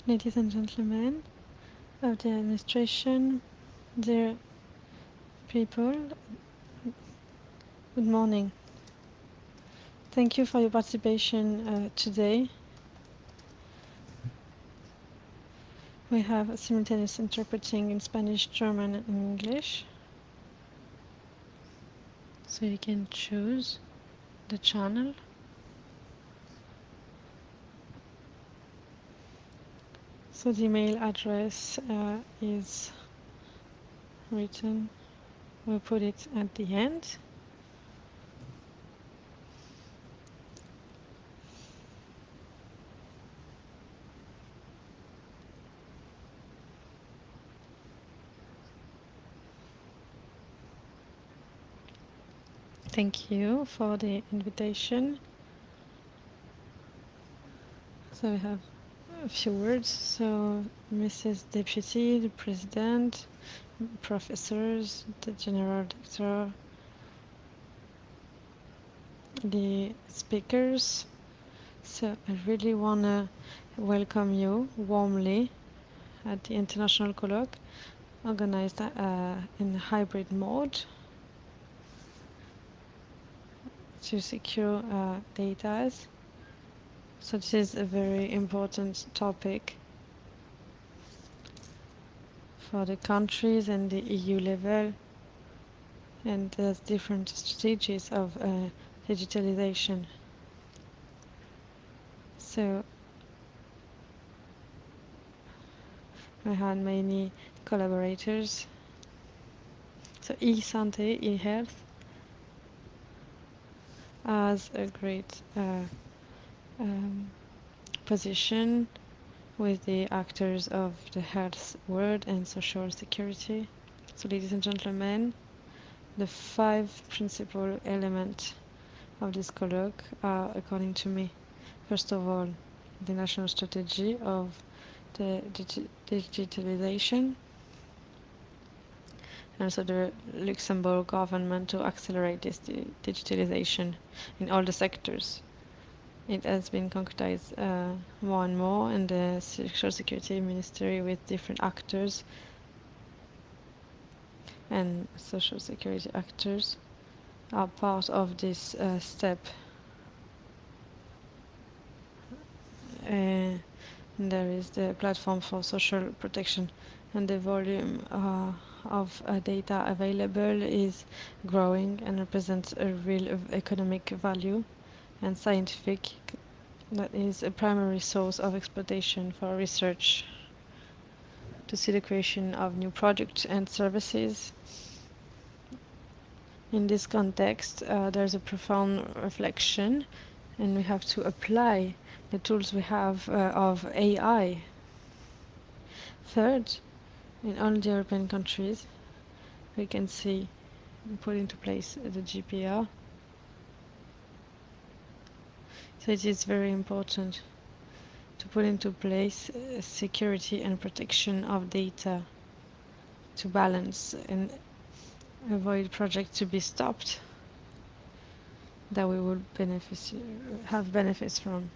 Ladies and gentlemen of the administration, dear people, good morning. Thank you for your participation today. We have simultaneous interpreting in Spanish, German, and English. So you can choose the channel. So the email address is written. We'll put it at the end. Thank you for the invitation. So we have a few words. So Mrs. Deputy, the President, professors, the General Director, the speakers. So I really want to welcome you warmly at the International Colloque, organized in hybrid mode to secure data. So this is a very important topic for the countries and the EU level, and there's different strategies of digitalization. So I had many collaborators. So eSanté, eHealth, has a great position with the actors of the health world and social security. So ladies and gentlemen, the 5 principal elements of this colloque are, according to me, first of all, the national strategy of the digitalization, and also the Luxembourg government to accelerate this digitalization in all the sectors. It has been concretized more and more in the Social Security Ministry with different actors and social security actors are part of this step. And there is the platform for social protection, and the volume of data available is growing and represents a real economic value and scientific, that is a primary source of exploitation for research to see the creation of new products and services. In this context, there's a profound reflection, and we have to apply the tools we have of AI. Third, in all the European countries, we can see put into place the GPR. So it is very important to put into place security and protection of data to balance and avoid projects to be stopped that we will benefit from.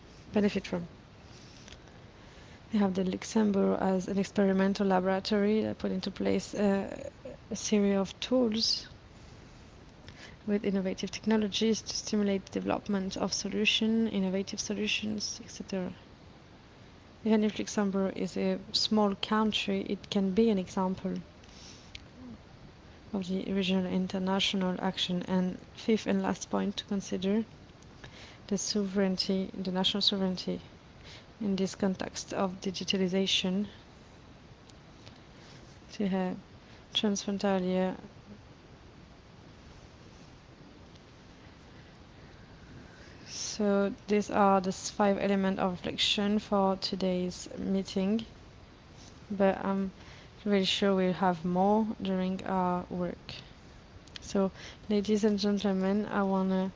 We have the Luxembourg as an experimental laboratory that put into place a series of tools with innovative technologies to stimulate the development of innovative solutions, etc. Even if Luxembourg is a small country, it can be an example of the regional international action. And fifth and last point to consider, the national sovereignty in this context of digitalization, to have transfrontalier So these are the 5 elements of reflection for today's meeting, but I'm really sure we'll have more during our work. So ladies and gentlemen, I want to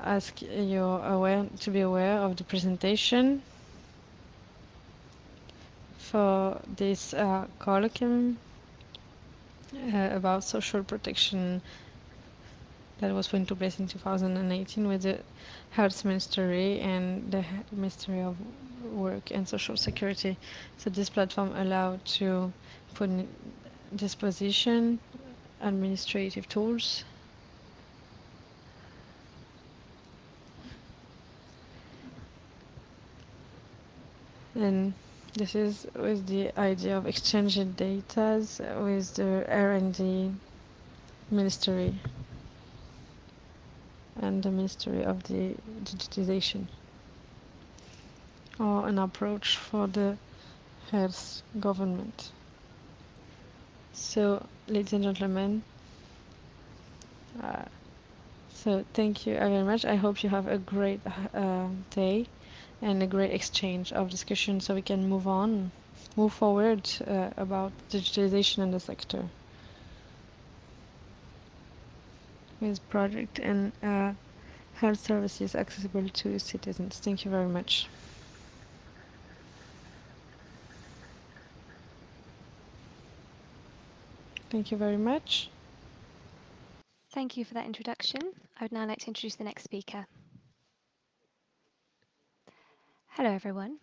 ask you to be aware of the presentation for this colloquium about social protection that was put into place in 2018 with the Health Ministry and the Ministry of Work and Social Security. So this platform allowed to put in disposition administrative tools and this is with the idea of exchanging data with the R&D Ministry and the Ministry of the Digitization, or an approach for the health government. So, ladies and gentlemen, so thank you very much. I hope you have a great day and a great exchange of discussion so we can move forward about digitalization in the sector with project and health services accessible to citizens. Thank you very much. Thank you very much. Thank you for that introduction. I would now like to introduce the next speaker. Hello, everyone.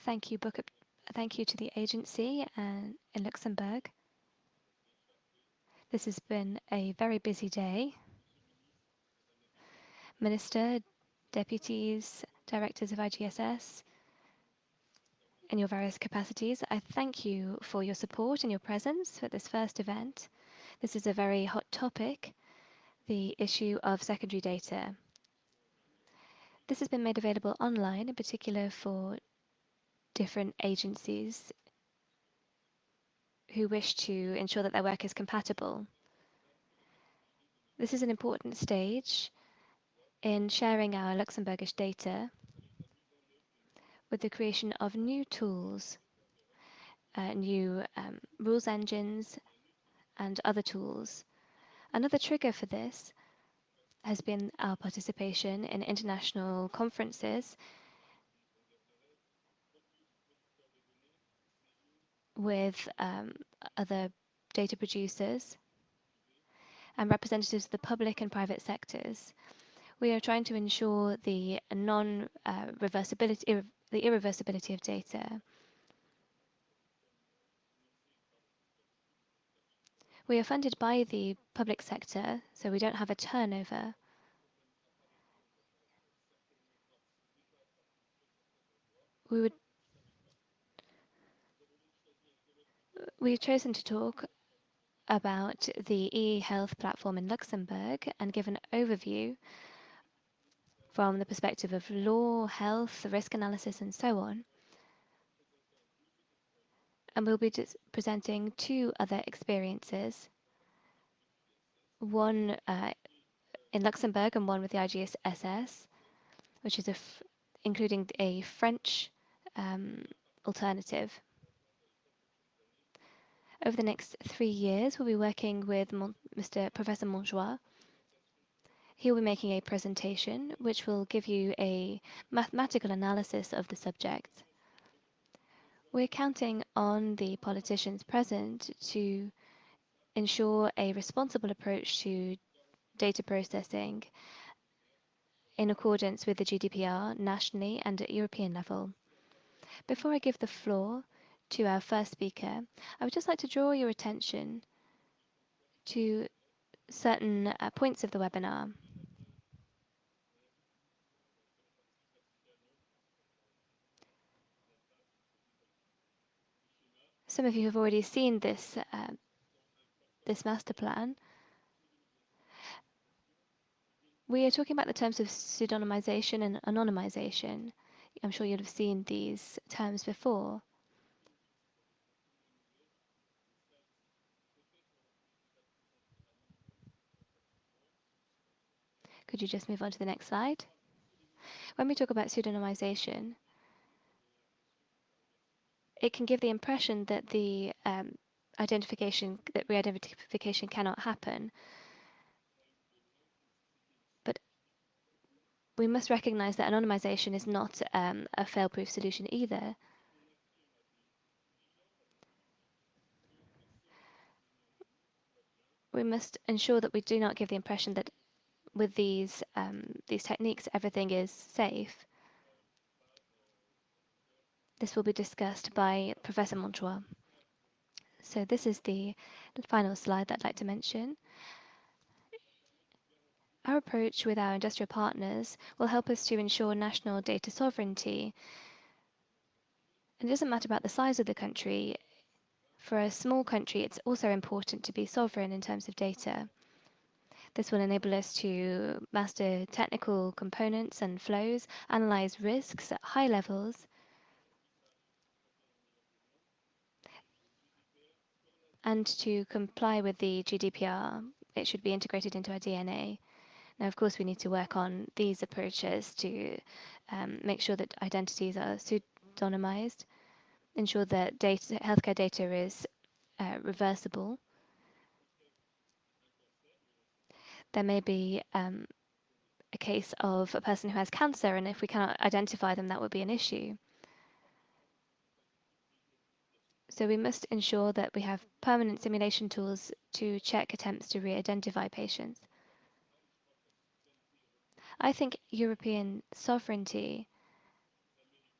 Thank you to the agency in Luxembourg. This has been a very busy day. Minister, deputies, directors of IGSS, in your various capacities, I thank you for your support and your presence at this first event. This is a very hot topic, the issue of secondary data. This has been made available online, in particular for different agencies who wish to ensure that their work is compatible. This is an important stage in sharing our Luxembourgish data with the creation of new tools, new rules engines, and other tools. Another trigger for this has been our participation in international conferences with other data producers and representatives of the public and private sectors. We are trying to ensure the irreversibility of data. We are funded by the public sector, so we don't have a turnover. We've chosen to talk about the e-health platform in Luxembourg and give an overview from the perspective of law, health, risk analysis, and so on. And we'll be presenting two other experiences, one in Luxembourg and one with the IGSS, which is including a French alternative. Over the next 3 years, we'll be working with Professor Montjoie. He'll be making a presentation which will give you a mathematical analysis of the subject. We're counting on the politicians present to ensure a responsible approach to data processing in accordance with the GDPR nationally and at European level. Before I give the floor to our first speaker, I would just like to draw your attention to certain points of the webinar. Some of you have already seen this master plan. We are talking about the terms of pseudonymization and anonymization. I'm sure you'll have seen these terms before. Could you just move on to the next slide? When we talk about pseudonymization, it can give the impression that the re-identification cannot happen. But we must recognize that anonymization is not a fail-proof solution either. We must ensure that we do not give the impression that with these techniques, everything is safe. This will be discussed by Professor Montois. So this is the final slide that I'd like to mention. Our approach with our industrial partners will help us to ensure national data sovereignty. And it doesn't matter about the size of the country. For a small country, it's also important to be sovereign in terms of data. This will enable us to master technical components and flows, analyze risks at high levels, and to comply with the GDPR. It should be integrated into our DNA. Now, of course, we need to work on these approaches to make sure that identities are pseudonymized, ensure that healthcare data is reversible. There may be a case of a person who has cancer, and if we cannot identify them, that would be an issue. So we must ensure that we have permanent simulation tools to check attempts to re-identify patients. I think European sovereignty,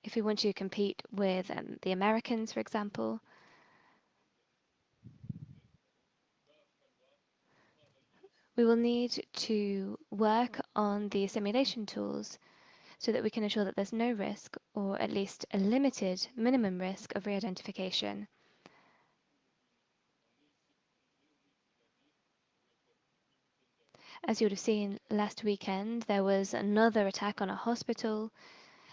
if we want to compete with the Americans, for example, we will need to work on the simulation tools so that we can ensure that there's no risk, or at least a limited minimum risk of re-identification. As you would have seen last weekend, there was another attack on a hospital,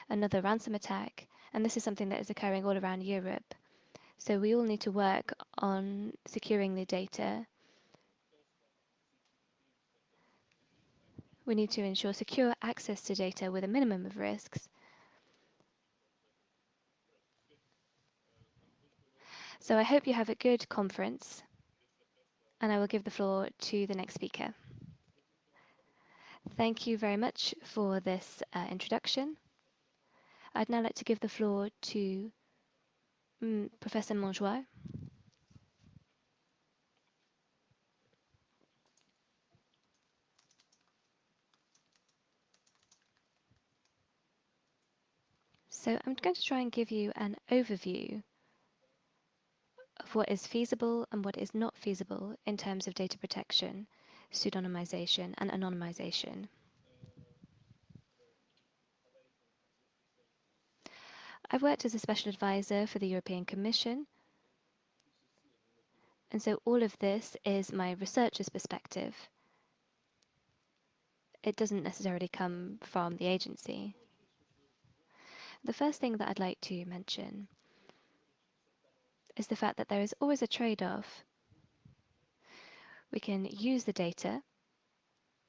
another ransom attack, and this is something that is occurring all around Europe. So we all need to work on securing the data. We need to ensure secure access to data with a minimum of risks. So I hope you have a good conference, and I will give the floor to the next speaker. Thank you very much for this introduction. I'd now like to give the floor to Professor Monjoie. So I'm going to try and give you an overview of what is feasible and what is not feasible in terms of data protection, pseudonymization, and anonymization. I've worked as a special advisor for the European Commission, and so all of this is my researcher's perspective. It doesn't necessarily come from the agency. The first thing that I'd like to mention is the fact that there is always a trade-off. We can use the data,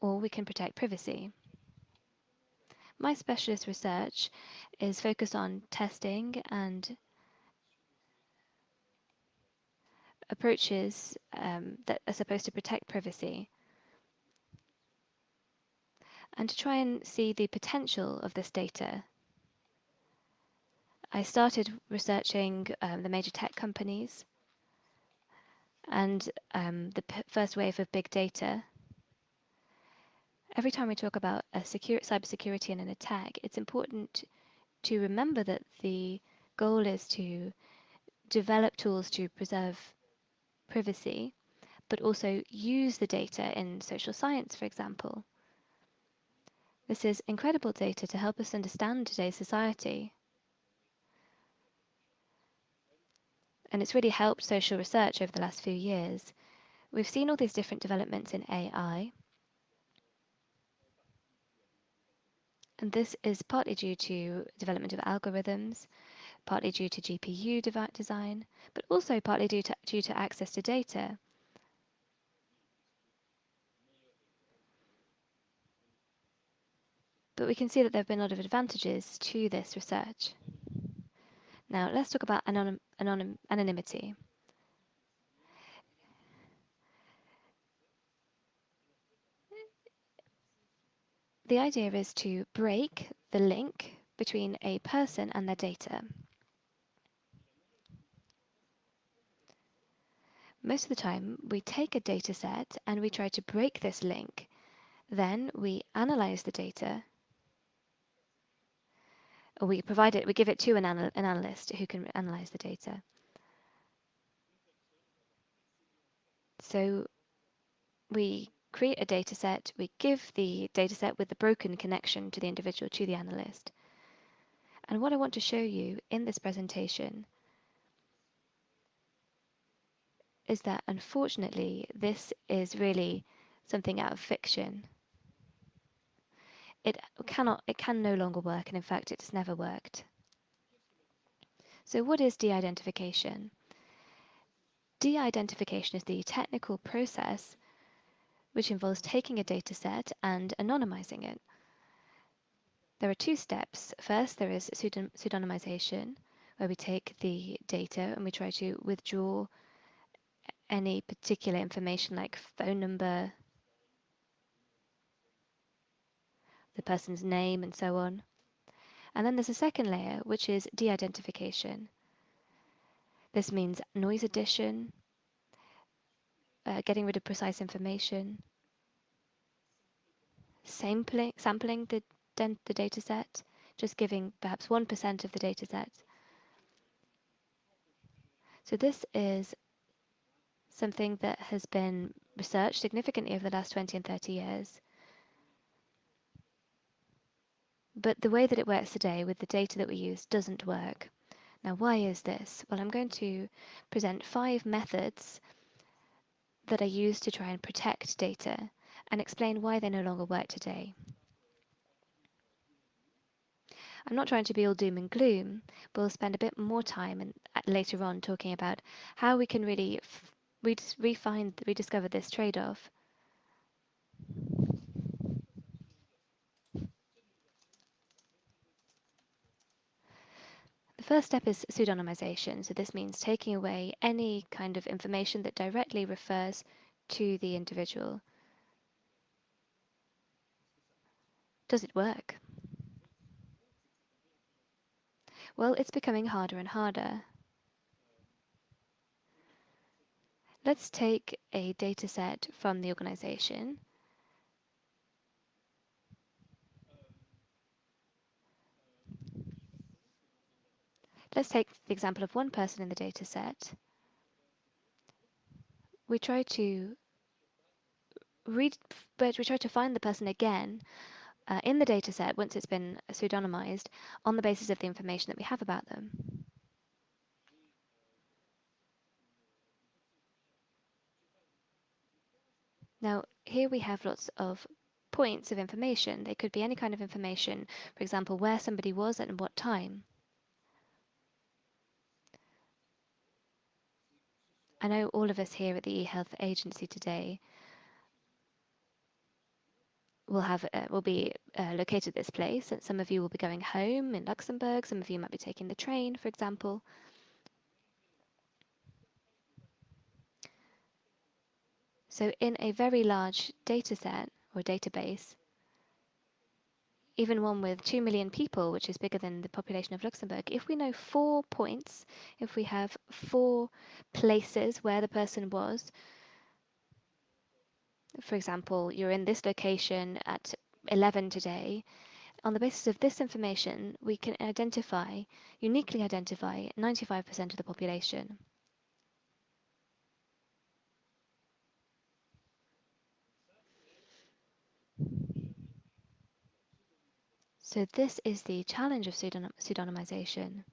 or we can protect privacy. My specialist research is focused on testing and approaches that are supposed to protect privacy, and to try and see the potential of this data. I started researching the major tech companies and the first wave of big data. Every time we talk about cybersecurity and an attack, it's important to remember that the goal is to develop tools to preserve privacy, but also use the data in social science, for example. This is incredible data to help us understand today's society. And it's really helped social research over the last few years. We've seen all these different developments in AI, and this is partly due to development of algorithms, partly due to GPU design, but also partly due to access to data. But we can see that there have been a lot of advantages to this research. Now, let's talk about anonymity. The idea is to break the link between a person and their data. Most of the time, we take a data set and we try to break this link. Then we analyze the data, or we give it to an analyst who can analyze the data. So we create a data set, we give the data set with the broken connection to the individual, to the analyst. And what I want to show you in this presentation is that unfortunately this is really something out of fiction. It can no longer work, and in fact it's never worked. So what is de-identification? De-identification is the technical process which involves taking a data set and anonymizing it. There are two steps. First, there is pseudonymization, where we take the data and we try to withdraw any particular information like phone number, the person's name, and so on. And then there's a second layer, which is de-identification. This means noise addition, getting rid of precise information, sampling the data set, just giving perhaps 1% of the data set. So this is something that has been researched significantly over the last 20 and 30 years. But the way that it works today with the data that we use doesn't work. Now, why is this? Well, I'm going to present 5 methods that are used to try and protect data and explain why they no longer work today. I'm not trying to be all doom and gloom, but we'll spend a bit more time later on talking about how we can really rediscover this trade-off. The first step is pseudonymization. So this means taking away any kind of information that directly refers to the individual. Does it work? Well, it's becoming harder and harder. Let's take a data set from the organization. Let's take the example of one person in the data set. We try to find the person again in the data set once it's been pseudonymized on the basis of the information that we have about them. Now, here we have lots of points of information. They could be any kind of information, for example, where somebody was at what time. I know all of us here at the eHealth Agency today will be located at this place. And some of you will be going home in Luxembourg. Some of you might be taking the train, for example. So in a very large data set or database, even one with 2 million people, which is bigger than the population of Luxembourg, if we know 4 points, if we have 4 places where the person was, for example, you're in this location at 11 today, on the basis of this information, we can uniquely identify 95% of the population. So this is the challenge of pseudonymization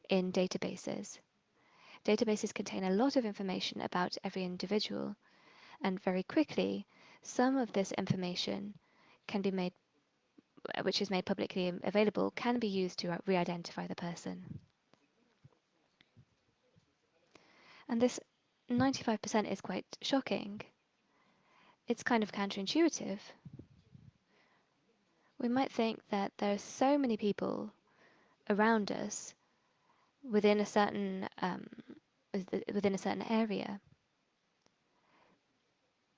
in databases. Databases contain a lot of information about every individual, and very quickly, some of this information which is made publicly available, can be used to re-identify the person. And this 95% is quite shocking. It's kind of counterintuitive. We might think that there are so many people around us within a certain area,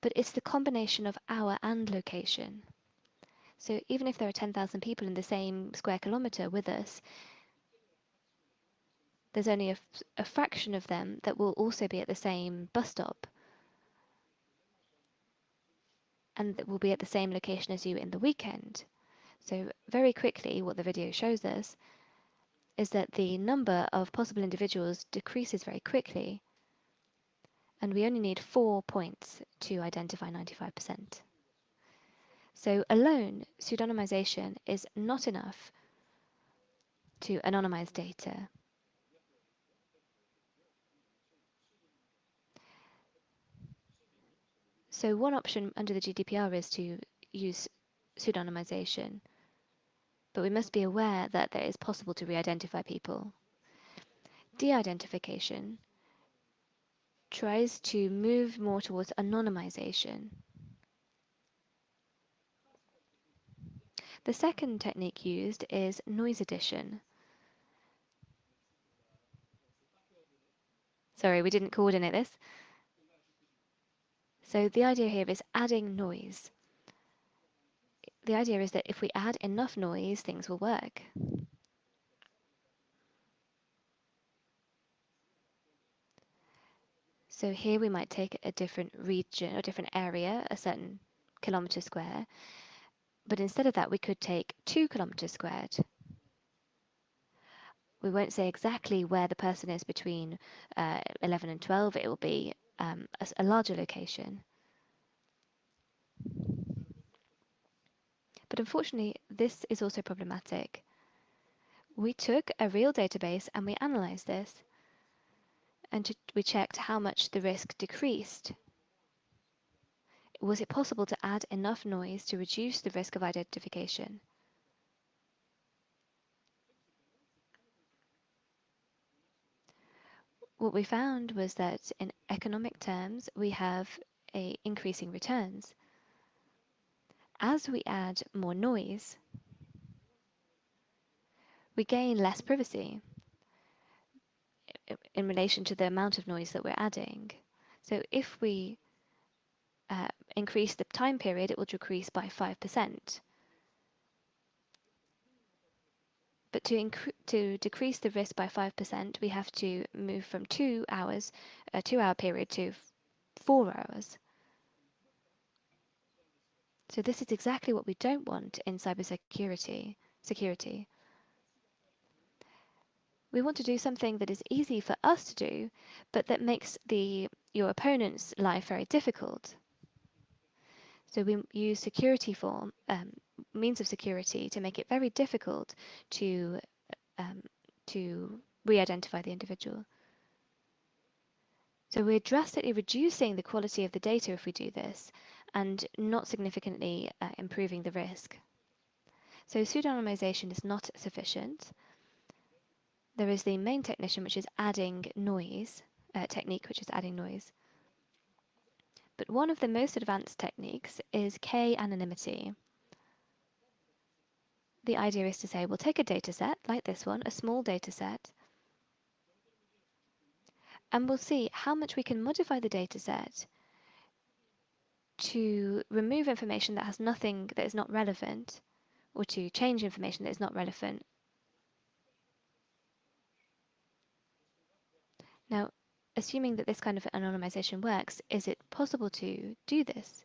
but it's the combination of hour and location. So even if there are 10,000 people in the same square kilometre with us, there's only a fraction of them that will also be at the same bus stop. and will be at the same location as you in the weekend. So very quickly, what the video shows us is that the number of possible individuals decreases very quickly, and we only need 4 points to identify 95%. So alone, pseudonymization is not enough to anonymize data. So one option under the GDPR is to use pseudonymization, but we must be aware that it is possible to re-identify people. De-identification tries to move more towards anonymization. The second technique used is noise addition. Sorry, we didn't coordinate this. So the idea here is adding noise. The idea is that if we add enough noise, things will work. So here we might take a different region or different area, a certain kilometre square, but instead of that we could take 2 kilometres squared. We won't say exactly where the person is between 11 and 12, it will be a larger location. But unfortunately, this is also problematic. We took a real database and we analysed this, and we checked how much the risk decreased. Was it possible to add enough noise to reduce the risk of identification? What we found was that in economic terms, we have increasing returns. As we add more noise, we gain less privacy in relation to the amount of noise that we're adding. So if we increase the time period, it will decrease by 5%. But to decrease the risk by 5%, we have to move from 2 hours, a 2-hour period, to 4 hours. So this is exactly what we don't want in cybersecurity. We want to do something that is easy for us to do, but that makes your opponent's life very difficult. So we use security means of security to make it very difficult to re-identify the individual. So we're drastically reducing the quality of the data if we do this, and not significantly improving the risk. So pseudonymization is not sufficient. There is the main technique, which is adding noise, But one of the most advanced techniques is k-anonymity. The idea is to say, we'll take a data set like this one, a small data set, and we'll see how much we can modify the data set to remove information that has nothing, that is not relevant, or to change information that is not relevant. Now, assuming that this kind of anonymization works, is it possible to do this?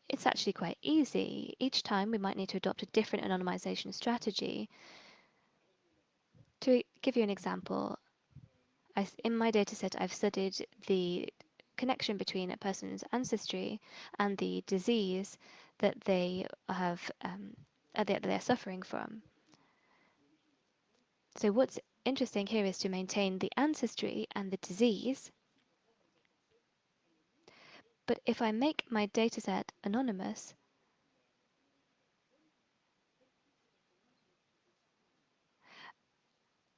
It's actually quite easy. Each time we might need to adopt a different anonymization strategy. To give you an example, in my dataset, I've studied the connection between a person's ancestry and the disease that they have that they're suffering from. So what's interesting here is to maintain the ancestry and the disease. But if I make my dataset anonymous,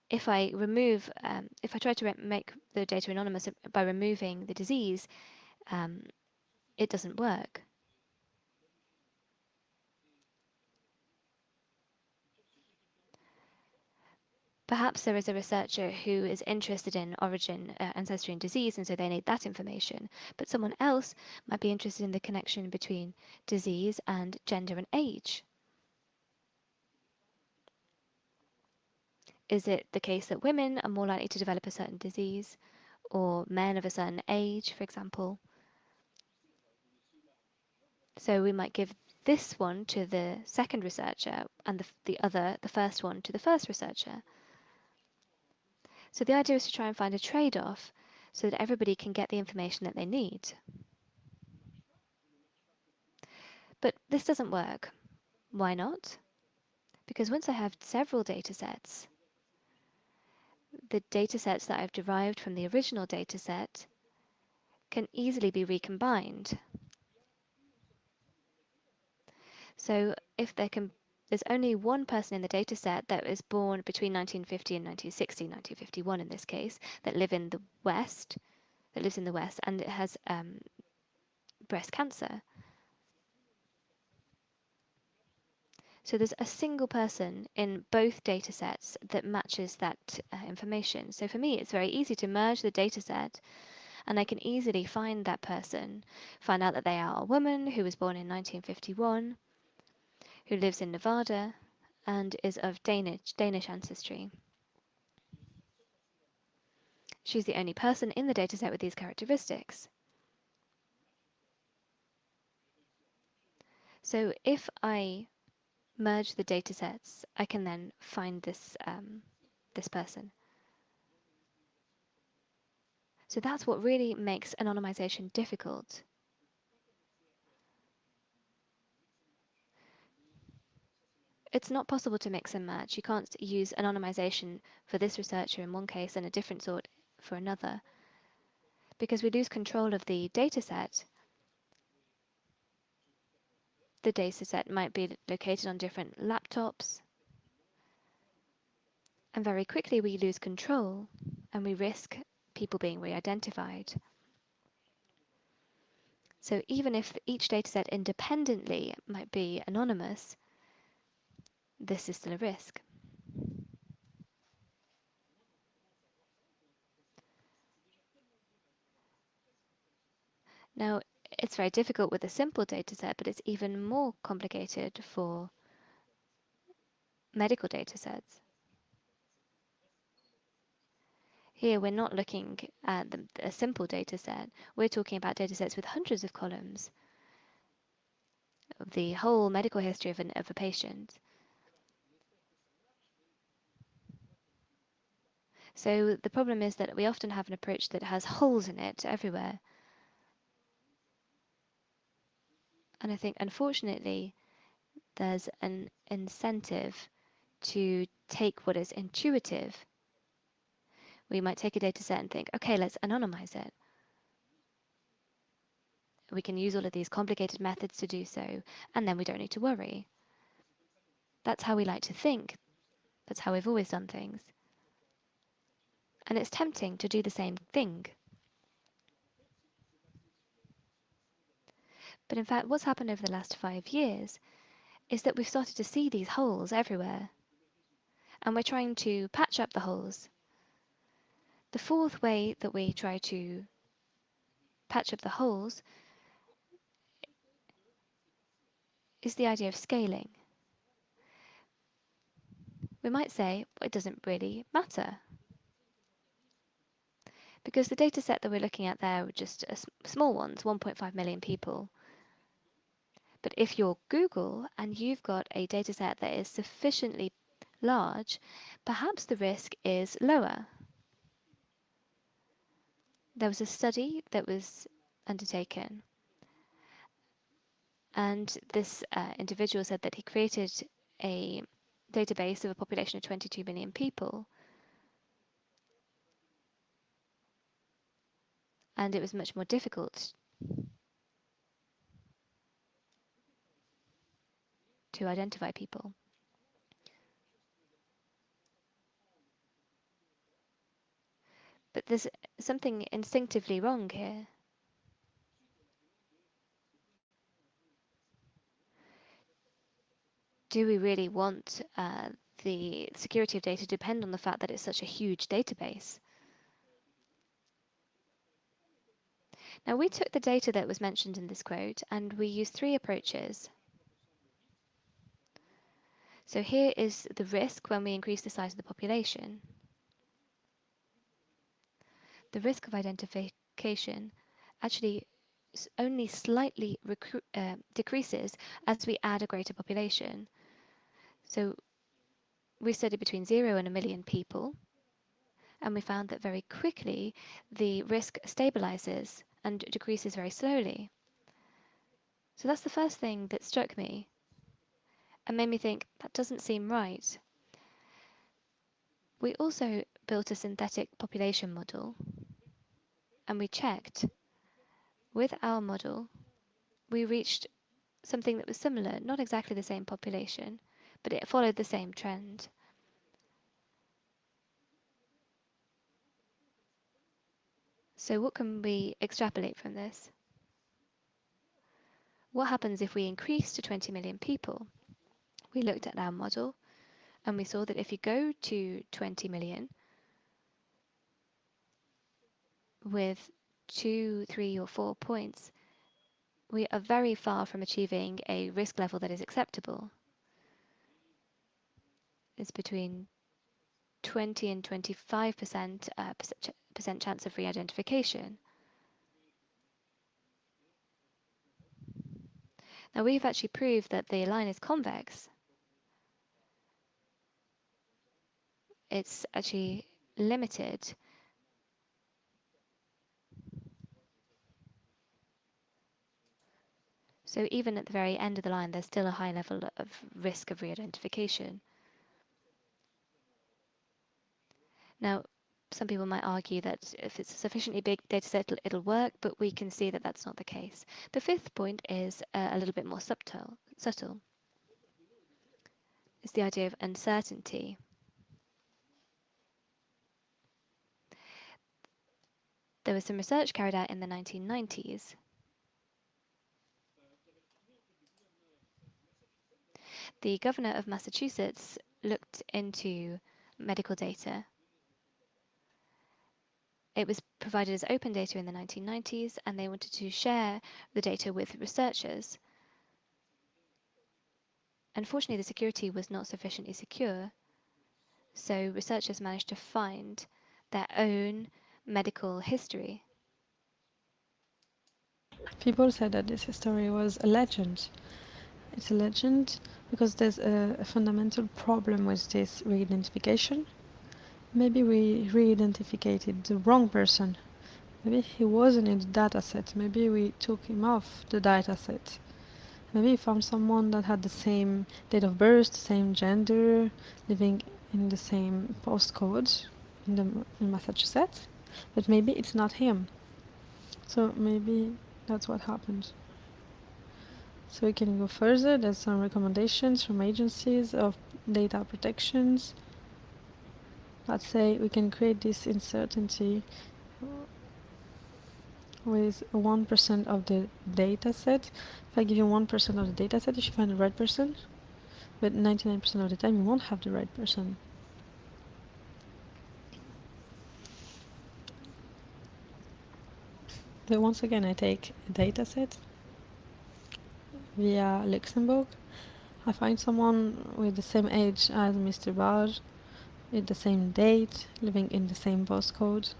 if I try to make the data anonymous by removing the disease, it doesn't work. Perhaps there is a researcher who is interested in origin, ancestry and disease, and so they need that information. But someone else might be interested in the connection between disease and gender and age. Is it the case that women are more likely to develop a certain disease, or men of a certain age, for example. So we might give this one to the second researcher and the first one to the first researcher. So the idea is to try and find a trade-off so that everybody can get the information that they need. But this doesn't work. Why not? Because once I have several data sets, the data sets that I've derived from the original data set can easily be recombined. So if there's only one person in the data set that was born between 1950 and 1960, 1951 in this case, that lives in the West, and it has breast cancer. So there's a single person in both data sets that matches that information. So for me, it's very easy to merge the data set, and I can easily find that person, find out that they are a woman who was born in 1951, who lives in Nevada, and is of Danish ancestry. She's the only person in the dataset with these characteristics. So if I merge the datasets, I can then find this person. So that's what really makes anonymization difficult. It's not possible to mix and match. You can't use anonymization for this researcher in one case and a different sort for another, because we lose control of the dataset. The dataset might be located on different laptops, and very quickly we lose control and we risk people being re-identified. So even if each dataset independently might be anonymous, this is still a risk. Now, it's very difficult with a simple dataset, but it's even more complicated for medical datasets. Here, we're not looking at a simple dataset. We're talking about datasets with hundreds of columns of the whole medical history of a patient. So the problem is that we often have an approach that has holes in it everywhere. And I think, unfortunately, there's an incentive to take what is intuitive. We might take a data set and think, okay, let's anonymize it. We can use all of these complicated methods to do so, and then we don't need to worry. That's how we like to think. That's how we've always done things. And it's tempting to do the same thing. But in fact, what's happened over the last 5 years is that we've started to see these holes everywhere. And we're trying to patch up the holes. The fourth way that we try to patch up the holes is the idea of scaling. We might say, well, it doesn't really matter, because the data set that we're looking at there are just small ones, 1.5 million people. But if you're Google and you've got a data set that is sufficiently large, perhaps the risk is lower. There was a study that was undertaken, and this individual said that he created a database of a population of 22 million people, and it was much more difficult to identify people. But there's something instinctively wrong here. Do we really want the security of data to depend on the fact that it's such a huge database? Now, we took the data that was mentioned in this quote and we used 3 approaches. So here is the risk when we increase the size of the population. the risk of identification actually only slightly decreases as we add a greater population. So we studied between 0 and 1 million people, and we found that very quickly the risk stabilizes and decreases very slowly. So that's the first thing that struck me and made me think that doesn't seem right. We also built a synthetic population model, and we checked with our model, we reached something that was similar, not exactly the same population, but it followed the same trend. So what can we extrapolate from this? What happens if we increase to 20 million people? We looked at our model and we saw that if you go to 20 million with 2, 3, or 4 points, we are very far from achieving a risk level that is acceptable. It's between 20 and 25% percent chance of re-identification. Now we've actually proved that the line is convex. It's actually limited. So even at the very end of the line, there's still a high level of risk of re-identification. Now, some people might argue that if it's a sufficiently big data set, it'll work, but we can see that that's not the case. The fifth point is a little bit more subtle. It's the idea of uncertainty. There was some research carried out in the 1990s. The governor of Massachusetts looked into medical data. It was provided as open data in the 1990s, and they wanted to share the data with researchers. Unfortunately, the security was not sufficiently secure, so researchers managed to find their own medical history. People said that this story was a legend. It's a legend because there's a fundamental problem with this re-identification. Maybe we re-identified the wrong person. Maybe he wasn't in the dataset. Maybe we took him off the dataset. Maybe we found someone that had the same date of birth, the same gender, living in the same postcode in Massachusetts. But maybe it's not him. So maybe that's what happened. So we can go further. There's some recommendations from agencies of data protections. Let's say we can create this uncertainty with 1% of the data set. If I give you 1% of the data set, you should find the right person, but 99% of the time you won't have the right person. But once again, I take a data set via Luxembourg. I find someone with the same age as Mr. Barge, with the same date, living in the same postcode.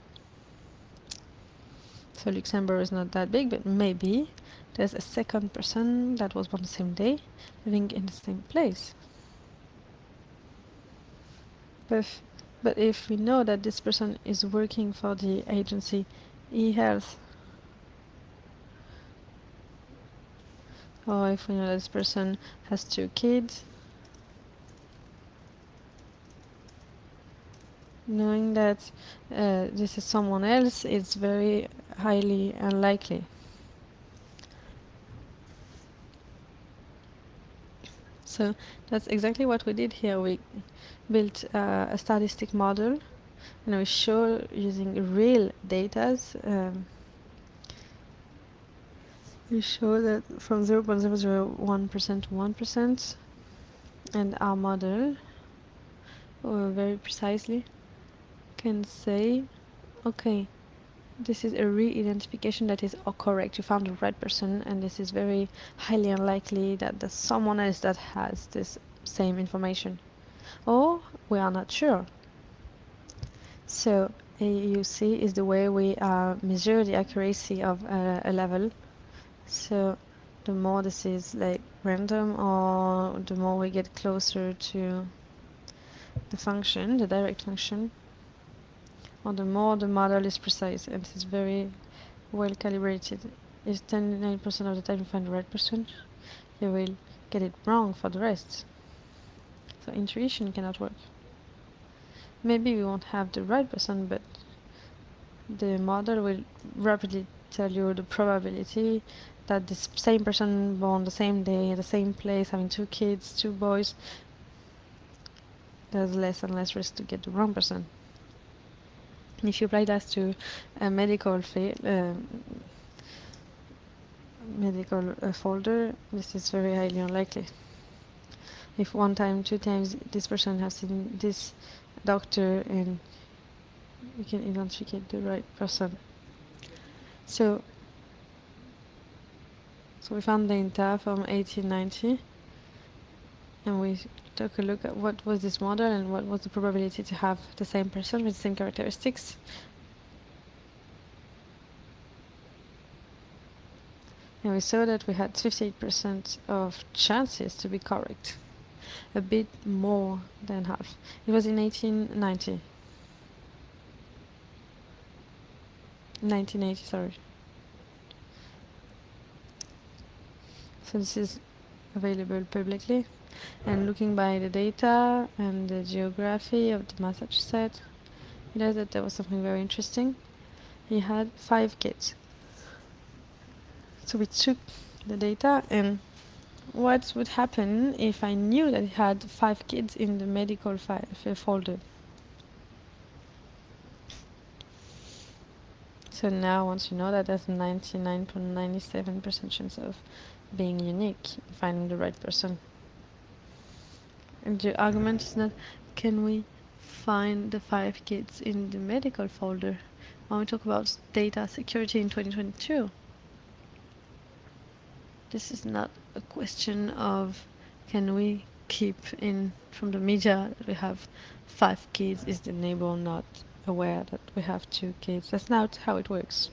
So Luxembourg is not that big, but maybe there's a second person that was born the same day, living in the same place. But if we know that this person is working for the agency eHealth, or if we know that this person has 2 kids, knowing that this is someone else, it's very highly unlikely. So that's exactly what we did here. We built a statistic model, and we show using real data. We show that from 0.001% to 1%, and our model very precisely can say, okay, this is a re-identification that is correct. You found the right person, and this is very highly unlikely that there's someone else that has this same information. Or we are not sure. So AUC is the way we measure the accuracy of a level. So the more this is like random, or the more we get closer to the function, the direct function, or the more the model is precise and is very well calibrated. If 99% of the time you find the right person, you will get it wrong for the rest. So intuition cannot work. Maybe we won't have the right person, but the model will rapidly tell you the probability that the same person born the same day, the same place, having 2 kids, 2 boys, there's less and less risk to get the wrong person. If you apply that to a medical folder, this is very highly unlikely. If 1 time, 2 times this person has seen this doctor, and we can identify the right person. So we found data from 1890, and we took a look at what was this model and what was the probability to have the same person with the same characteristics. And we saw that we had 58% of chances to be correct, a bit more than half. It was in 1980, sorry. So this is available publicly, and looking by the data and the geography of the Massachusetts, he knows that there was something very interesting. He had 5 kids. So we took the data, and what would happen if I knew that he had 5 kids in the medical folder? So now, once you know that, there's a 99.97% chance of being unique, finding the right person. And the argument is not, can we find the 5 kids in the medical folder? When we talk about data security in 2022, this is not a question of, can we keep in from the media that we have 5 kids? Is the neighbor not aware that we have 2 kids? That's not how it works.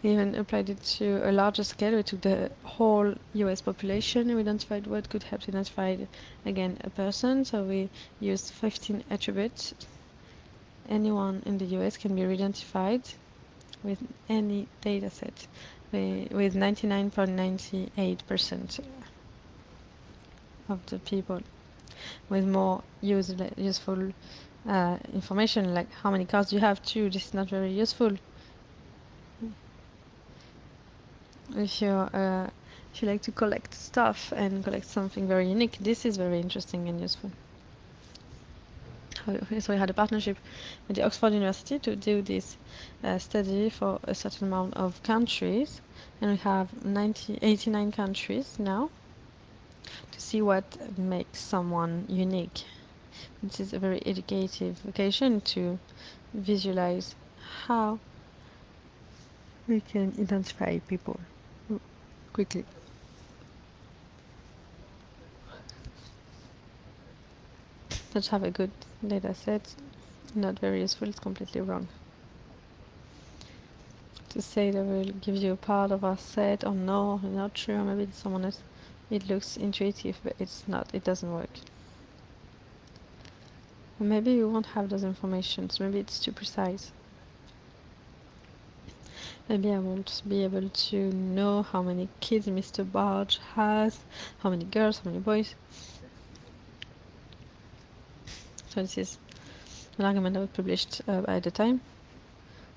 We even applied it to a larger scale. We took the whole US population and we identified what could help to identify, again, a person. So we used 15 attributes. Anyone in the US can be identified with any data set with 99.98% of the people. With more useful information, like how many cars do you have too. This is not very useful. If you like to collect stuff and collect something very unique, this is very interesting and useful. So we had a partnership with the Oxford University to do this study for a certain amount of countries, and we have 89 countries now to see what makes someone unique. This is a very educative occasion to visualize how we can identify people quickly. Let's have a good data set. Not very useful, it's completely wrong. To say that we'll give you a part of our set, or no, not true, or maybe it's someone else. It looks intuitive, but it's not, it doesn't work. Or maybe we won't have those informations, maybe it's too precise. Maybe I won't be able to know how many kids Mr. Barge has, how many girls, how many boys. So this is an argument that was published at the time.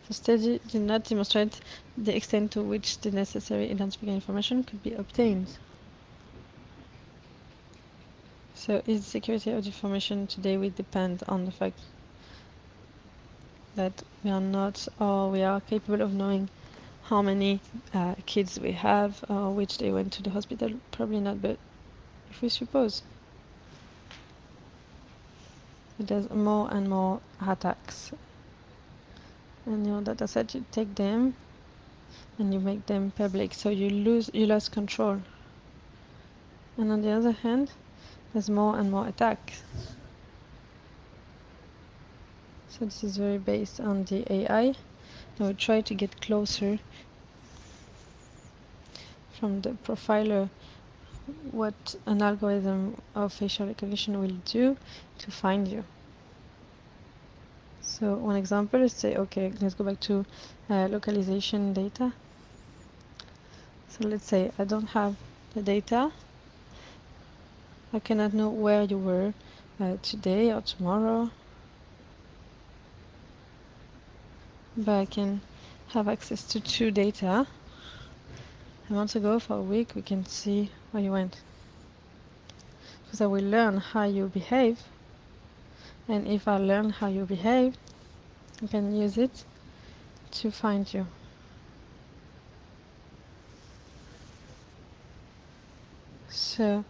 The study did not demonstrate the extent to which the necessary identification information could be obtained. So is the security of the information today will depend on the fact that we are not, or we are capable of knowing how many kids we have, or which they went to the hospital? Probably not, but if we suppose that there's more and more attacks, and your data set, you take them and you make them public, so you lost control. And on the other hand, there's more and more attacks. So this is very based on the AI. I will try to get closer from the profiler what an algorithm of facial recognition will do to find you. So one example is say, okay, let's go back to localization data. So let's say I don't have the data. I cannot know where you were today or tomorrow, but I can have access to two data. A month ago, for a week, we can see where you went. Because I will learn how you behave, and if I learn how you behave, I can use it to find you. So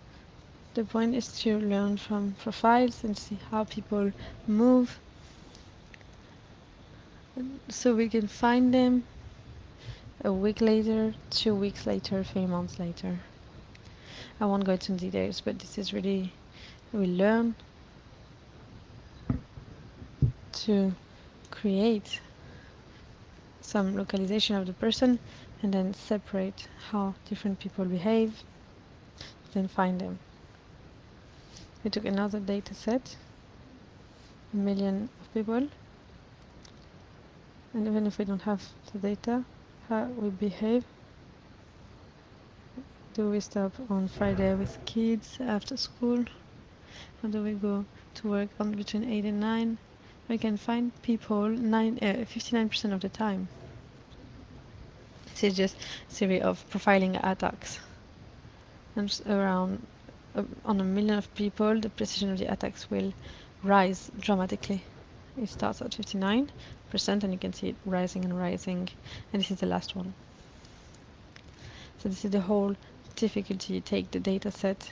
the point is to learn from profiles and see how people move, so we can find them a week later, 2 weeks later, 3 months later. I won't go into details, but this is really, we learn to create some localization of the person and then separate how different people behave, then find them. We took another data set, 1 million of people, and even if we don't have the data, how we behave. Do we stop on Friday with kids after school? Or do we go to work on between 8 and 9? We can find people 59% of the time. This is just a series of profiling attacks. And around on 1 million of people, the precision of the attacks will rise dramatically. It starts at 59%, and you can see it rising and rising. And this is the last one. So this is the whole difficulty. You take the data set,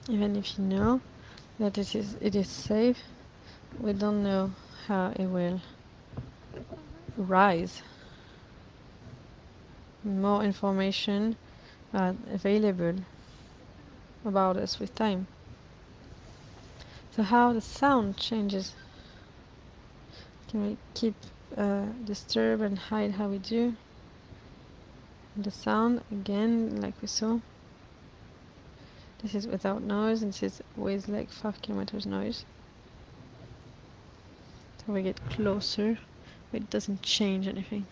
even if you know that it is safe, we don't know how it will rise. More information are available about us with time. So how the sound changes. Can we keep disturb and hide how we do? The sound, again, like we saw. This is without noise, and this is with like 5 kilometers noise. So we get closer, but it doesn't change anything.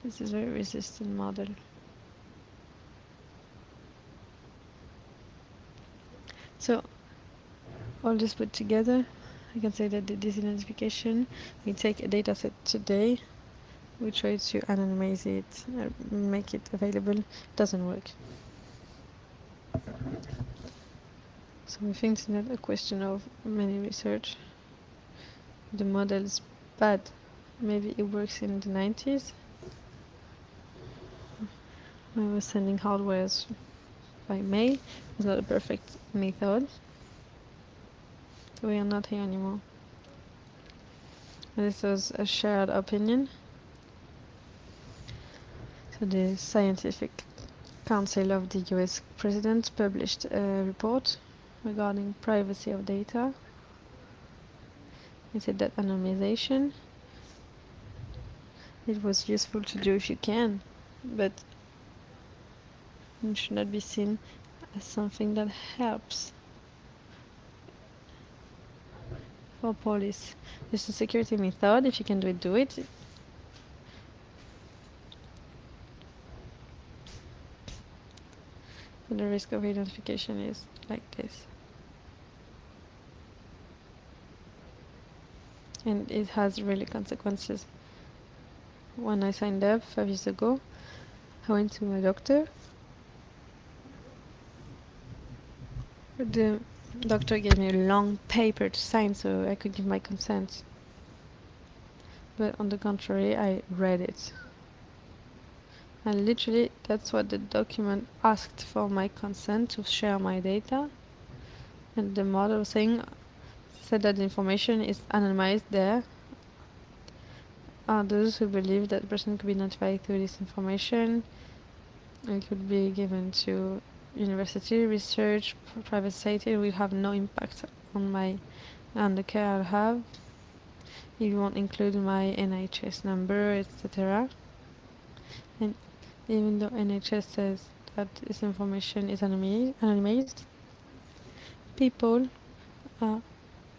This is a very resistant model. So all this put together, I can say that the disidentification, we take a data set today, we try to anonymize it, make it available, doesn't work. So we think it's not a question of many research. The model is bad. Maybe it works in the 90s. I was sending hardwares by mail. It's not a perfect method. So we are not here anymore. And this was a shared opinion. So the Scientific Council of the US President published a report regarding privacy of data. It said that anonymization, it was useful to do if you can, but it should not be seen as something that helps for police. It's a security method. If you can do it, do it. But the risk of identification is like this. And it has really consequences. When I signed up 5 years ago, I went to my doctor. The doctor gave me a long paper to sign so I could give my consent. But on the contrary, I read it. And literally, that's what the document asked for, my consent to share my data. And the model said that the information is anonymized there. Are those who believe that the person could be notified through this information and could be given to university research, private society will have no impact on the care I have. It won't include my NHS number, etc. And even though NHS says that this information is anonymized, people are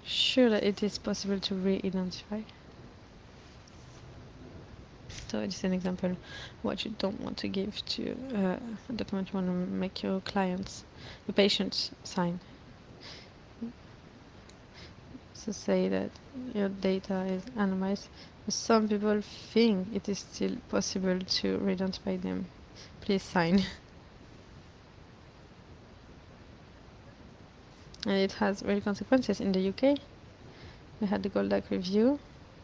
sure that it is possible to re-identify. So it's an example what you don't want to give to a document you want to make your patients sign. So say that your data is anonymized, but some people think it is still possible to re-identify them. Please sign. And it has real consequences. In the UK, we had the Colloque review,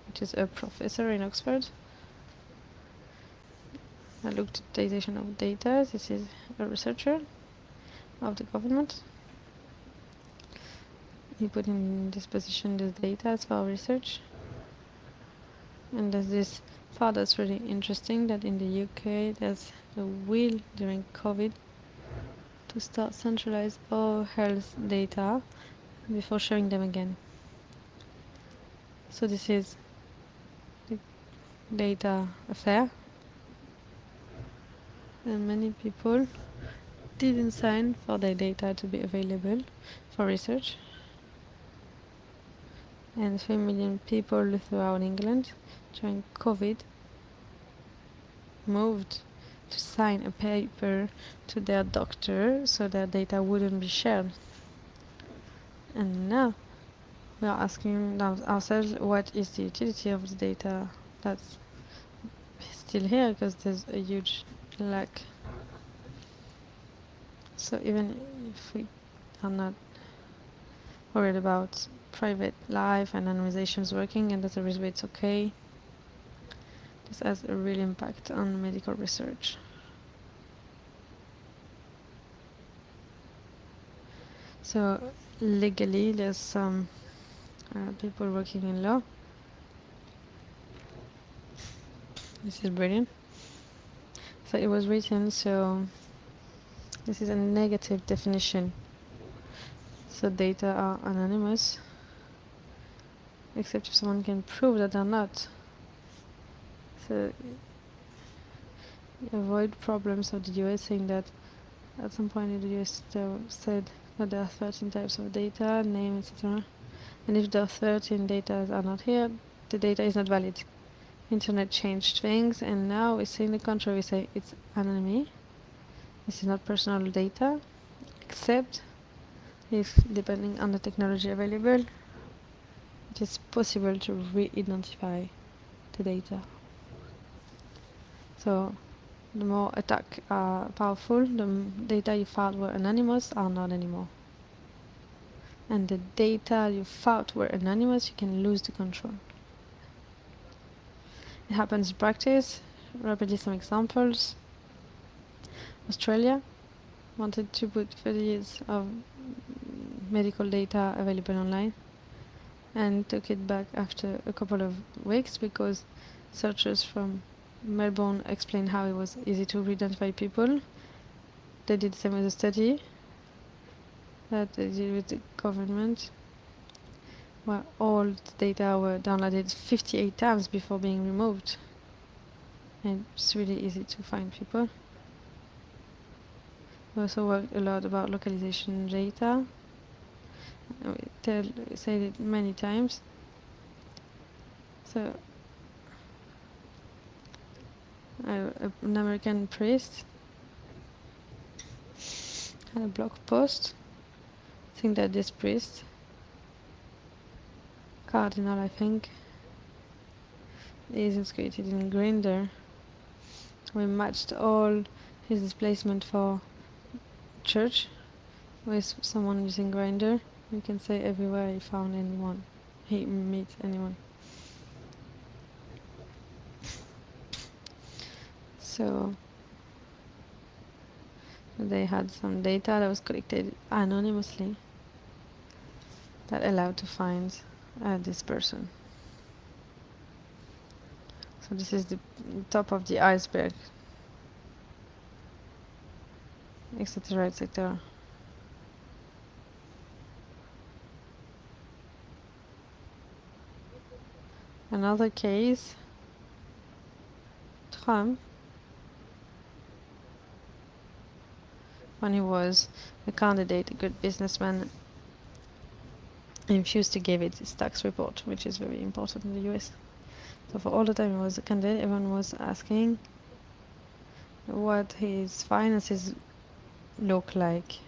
which is a professor in Oxford. I looked at digitization of data. This is a researcher of the government. He put in disposition this data as for research. And there's this part that's really interesting, that in the UK there's a will during COVID to start centralize all health data before sharing them again. So this is the data affair. And many people didn't sign for their data to be available for research. And 3 million people throughout England during COVID moved to sign a paper to their doctor so their data wouldn't be shared. And now we are asking ourselves, what is the utility of the data that's still here, because there's a huge lack. So even if we are not worried about private life and anonymizations working, and that's a reason it's okay, this has a real impact on medical research. So legally, there's some people working in law. This is brilliant. So it was written, so this is a negative definition. So data are anonymous, except if someone can prove that they're not. So you avoid problems of the US saying that at some point in the US they said that there are 13 types of data, name, etc. And if the 13 data are not here, the data is not valid. Internet changed things, and now we say in the contrary, we say it's anonymity. This is not personal data, except if, depending on the technology available, it is possible to re-identify the data. So the more attacks are powerful, the data you thought were anonymous are not anymore. And the data you thought were anonymous, you can lose the control. It happens in practice. Rapidly, some examples. Australia wanted to put 30 years of medical data available online and took it back after a couple of weeks because searchers from Melbourne explained how it was easy to identify people. They did the same with the study that they did with the government, where all the data were downloaded 58 times before being removed. And it's really easy to find people. We also worked a lot about localization data. We said it many times. So an American priest had a blog post saying that this priest, cardinal I think, is inscribed in Grindr. We matched all his displacement for church with someone using Grindr. You can say everywhere he found anyone, he meets anyone. So they had some data that was collected anonymously that allowed to find this person. So this is the top of the iceberg. etc., etc. Another case, Trump, when he was a candidate, a good businessman, he refused to give it his tax report, which is very important in the US. So for all the time he was a candidate, everyone was asking what his finances look like.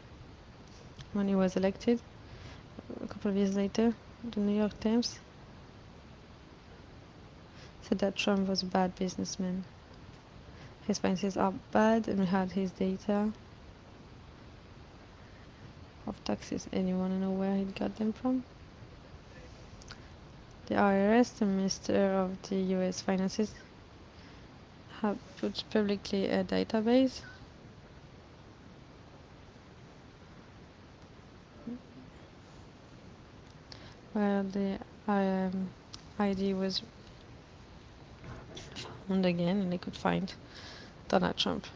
When he was elected, a couple of years later, the New York Times said that Trump was a bad businessman. His finances are bad, and we had his data of taxes. And you want to know where he got them from? The IRS, the Minister of the US Finances, have put publicly a database where the ID was found again, and they could find Donald Trump.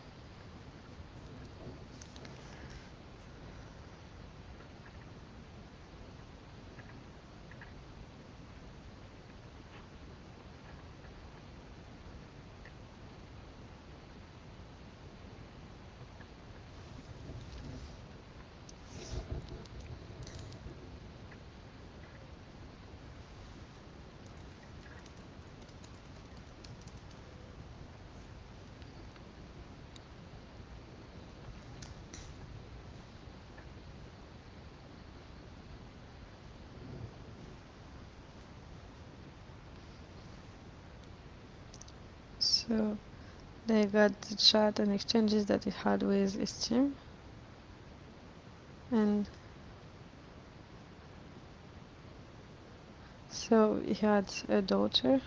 So they got the chat and exchanges that he had with his team, and so he had a daughter,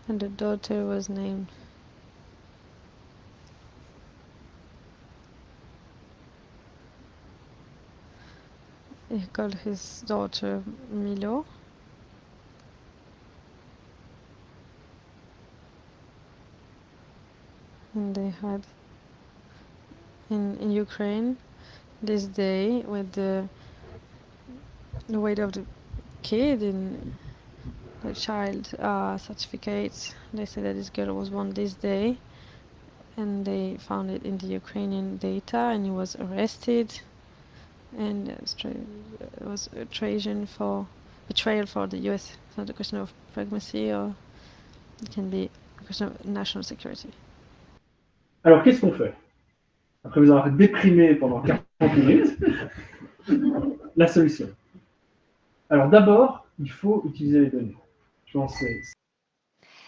and the daughter was named he called his daughter Milo, and they had in Ukraine this day with the weight of the kid in the child certificate. They said that this girl was born this day, and they found it in the Ukrainian data, and he was arrested, and it was a betrayal for the US. It's not a question of pragmacy, or it can be a question of national security. Alors, qu'est-ce qu'on fait? Après vous avoir déprimé pendant 40 minutes, la solution. Alors, d'abord, il faut utiliser les données. Je pense que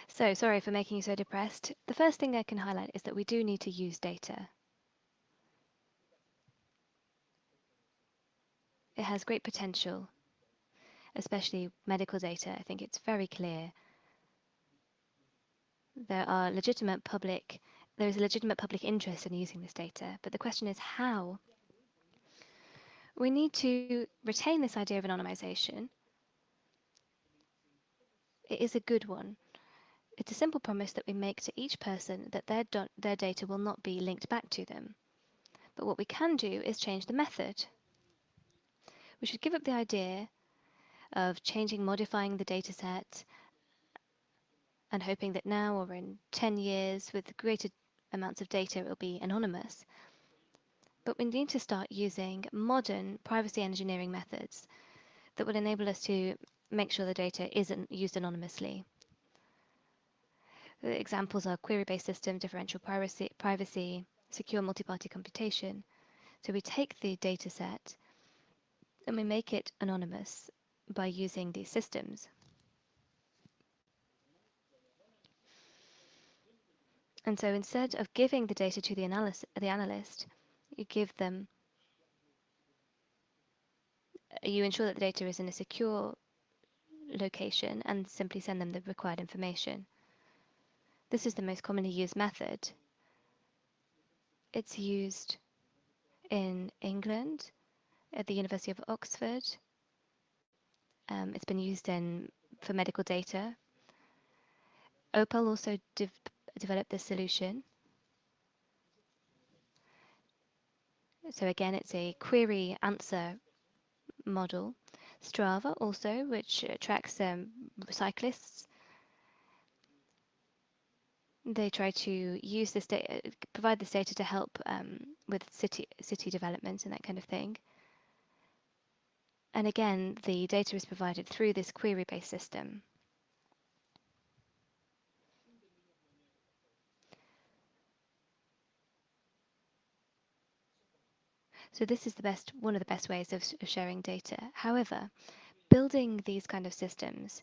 So, sorry for making you so depressed. The first thing I can highlight is that we do need to use data. It has great potential, especially medical data. I think it's very clear. There is a legitimate public interest in using this data, but the question is how? We need to retain this idea of anonymization. It is a good one. It's a simple promise that we make to each person that their data will not be linked back to them. But what we can do is change the method. We should give up the idea of modifying the data set and hoping that now or in 10 years with greater amounts of data it will be anonymous. But we need to start using modern privacy engineering methods that will enable us to make sure the data isn't used anonymously. The examples are query-based system, differential privacy, secure multi-party computation. So we take the data set and we make it anonymous by using these systems. And so instead of giving the data to the analyst, you ensure that the data is in a secure location and simply send them the required information. This is the most commonly used method. It's used in England at the University of Oxford. It's been used for medical data. Opal also developed this solution. So again, it's a query answer model. Strava also, which tracks cyclists. They try to use this data, provide this data to help with city development and that kind of thing. And again, the data is provided through this query-based system. So this is one of the best ways of sharing data. However, building these kind of systems,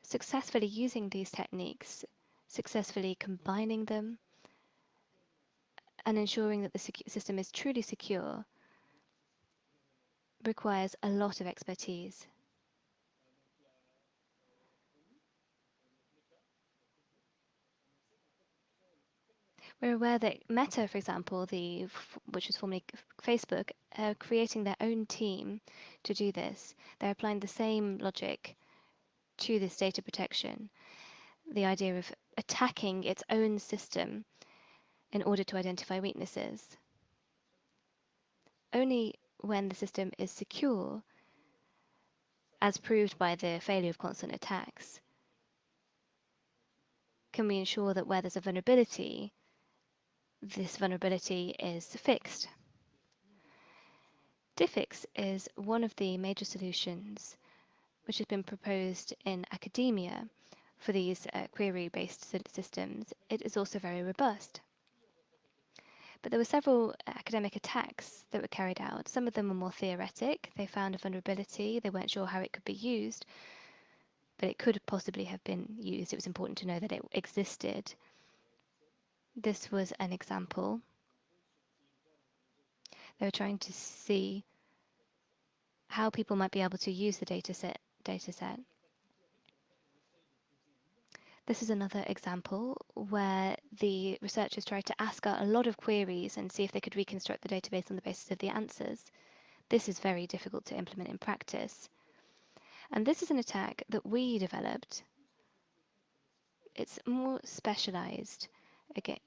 successfully using these techniques, successfully combining them, and ensuring that the system is truly secure requires a lot of expertise. We're aware that Meta, for example, which was formerly Facebook, are creating their own team to do this. They're applying the same logic to this data protection, the idea of attacking its own system in order to identify weaknesses. Only when the system is secure, as proved by the failure of constant attacks, can we ensure that where there's a vulnerability, this vulnerability is fixed. Diffix is one of the major solutions which has been proposed in academia for these query-based systems. It is also very robust. But there were several academic attacks that were carried out. Some of them were more theoretic. They found a vulnerability. They weren't sure how it could be used, but it could possibly have been used. It was important to know that it existed. This was an example. They were trying to see how people might be able to use the data set. This is another example where the researchers tried to ask out a lot of queries and see if they could reconstruct the database on the basis of the answers. This is very difficult to implement in practice. And this is an attack that we developed. It's more specialized, okay,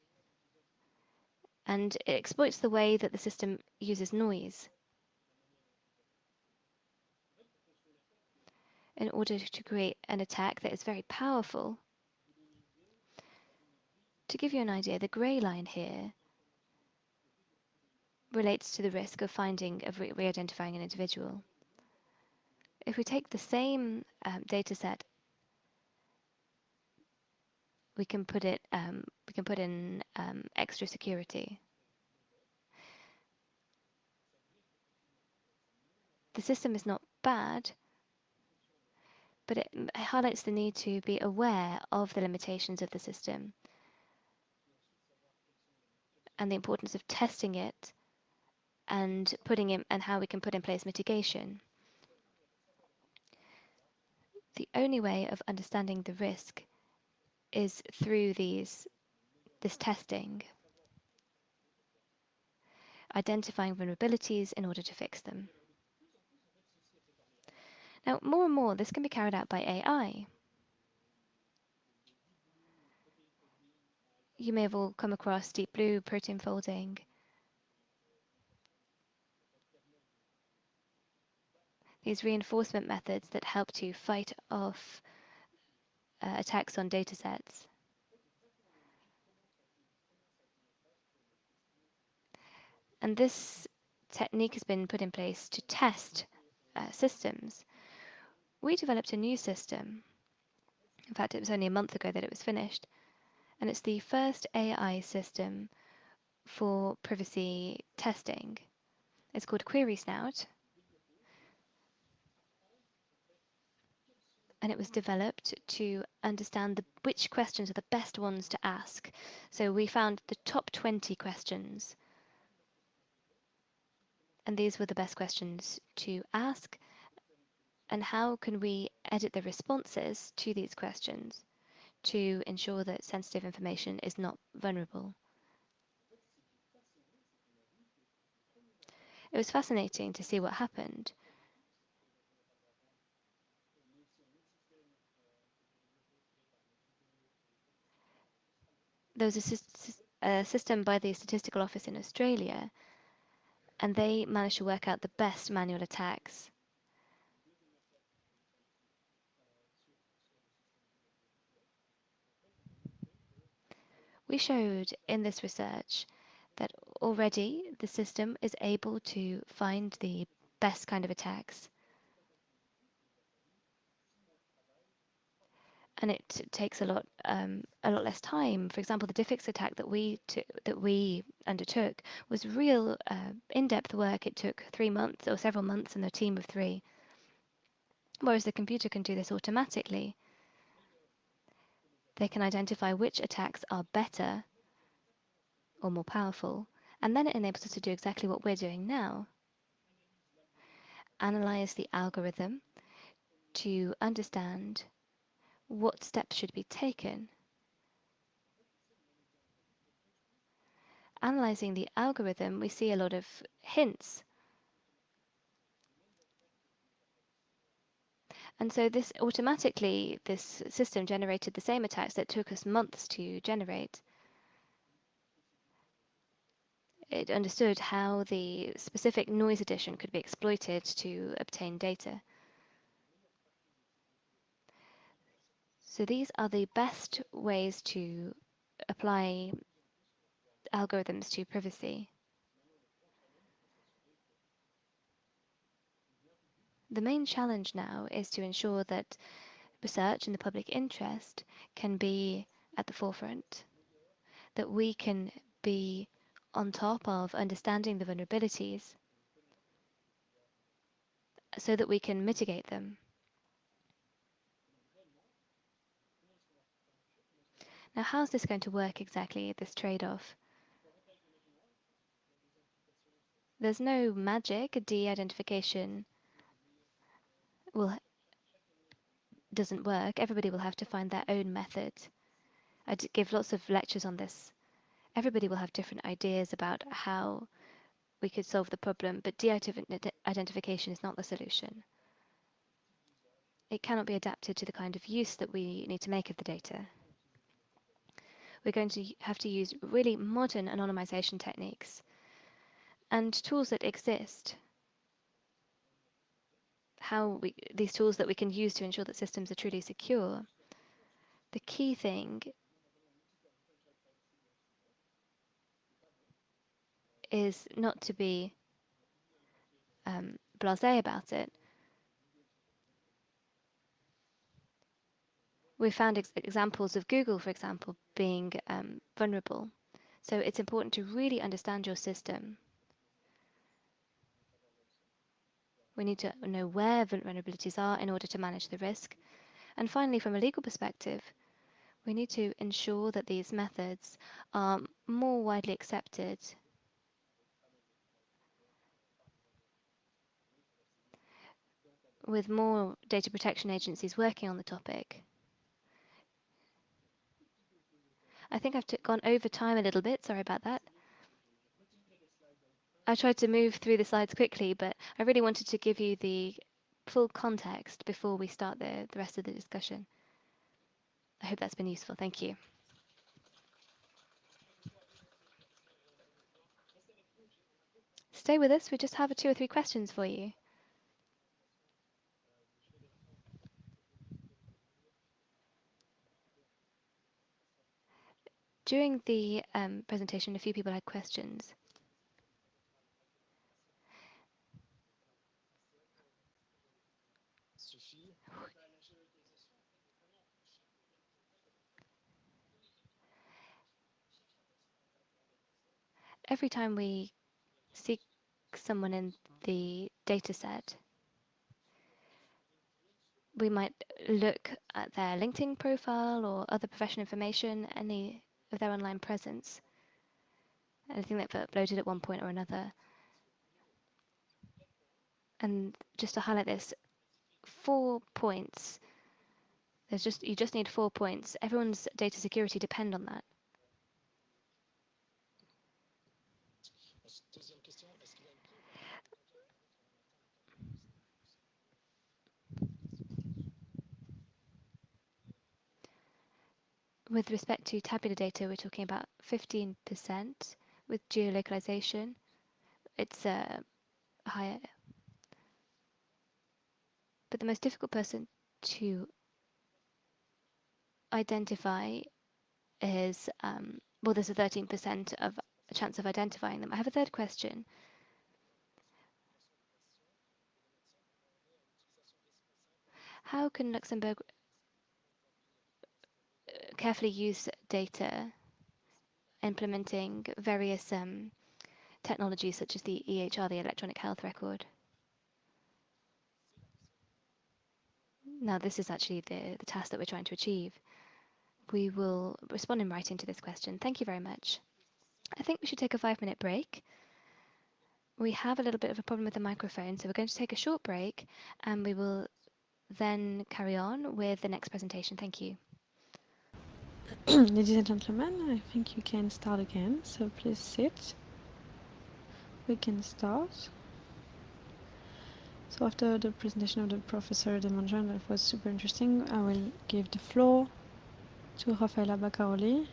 and it exploits the way that the system uses noise in order to create an attack that is very powerful. To give you an idea, the grey line here relates to the risk of re-identifying an individual. If we take the same data set, we can put in extra security. The system is not bad, but it highlights the need to be aware of the limitations of the system and the importance of testing it and how we can put in place mitigation. The only way of understanding the risk is through this testing, identifying vulnerabilities in order to fix them. Now, more and more, this can be carried out by AI. You may have all come across Deep Blue protein folding. These reinforcement methods that help to fight off attacks on data sets. And this technique has been put in place to test systems. We developed a new system. In fact, it was only a month ago that it was finished. And it's the first AI system for privacy testing. It's called Query Snout. And it was developed to understand which questions are the best ones to ask. So we found the top 20 questions. And these were the best questions to ask. And how can we edit the responses to these questions to ensure that sensitive information is not vulnerable? It was fascinating to see what happened. There was a system by the Statistical Office in Australia and they managed to work out the best manual attacks. We showed in this research that already the system is able to find the best kind of attacks. And it takes a lot less time. For example, the Diffix attack that we undertook was real in-depth work. It took 3 months or several months and a team of 3, whereas the computer can do this automatically. They can identify which attacks are better or more powerful, and then it enables us to do exactly what we're doing now. Analyze the algorithm to understand what steps should be taken. Analyzing the algorithm, we see a lot of hints. And so this system generated the same attacks that took us months to generate. It understood how the specific noise addition could be exploited to obtain data. So these are the best ways to apply algorithms to privacy. The main challenge now is to ensure that research in the public interest can be at the forefront, that we can be on top of understanding the vulnerabilities so that we can mitigate them. Now, how's this going to work exactly, this trade-off? There's no magic. De-identification doesn't work. Everybody will have to find their own method. I give lots of lectures on this. Everybody will have different ideas about how we could solve the problem, but de-identification is not the solution. It cannot be adapted to the kind of use that we need to make of the data. We're going to have to use really modern anonymization techniques and tools that exist. These tools that we can use to ensure that systems are truly secure. The key thing is not to be blasé about it. We found examples of Google, for example, being vulnerable. So it's important to really understand your system. We need to know where vulnerabilities are in order to manage the risk. And finally, from a legal perspective, we need to ensure that these methods are more widely accepted. With more data protection agencies working on the topic. I think I've gone over time a little bit, sorry about that. I tried to move through the slides quickly, but I really wanted to give you the full context before we start the rest of the discussion. I hope that's been useful. Thank you. Stay with us. We just have 2 or 3 questions for you. During the presentation, a few people had questions. Every time we seek someone in the data set, we might look at their LinkedIn profile or other professional information, any of their online presence, anything they've uploaded at one point or another. And just to highlight this, 4 points. You just need 4 points. Everyone's data security depend on that. With respect to tabular data, we're talking about 15% with geolocalization. it's higher. But the most difficult person to identify is, well, there's a 13% of a chance of identifying them. I have a third question. How can Luxembourg carefully use data, implementing various technologies such as the EHR, the electronic health record? Now, this is actually the task that we're trying to achieve. We will respond in writing to this question. Thank you very much. I think we should take a 5-minute break. We have a little bit of a problem with the microphone, so we're going to take a short break and we will then carry on with the next presentation. Thank you. Ladies and gentlemen, I think you can start again, so please sit. We can start. So after the presentation of the Professor de Mongeon, that was super interesting, I will give the floor to Rafaela Baccaroli,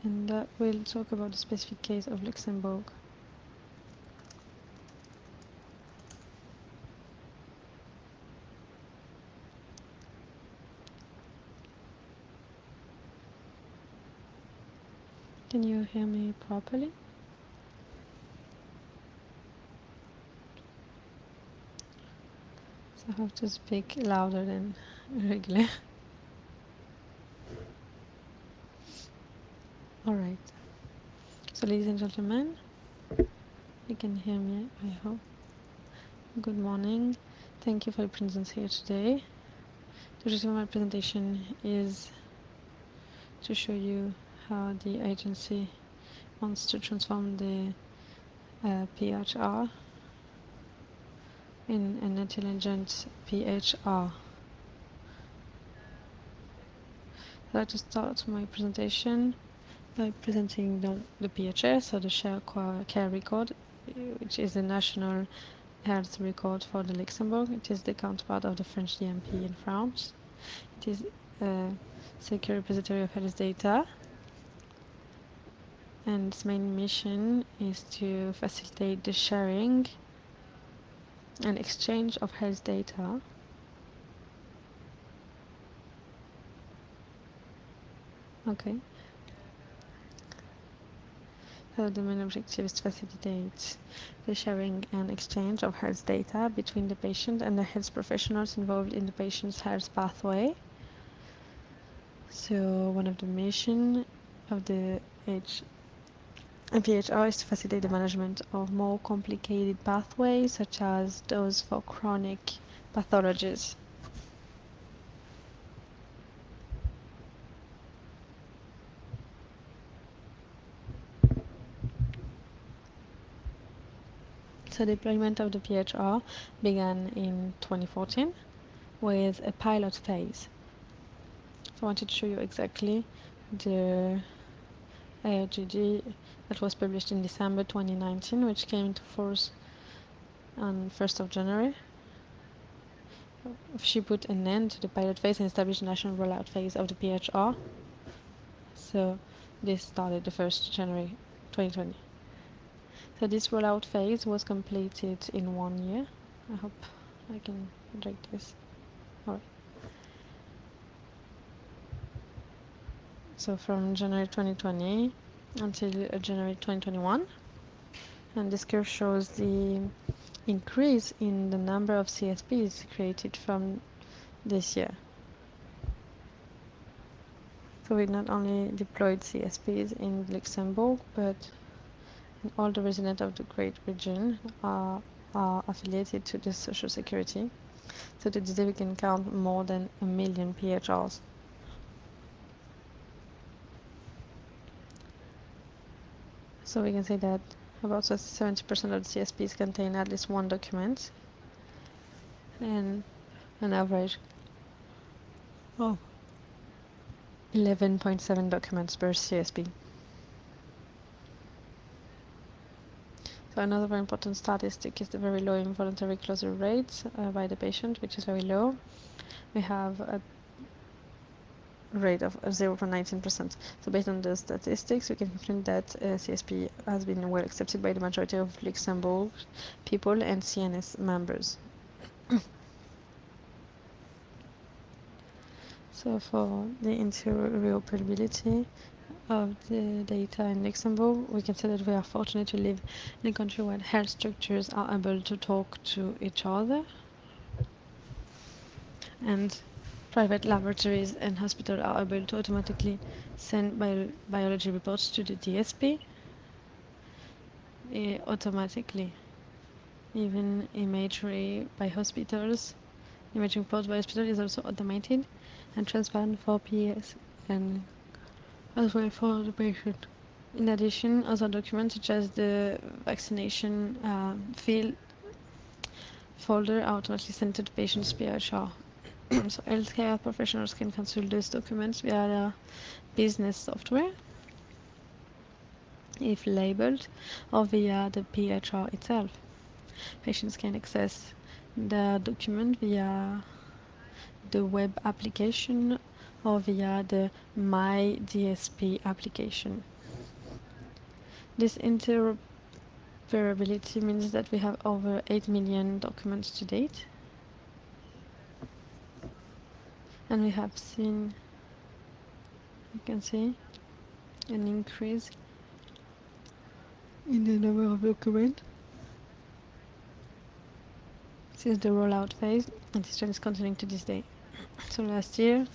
and we'll talk about the specific case of Luxembourg. Can you hear me properly? So I have to speak louder than regular. Alright. So ladies and gentlemen, you can hear me, I hope. Good morning. Thank you for your presence here today. The objective of my presentation is to show you how the agency wants to transform the PHR in an intelligent PHR. I'd like to start my presentation by presenting the PHR, so the Shared Care Record, which is the national health record for the Luxembourg. It is the counterpart of the French DMP in France. It is a secure repository of health data, and its main mission is to facilitate the sharing and exchange of health data Okay. So the main objective is to facilitate the sharing and exchange of health data between the patient and the health professionals involved in the patient's health pathway. So one of the missions of the PHR is to facilitate the management of more complicated pathways, such as those for chronic pathologies. So deployment of the PHR began in 2014 with a pilot phase. So I wanted to show you exactly the ARGG that was published in December 2019, which came into force on 1st of January. She put an end to the pilot phase and established a national rollout phase of the PHR. So this started the 1st January 2020. So this rollout phase was completed in 1 year. I hope I can project this. All right. So from January 2020 until January 2021. And this curve shows the increase in the number of CSPs created from this year. So we not only deployed CSPs in Luxembourg, but all the residents of the Great Region are affiliated to the Social Security. So today we can count more than 1 million PHRs. So we can say that about 70% of the CSPs contain at least one document, and an average of 11.7 documents per CSP. So another very important statistic is the very low involuntary closure rates by the patient, which is very low. We have rate of 0.19%. So based on the statistics, we can conclude that CSP has been well accepted by the majority of Luxembourg people and CNS members. So for the interoperability of the data in Luxembourg, we can say that we are fortunate to live in a country where health structures are able to talk to each other, and private laboratories and hospitals are able to automatically send biology reports to the DSP automatically. Even imagery by hospitals, imaging reports by hospital is also automated and transparent for PS and as well for the patient. In addition, other documents such as the vaccination field folder are automatically sent to the patient's PHR. So healthcare professionals can consult those documents via their business software, if labeled, or via the PHR itself. Patients can access the document via the web application or via the My DSP application. This interoperability means that we have over 8 million documents to date, and we have seen, you can see, an increase in the number of documents since the rollout phase, and this trend is continuing to this day. So last year,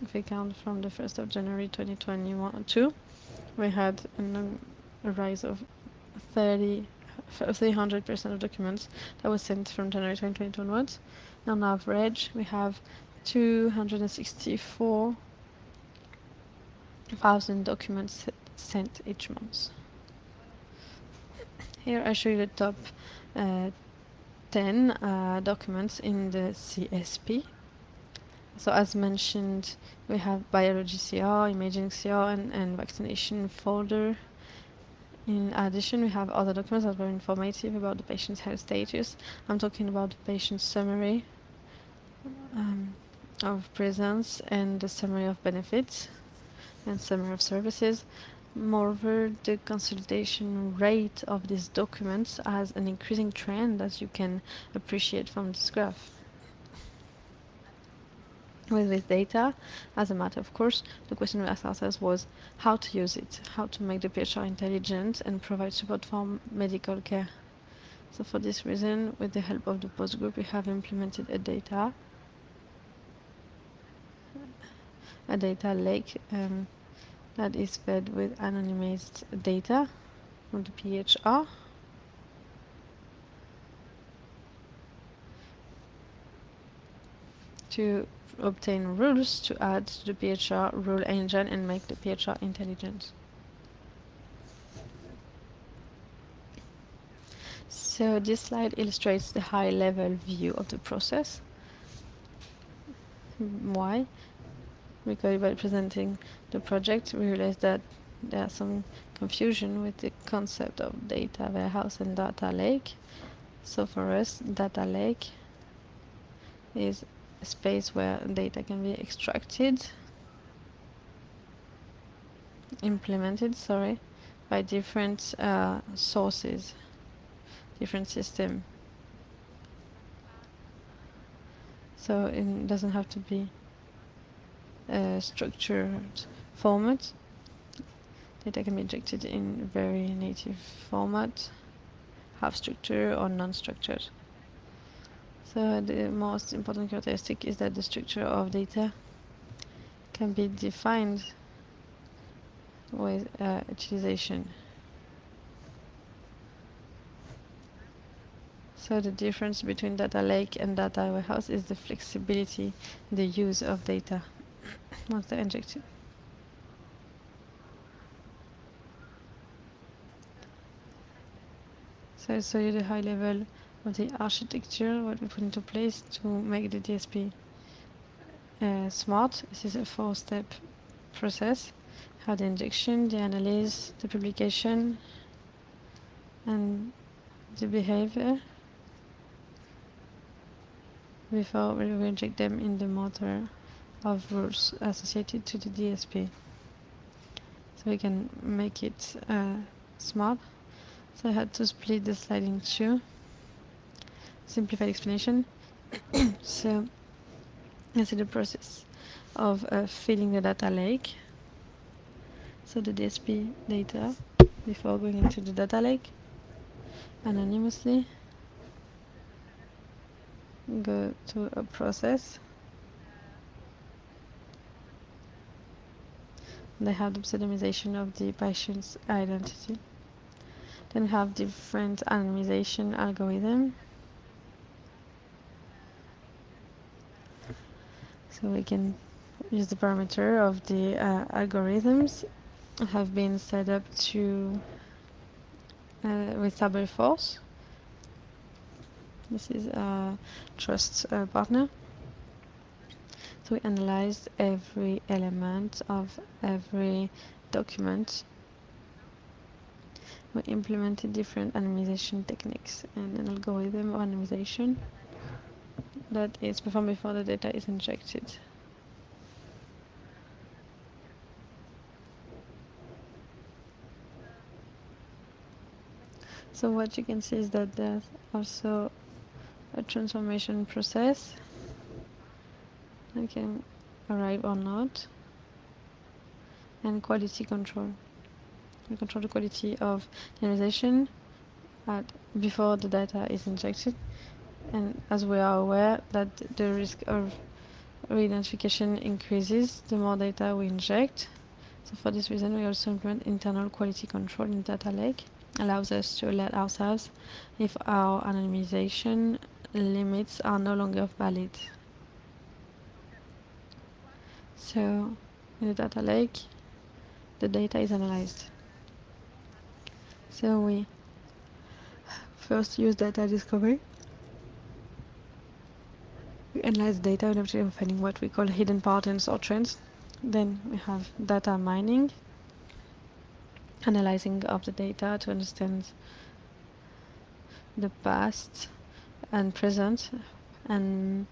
if we count from the 1st of January 2022, we had a rise of 300% of documents that was sent from January 2022 onwards. On average, we have 264,000 documents sent each month. Here I show you the top 10 documents in the CSP. So as mentioned, we have biology CR, imaging CR, and vaccination folder. In addition, we have other documents that are very informative about the patient's health status. I'm talking about the patient's summary of presence and the summary of benefits and summary of services. Moreover, the consultation rate of these documents has an increasing trend, as you can appreciate from this graph. With this data, as a matter of course, the question we asked ourselves was how to use it, how to make the PHR intelligent and provide support for medical care. So for this reason, with the help of the post group, we have implemented a data lake that is fed with anonymized data from the PHR. To obtain rules to add to the PHR rule engine and make the PHR intelligent. So this slide illustrates the high-level view of the process. Why? Because by presenting the project, we realized that there's some confusion with the concept of data warehouse and data lake. So for us, data lake is a space where data can be implemented, by different sources, different systems. So it doesn't have to be a structured format. Data can be injected in very native format, half structured or non-structured. So the most important characteristic is that the structure of data can be defined with utilization. So the difference between data lake and data warehouse is the flexibility, the use of data once they're injected. So I show you the high level of the architecture, what we put into place to make the DSP smart. This is a 4-step process. Have the injection, the analysis, the publication, and the behavior before we inject them in the motor of rules associated to the DSP. So we can make it smart. So I had to split the slide in two. Simplified explanation. So this is the process of filling the data lake. So the DSP data before going into the data lake anonymously go to a process. They have the pseudonymization of the patient's identity. Then we have different anonymization algorithm. So we can use the parameter of the algorithms have been set up to with Cyber Force. This is a trust partner. So we analyzed every element of every document. We implemented different anonymization techniques and an algorithm of anonymization that is performed before the data is injected. So what you can see is that there's also a transformation process. It can arrive or not. And quality control. We control the quality of the anonymization before the data is injected. And as we are aware that the risk of re-identification increases the more data we inject. So for this reason, we also implement internal quality control in data lake. Allows us to alert ourselves if our anonymization limits are no longer valid. So in the data lake, the data is analyzed. So we first use data discovery. We analyze data in order of finding what we call hidden patterns or trends. Then we have data mining, analyzing of the data to understand the past and present and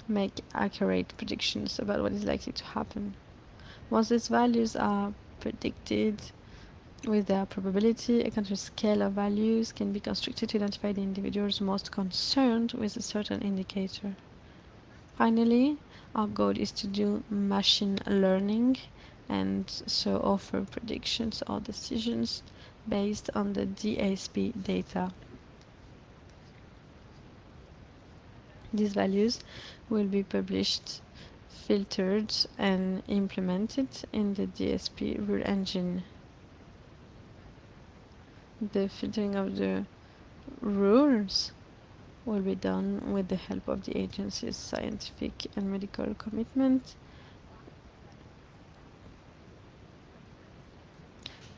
make accurate predictions about what is likely to happen. Once these values are predicted with their probability, a country scale of values can be constructed to identify the individuals most concerned with a certain indicator. Finally, our goal is to do machine learning and so offer predictions or decisions based on the DSP data. These values will be published, filtered, and implemented in the DSP rule engine. The filtering of the rules will be done with the help of the agency's scientific and medical commitment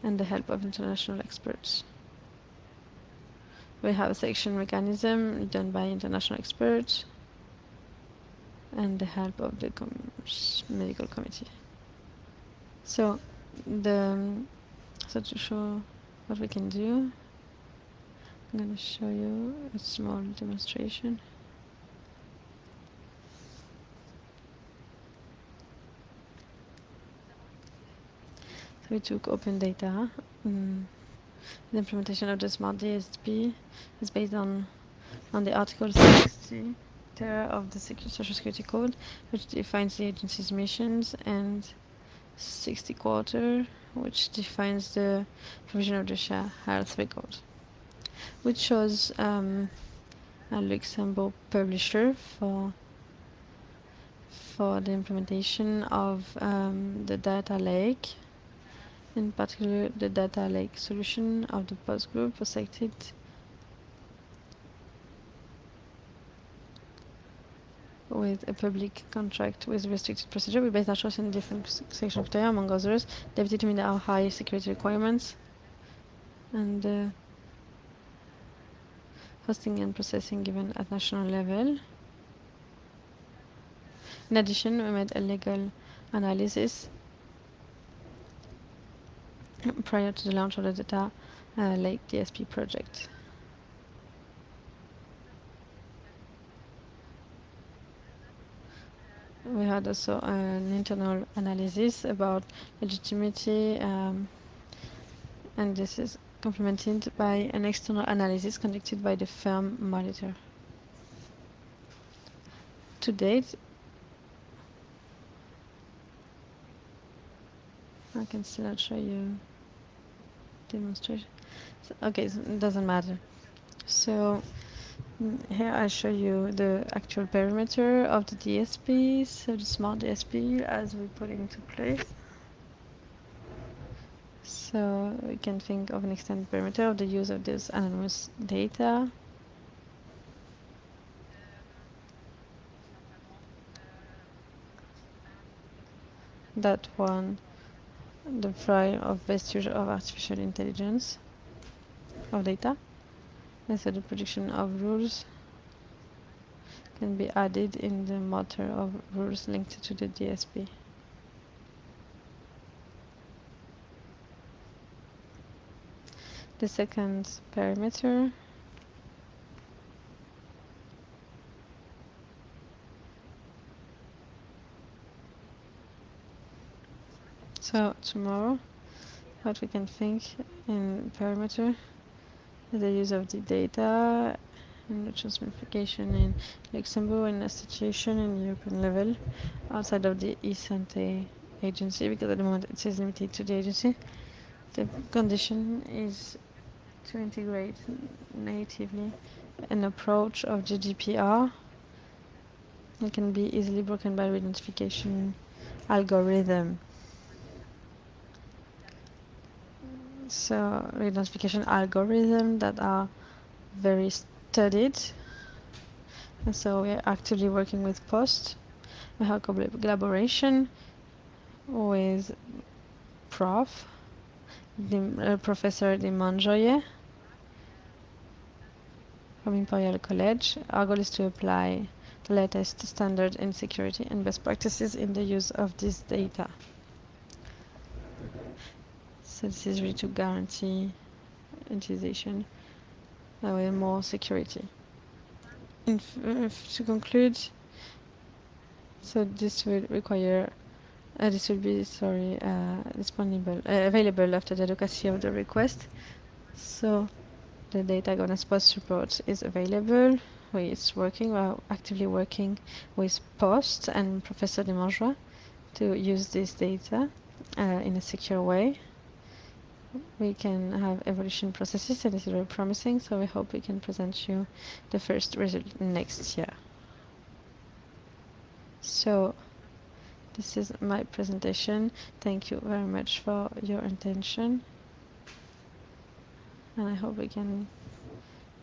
and the help of international experts. We have a selection mechanism done by international experts and the help of the medical committee. So to show what we can do, I'm going to show you a small demonstration. So we took open data. The implementation of the smart DSP is based on the Article 60 of the Social Security Code, which defines the agency's missions, and 60 Quarter, which defines the provision of the share health record, which shows a Luxembourg publisher for the implementation of the data lake. In particular, the data lake solution of the post group was selected with a public contract with restricted procedure. We based our choice on different sections of criteria, among others. They determined our high security requirements and hosting and processing given at national level. In addition, we made a legal analysis prior to the launch of the data lake DSP project. we had also an internal analysis about legitimacy, and this is complemented by an external analysis conducted by the firm monitor. To date, I can still not show you demonstration. So, okay, so it doesn't matter. So here I show you the actual perimeter of the DSP, so the smart DSP as we put it into place. So we can think of an extended perimeter of the use of this anonymous data. That one, the file of vestige of artificial intelligence of data. And so the production of rules can be added in the motor of rules linked to the DSP. The second parameter so tomorrow what we can think in parameter is the use of the data and the transmigration in Luxembourg and a situation in European level outside of the eSanté agency, because at the moment it is limited to the agency. The condition is to integrate natively an approach of GDPR. It can be easily broken by re-identification algorithm. So re-identification algorithms that are very studied. And so we are actively working with POST. We have collaboration with Professor Dimanjoye from Imperial College. Our goal is to apply the latest standard in security and best practices in the use of this data. So this is really to guarantee utilization with more security. To conclude, so this will require this will be available after the advocacy of the request. So the data governance post report is available. We're actively working with POST and Professor Dimanjoye to use this data in a secure way. We can have evolution processes, and this is very promising, so we hope we can present you the first result next year. So this is my presentation. Thank you very much for your attention, and I hope we can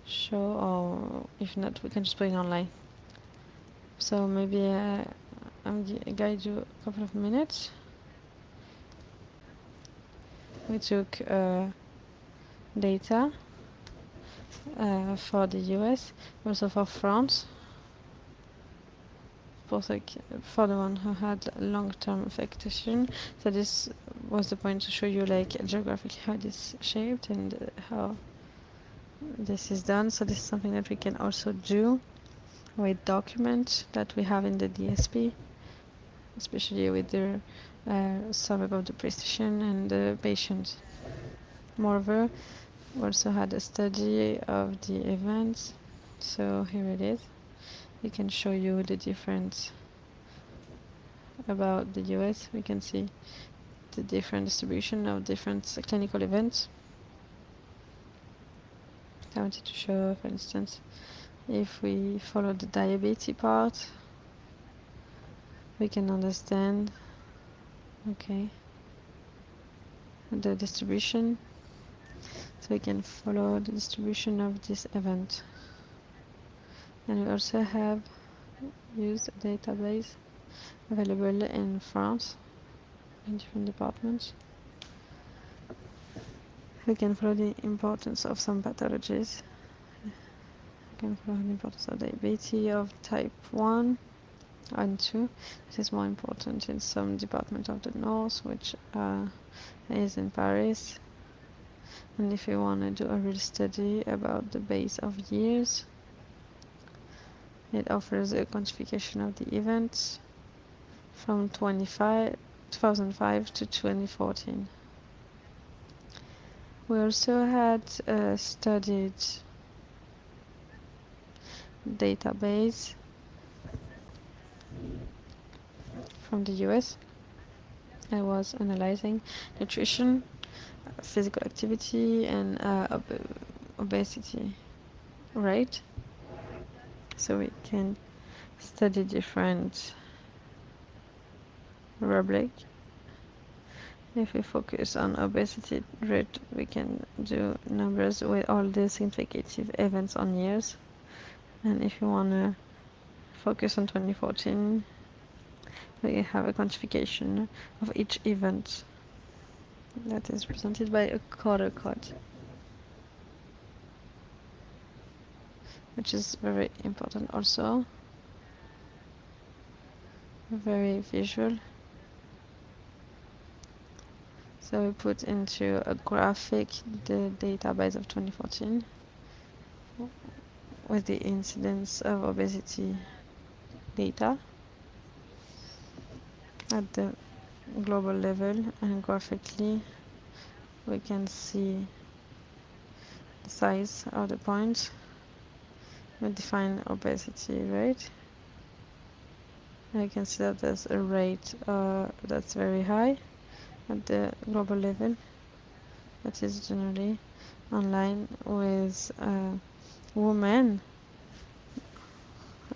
show, or if not, we can just put it online. So maybe I'll guide you a couple of minutes. We took data for the US, also for France, for the one who had long-term affectation. So this was the point to show you like geographically how this is shaped and how this is done. So this is something that we can also do with documents that we have in the DSP, especially with the sum about the precision and the patient. Moreover, we also had a study of the events. So here it is. We can show you the difference about the US. We can see the different distribution of different clinical events. I wanted to show, for instance, if we follow the diabetes part, we can understand, okay, the distribution. So we can follow the distribution of this event. And we also have used a database available in France in different departments. We can follow the importance of some pathologies. We can follow the importance of diabetes of type 1 and 2. This is more important in some department of the north, which is in Paris. And if you want to do a real study about the base of years, it offers a quantification of the events from 2005 to 2014. We also had studied database from the US. I was analyzing nutrition, physical activity, and obesity rate. So we can study different rubric. If we focus on obesity rate, we can do numbers with all the significant events on years. And if you want to focus on 2014, we have a quantification of each event that is presented by a color code, which is very important also, very visual. So we put into a graphic the database of 2014 with the incidence of obesity data at the global level, and graphically we can see the size of the points. We define obesity rate. And you can see that there's a rate that's very high at the global level, that is generally online with women,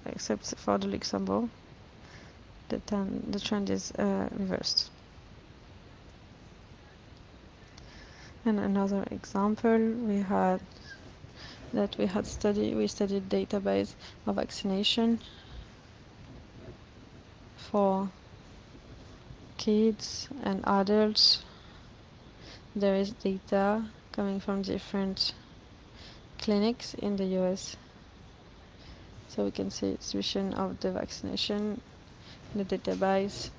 except for the Luxembourg. The trend is reversed. And another example, we studied database of vaccination for kids and adults. There is data coming from different clinics in the US. So we can see distribution of the vaccination in the database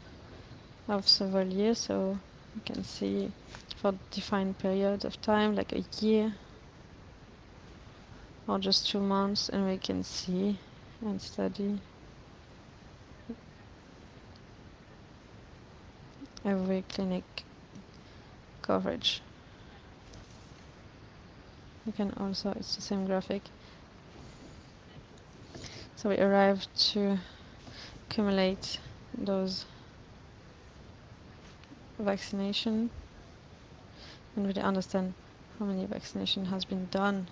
of several years. So you can see for defined periods of time, like a year or just 2 months, and we can see and study every clinic coverage. You can also, it's the same graphic. So we arrived to accumulate those vaccination and really understand how many vaccination has been done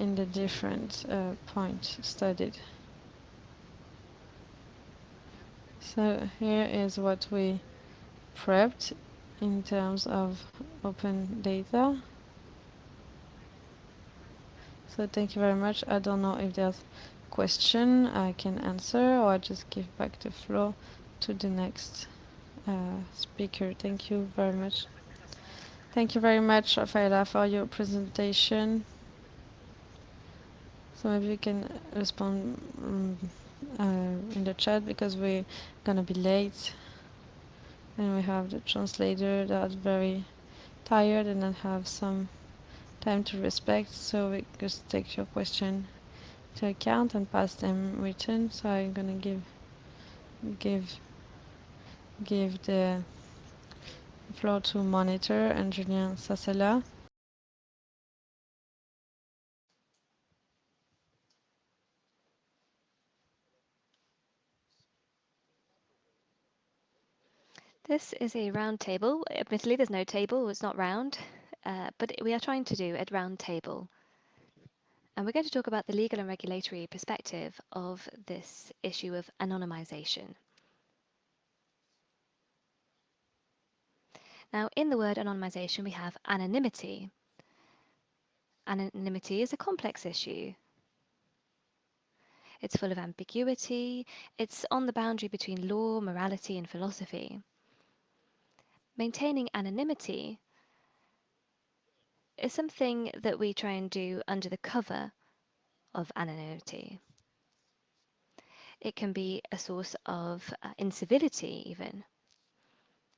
in the different points studied. So here is what we prepped in terms of open data. So thank you very much. I don't know if there's a question I can answer, or I just give back the floor to the next speaker. Thank you very much. Thank you very much, Rafaela, for your presentation. So maybe you can respond in the chat, because we're gonna be late and we have the translator that's very tired and don't have some time to respect, so we just take your question to account and pass them written. So I'm gonna give the floor to monitor and Julien Sassela. This is a round table. Admittedly, there's no table, it's not round, but we are trying to do a round table. And we're going to talk about the legal and regulatory perspective of this issue of anonymization. Now, in the word anonymization, we have anonymity. Anonymity is a complex issue. It's full of ambiguity. It's on the boundary between law, morality, and philosophy. Maintaining anonymity is something that we try and do under the cover of anonymity. It can be a source of incivility even.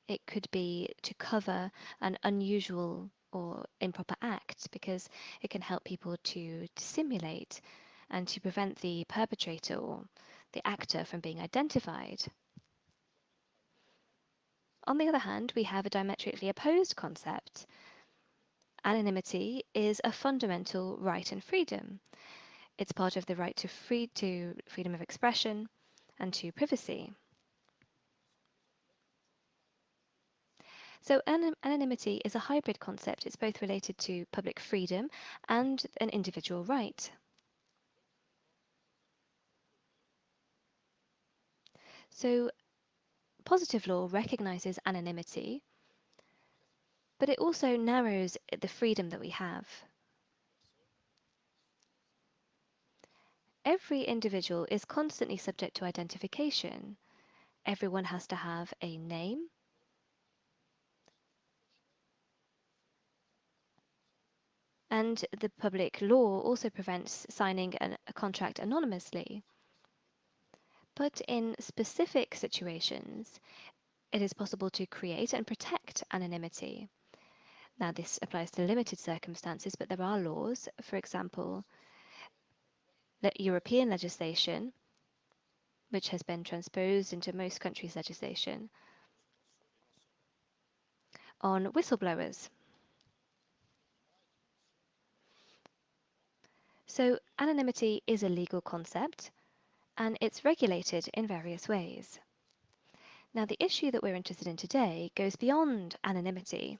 It could be to cover an unusual or improper act, because it can help people to dissimulate and to prevent the perpetrator or the actor from being identified. On the other hand, we have a diametrically opposed concept. Anonymity is a fundamental right and freedom. It's part of the right to freedom of expression and to privacy. So anonymity is a hybrid concept. It's both related to public freedom and an individual right. So positive law recognizes anonymity, but it also narrows the freedom that we have. Every individual is constantly subject to identification. Everyone has to have a name, and the public law also prevents signing a contract anonymously. But in specific situations, it is possible to create and protect anonymity. Now, this applies to limited circumstances, but there are laws, for example, European legislation, which has been transposed into most countries' legislation, on whistleblowers. So, anonymity is a legal concept, and it's regulated in various ways. Now, the issue that we're interested in today goes beyond anonymity.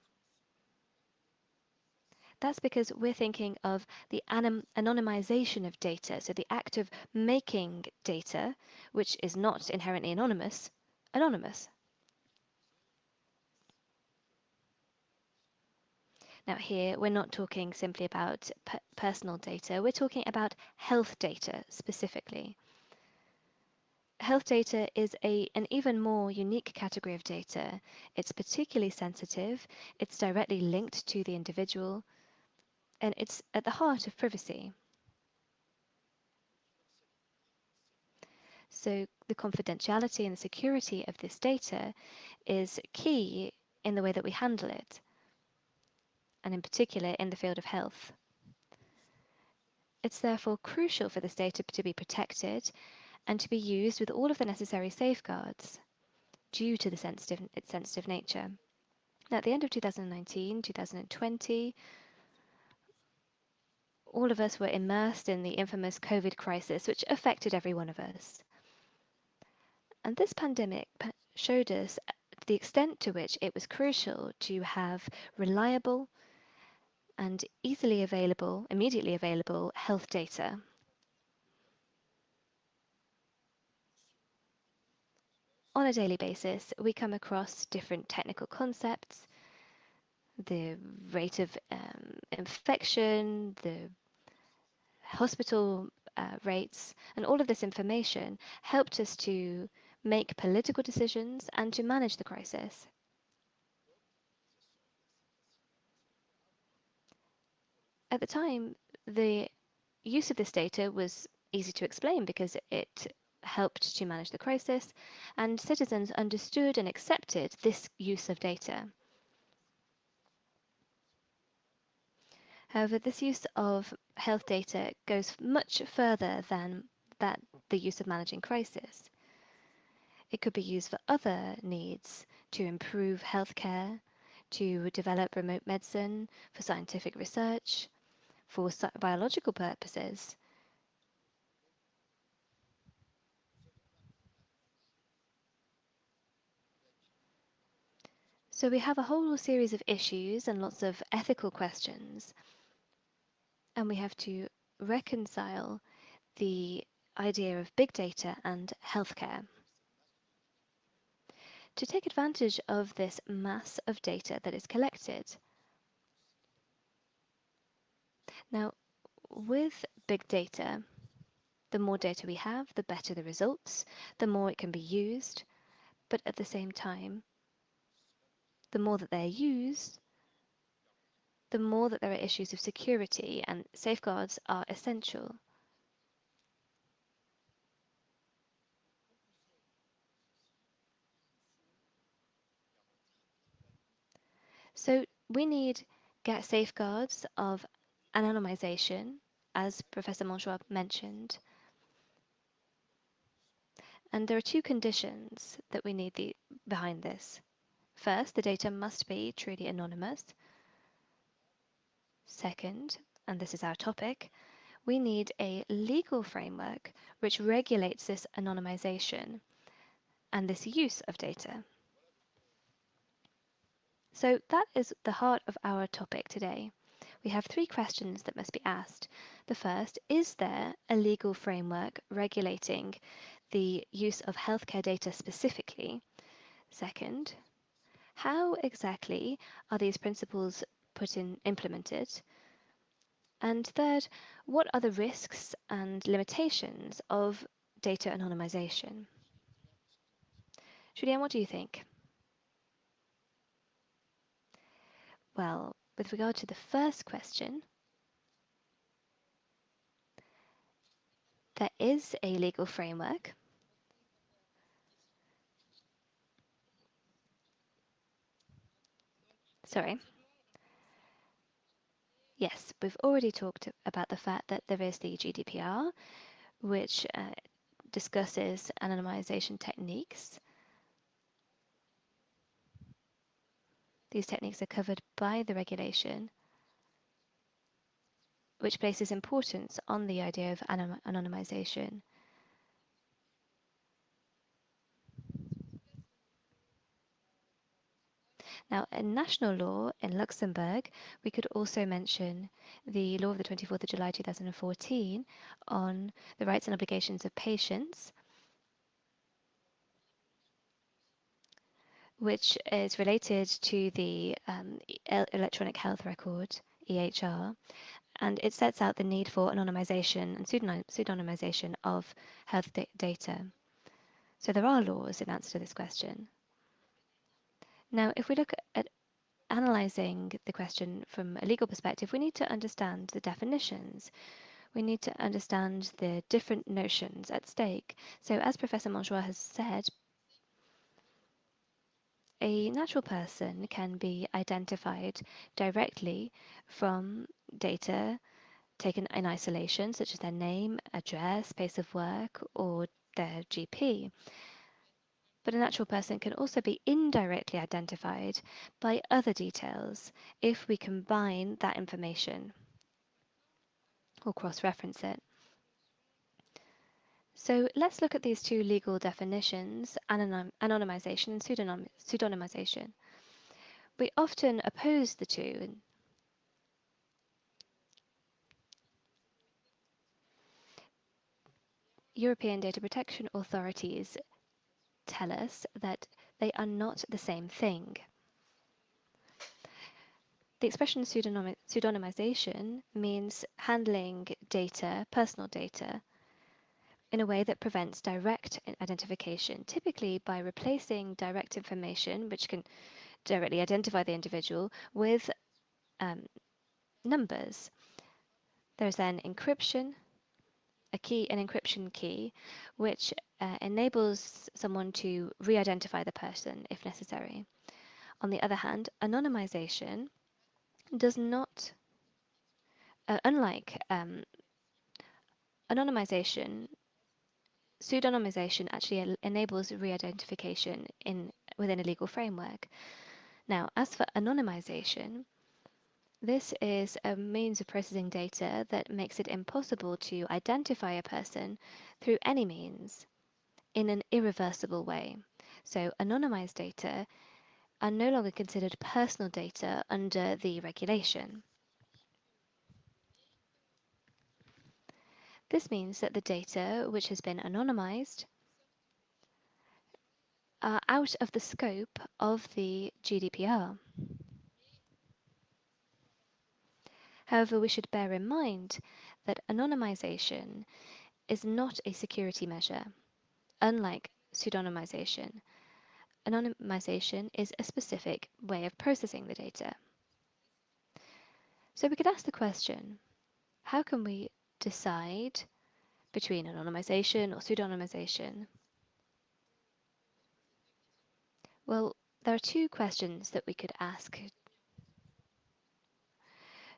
That's because we're thinking of the anonymization of data, so the act of making data, which is not inherently anonymous, anonymous. Now here, we're not talking simply about personal data, we're talking about health data specifically. Health data is an even more unique category of data. It's particularly sensitive, it's directly linked to the individual, and it's at the heart of privacy. So the confidentiality and the security of this data is key in the way that we handle it, and in particular in the field of health. It's therefore crucial for this data to be protected and to be used with all of the necessary safeguards due to its sensitive nature. Now, at the end of 2019, 2020, all of us were immersed in the infamous COVID crisis, which affected every one of us. And this pandemic showed us the extent to which it was crucial to have reliable and easily available, immediately available health data. On a daily basis, we come across different technical concepts, the rate of infection, the hospital rates, and all of this information helped us to make political decisions and to manage the crisis. At the time, the use of this data was easy to explain because it helped to manage the crisis, and citizens understood and accepted this use of data. However, this use of health data goes much further than the use of managing crisis. It could be used for other needs, to improve healthcare, to develop remote medicine, for scientific research, for biological purposes. So we have a whole series of issues and lots of ethical questions, and we have to reconcile the idea of big data and healthcare. To take advantage of this mass of data that is collected. Now, with big data, the more data we have, the better the results, the more it can be used, but at the same time, the more that they're used, the more that there are issues of security, and safeguards are essential. So we need safeguards of anonymization, as Professor Monjoie mentioned. And there are two conditions that we need behind this. First, the data must be truly anonymous. Second, and this is our topic, we need a legal framework which regulates this anonymization and this use of data. So that is the heart of our topic today. We have three questions that must be asked. The first, is there a legal framework regulating the use of healthcare data specifically? Second, how exactly are these principles implemented? And third, what are the risks and limitations of data anonymization? Julien, what do you think? Well, with regard to the first question, there is a legal framework. Sorry. Yes, we've already talked about the fact that there is the GDPR, which discusses anonymization techniques. These techniques are covered by the regulation, which places importance on the idea of anonymization. Now, in national law in Luxembourg, we could also mention the law of the 24th of July 2014 on the rights and obligations of patients, which is related to the electronic health record, EHR, and it sets out the need for anonymization and pseudonymization of health data. So there are laws in answer to this question. Now, if we look at analyzing the question from a legal perspective, we need to understand the definitions. We need to understand the different notions at stake. So as Professor Montjoie has said, a natural person can be identified directly from data taken in isolation, such as their name, address, place of work, or their GP. But a natural person can also be indirectly identified by other details if we combine that information or cross-reference it. So let's look at these two legal definitions, anonymization and pseudonymization. We often oppose the two. European data protection authorities tell us that they are not the same thing. The expression pseudonymization means handling data, personal data, in a way that prevents direct identification, typically by replacing direct information, which can directly identify the individual, with numbers. There's then encryption, an encryption key, which enables someone to re-identify the person if necessary. On the other hand, anonymization does not, unlike anonymization, pseudonymization actually enables re-identification within a legal framework. Now, as for anonymization, this is a means of processing data that makes it impossible to identify a person through any means in an irreversible way. So anonymized data are no longer considered personal data under the regulation. This means that the data which has been anonymized are out of the scope of the GDPR. However, we should bear in mind that anonymization is not a security measure. Unlike pseudonymization, anonymization is a specific way of processing the data. So we could ask the question, how can we decide between anonymization or pseudonymization? Well, there are two questions that we could ask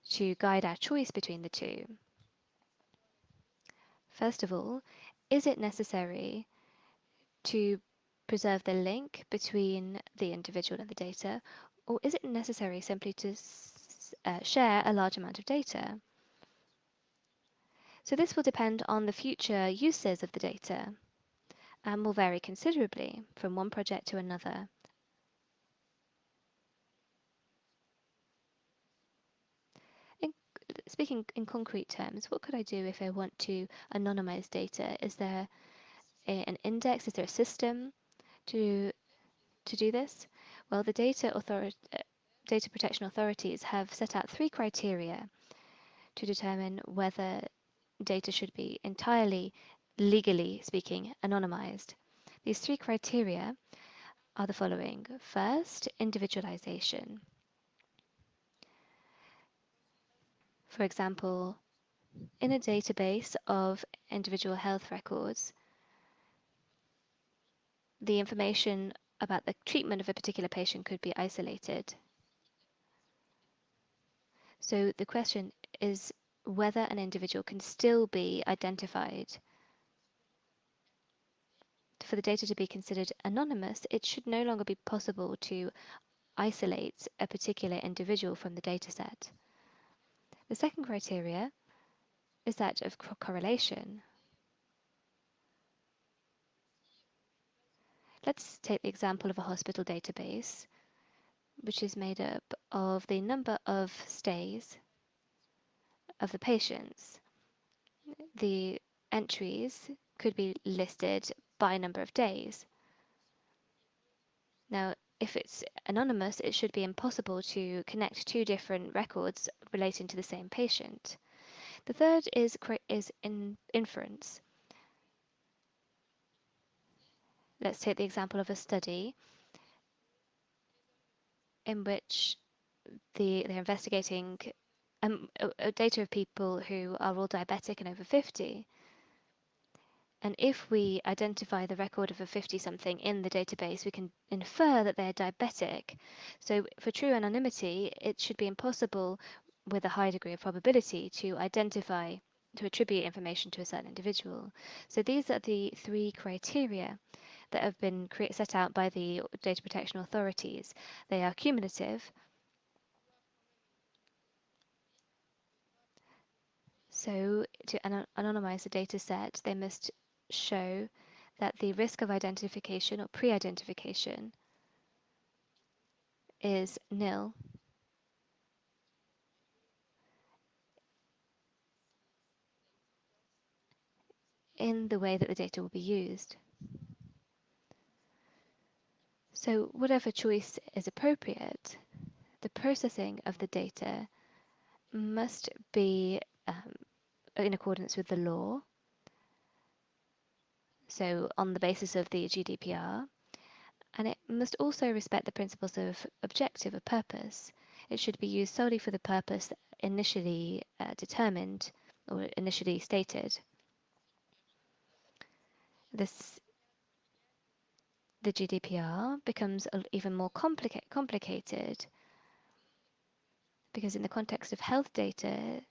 to guide our choice between the two. First of all, is it necessary to preserve the link between the individual and the data, or is it necessary simply to share a large amount of data? So this will depend on the future uses of the data and will vary considerably from one project to another. Speaking in concrete terms, what could I do if I want to anonymize data? Is there an index? Is there a system to do this? Well, the data protection authorities have set out 3 criteria to determine whether data should be entirely, legally speaking, anonymized. These 3 criteria are the following. First, individualization. For example, in a database of individual health records, the information about the treatment of a particular patient could be isolated. So the question is whether an individual can still be identified. For the data to be considered anonymous, it should no longer be possible to isolate a particular individual from the dataset. The second criteria is that of correlation. Let's take the example of a hospital database, which is made up of the number of stays of the patients. The entries could be listed by number of days. Now, if it's anonymous, it should be impossible to connect 2 different records relating to the same patient. The third is inference. Let's take the example of a study in which they're investigating data of people who are all diabetic and over 50. And if we identify the record of a 50-something in the database, we can infer that they're diabetic. So for true anonymity, it should be impossible with a high degree of probability to attribute information to a certain individual. So these are the 3 criteria that have been set out by the data protection authorities. They are cumulative. So to anonymize the data set, they must show that the risk of identification or pre-identification is nil in the way that the data will be used. So whatever choice is appropriate, the processing of the data must be in accordance with the law, so on the basis of the GDPR, and it must also respect the principles of objective or purpose. It should be used solely for the purpose initially determined or initially stated. The GDPR becomes even more complicated because in the context of health data,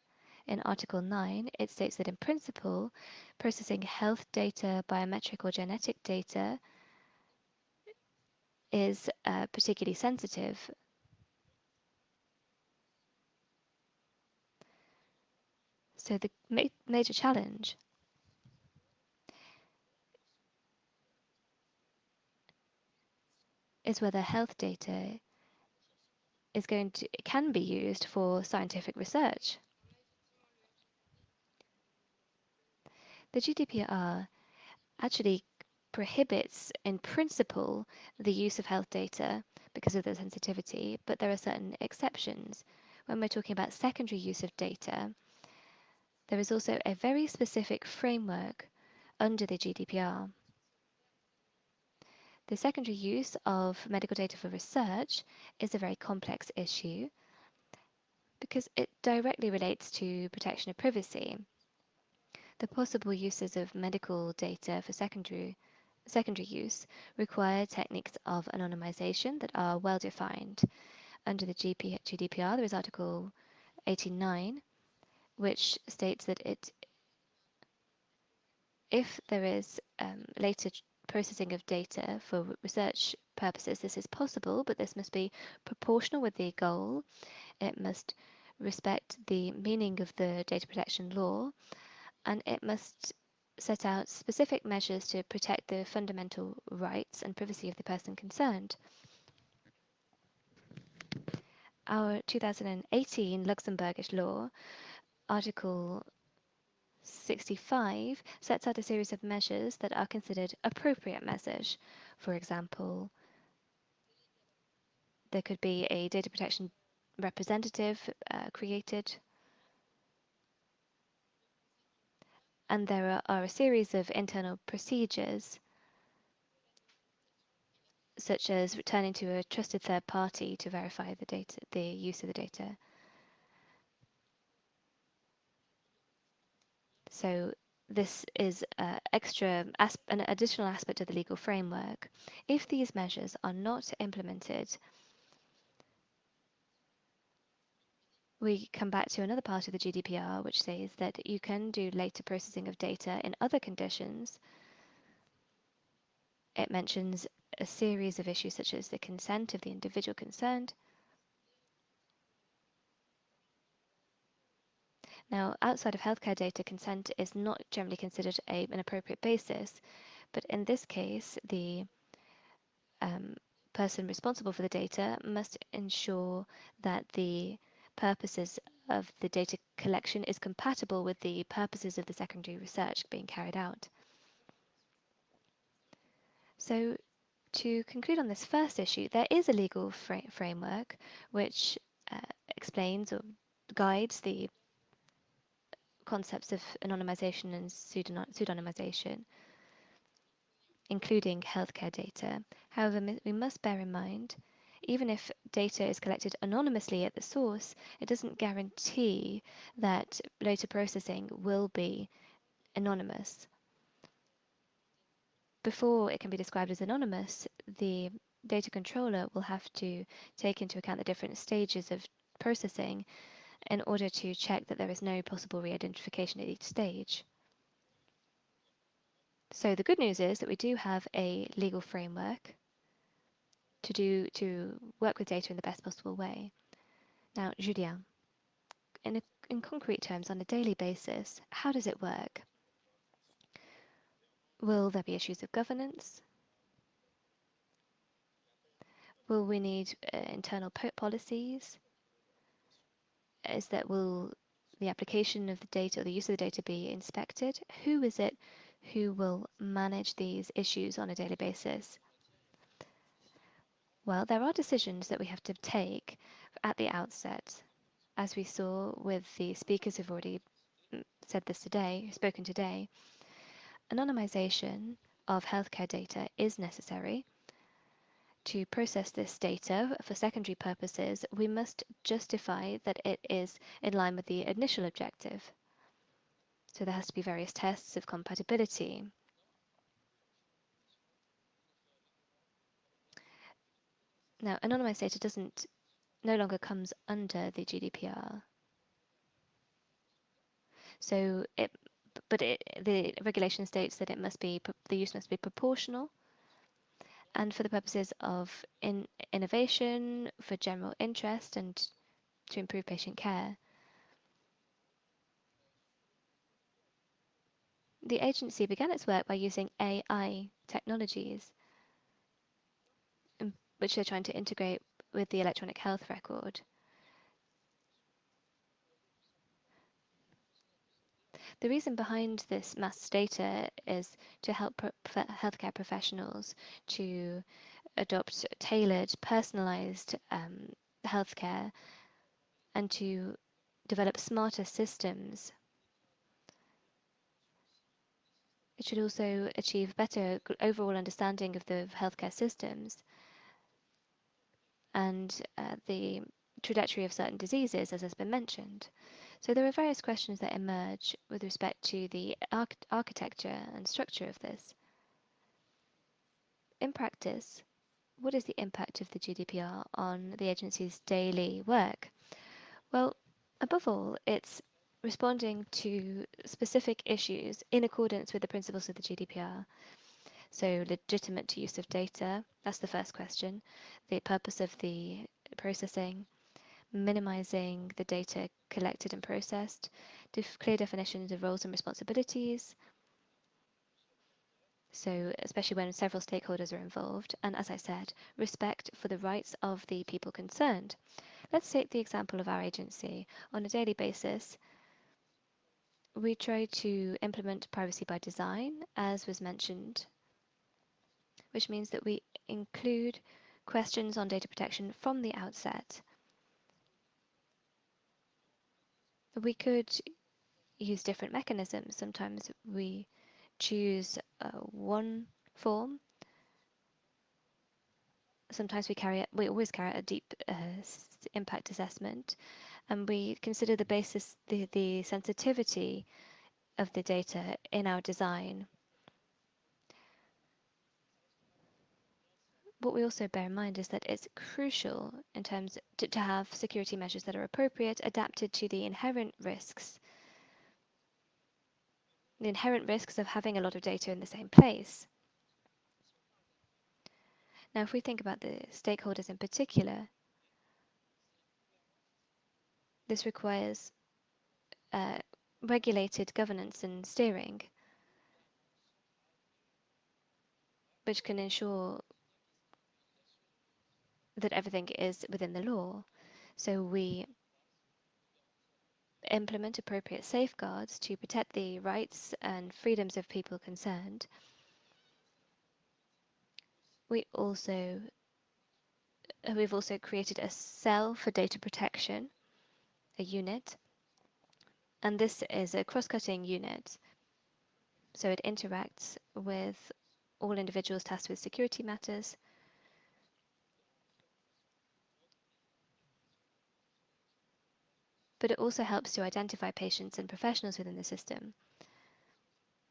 in Article 9, it states that in principle, processing health data, biometric or genetic data is particularly sensitive. So the major challenge is whether health data can be used for scientific research. The GDPR actually prohibits, in principle, the use of health data because of the sensitivity, but there are certain exceptions. When we're talking about secondary use of data, there is also a very specific framework under the GDPR. The secondary use of medical data for research is a very complex issue because it directly relates to protection of privacy. The possible uses of medical data for secondary use require techniques of anonymization that are well defined. Under the GDPR, there is Article 89, which states that if there is later processing of data for research purposes, this is possible, but this must be proportional with the goal. It must respect the meaning of the data protection law, and it must set out specific measures to protect the fundamental rights and privacy of the person concerned. Our 2018 Luxembourgish law, Article 65, sets out a series of measures that are considered appropriate measures. For example, there could be a data protection representative created, and there are a series of internal procedures, such as returning to a trusted third party to verify the use of the data. So this is an additional aspect of the legal framework. If these measures are not implemented, we come back to another part of the GDPR, which says that you can do later processing of data in other conditions. It mentions a series of issues such as the consent of the individual concerned. Now, outside of healthcare data, consent is not generally considered an appropriate basis, but in this case, the person responsible for the data must ensure that the purposes of the data collection is compatible with the purposes of the secondary research being carried out. So to conclude on this first issue, there is a legal framework which explains or guides the concepts of anonymization and pseudonymization, including healthcare data. However, we must bear in mind, even if data is collected anonymously at the source, it doesn't guarantee that later processing will be anonymous. Before it can be described as anonymous, the data controller will have to take into account the different stages of processing in order to check that there is no possible re-identification at each stage. So the good news is that we do have a legal framework to work with data in the best possible way. Now, Julien, in concrete terms, on a daily basis, how does it work? Will there be issues of governance? Will we need internal policies? Will the application of the data or the use of the data be inspected? Who is it who will manage these issues on a daily basis? Well, there are decisions that we have to take at the outset, as we saw with the speakers who've already spoken today. Anonymization of healthcare data is necessary. To process this data for secondary purposes, we must justify that it is in line with the initial objective. So there has to be various tests of compatibility. Now, anonymized data no longer comes under the GDPR. So the regulation states that the use must be proportional, and for the purposes of innovation, for general interest, and to improve patient care. The agency began its work by using AI technologies, which they're trying to integrate with the electronic health record. The reason behind this mass data is to help healthcare professionals to adopt tailored, personalized healthcare and to develop smarter systems. It should also achieve better overall understanding of the healthcare systems and the trajectory of certain diseases, as has been mentioned. So there are various questions that emerge with respect to the architecture and structure of this. In practice, what is the impact of the GDPR on the agency's daily work? Well, above all, it's responding to specific issues in accordance with the principles of the GDPR. So legitimate use of data, that's the first question. The purpose of the processing, minimizing the data collected and processed, clear definitions of roles and responsibilities, so especially when several stakeholders are involved, and as I said, respect for the rights of the people concerned. Let's take the example of our agency. On a daily basis, we try to implement privacy by design, as was mentioned, which means that we include questions on data protection from the outset. We could use different mechanisms. Sometimes we choose one form. Sometimes we always carry out a deep impact assessment, and we consider the basis, the sensitivity of the data in our design. What we also bear in mind is that it's crucial in terms to have security measures that are appropriate, adapted to the inherent risks of having a lot of data in the same place. Now, if we think about the stakeholders in particular, this requires regulated governance and steering, which can ensure that everything is within the law. So we implement appropriate safeguards to protect the rights and freedoms of people concerned. We've also created a cell for data protection, a unit, and this is a cross-cutting unit. So it interacts with all individuals tasked with security matters. But it also helps to identify patients and professionals within the system.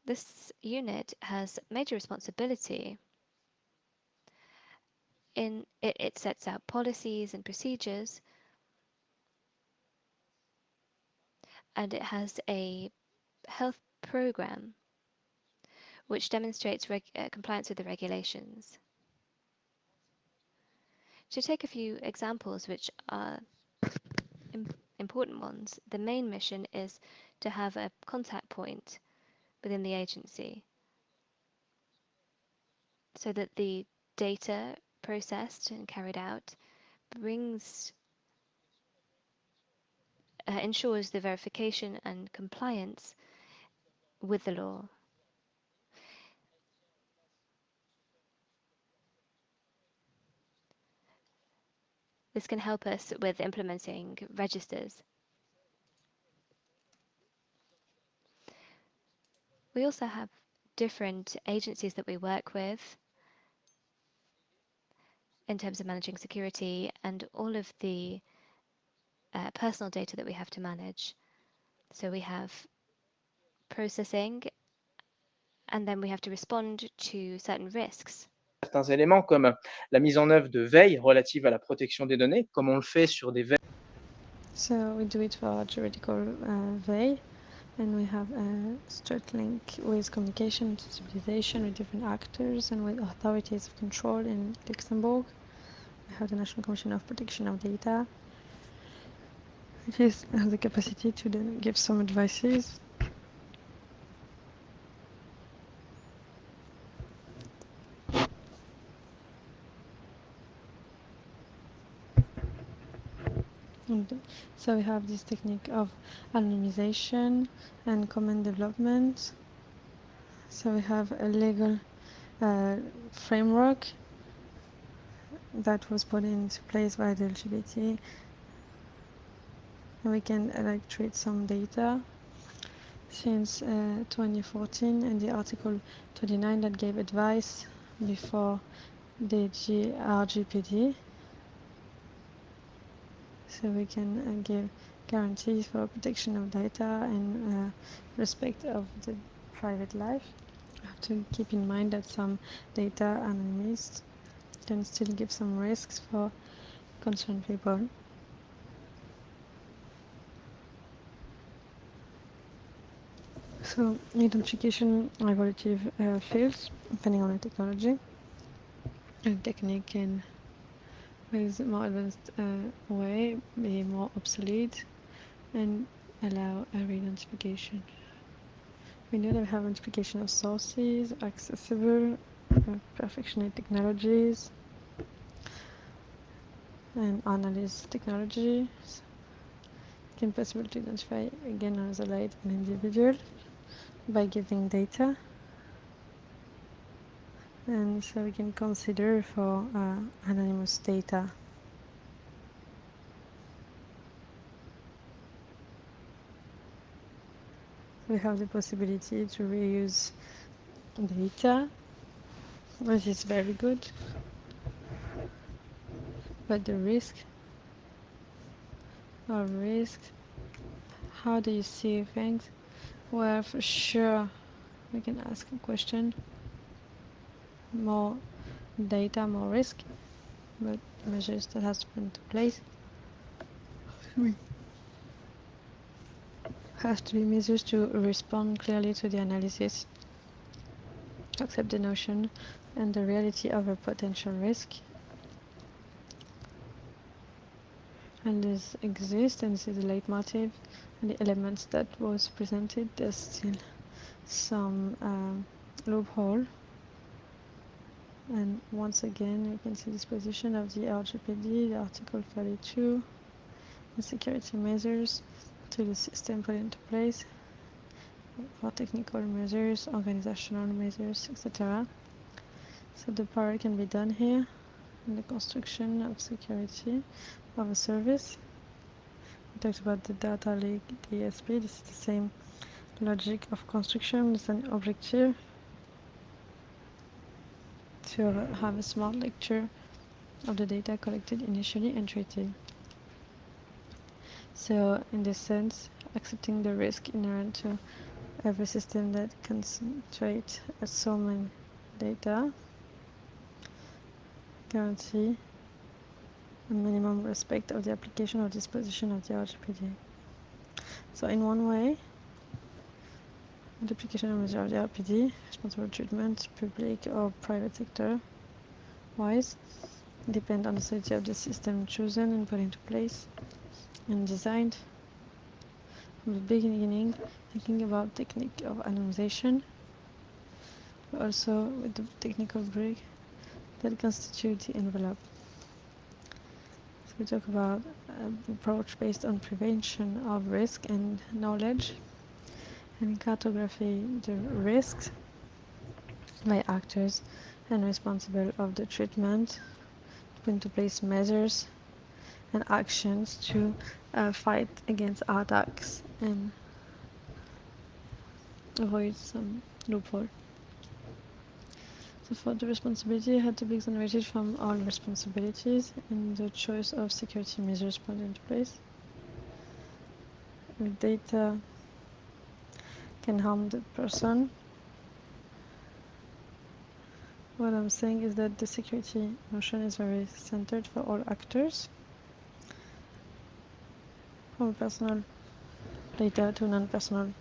This unit has major responsibility. It sets out policies and procedures, and it has a health program which demonstrates compliance with the regulations. To take a few examples which are important ones, the main mission is to have a contact point within the agency so that the data processed and carried out ensures the verification and compliance with the law. This can help us with implementing registers. We also have different agencies that we work with in terms of managing security and all of the personal data that we have to manage. So we have processing, and then we have to respond to certain risks. Certains éléments comme la mise en œuvre de veille relative à la protection des données, comme on le fait sur des veilles. So we do it for juridical veille, and we have a strict link with communication and sensibilization with different actors and with authorities of control in Luxembourg. We have the National Commission of Protection of Data. It has the capacity to then give some advices. And so we have this technique of anonymization and common development. So we have a legal framework that was put into place by the LGBT, and we can treat some data since 2014, and the Article 29 that gave advice before the RGPD. So we can give guarantees for protection of data and respect of the private life. We have to keep in mind that some data anonymized can still give some risks for concerned people. So identification evolutive fields depending on the technology and technique can with more advanced way be more obsolete and allow a re-identification. We know that we have identification of sources, accessible, perfectionate technologies, and analysis technologies. Can possible to identify again or isolate an individual by giving data. And so we can consider for anonymous data. We have the possibility to reuse data, which is very good. But the risk, how do you see things? Well, for sure, we can ask a question. More data, more risk, but measures that has to be into place. Have to be measures to respond clearly to the analysis, accept the notion and the reality of a potential risk. And this exists, and this is the leitmotif and the elements that was presented. There's still some loophole. And once again, you can see this position of the RGPD, the Article 32, the security measures to the system put into place for technical measures, organizational measures, etc. So the power can be done here in the construction of security of a service. We talked about the data lake, the ESP. This is the same logic of construction. It's an objective to have a smart lecture of the data collected initially and treated. So in this sense, accepting the risk inherent to every system that concentrates so many data, guarantee a minimum respect of the application or disposition of the RGPD. So in one way, the application of the RGPD, responsible treatment, public or private sector wise, depend on the solidity of the system chosen and put into place and designed from the beginning, thinking about technique of anonymization, but also with the technical brick that constitute the envelope. So we talk about an approach based on prevention of risk and knowledge, and cartography the risks by actors and responsible of the treatment, to put into place measures and actions to fight against attacks and avoid some loophole. So for the responsibility, had to be exonerated from all responsibilities in the choice of security measures put into place. The data can harm the person. What I'm saying is that the security notion is very centered for all actors, from personal data to non-personal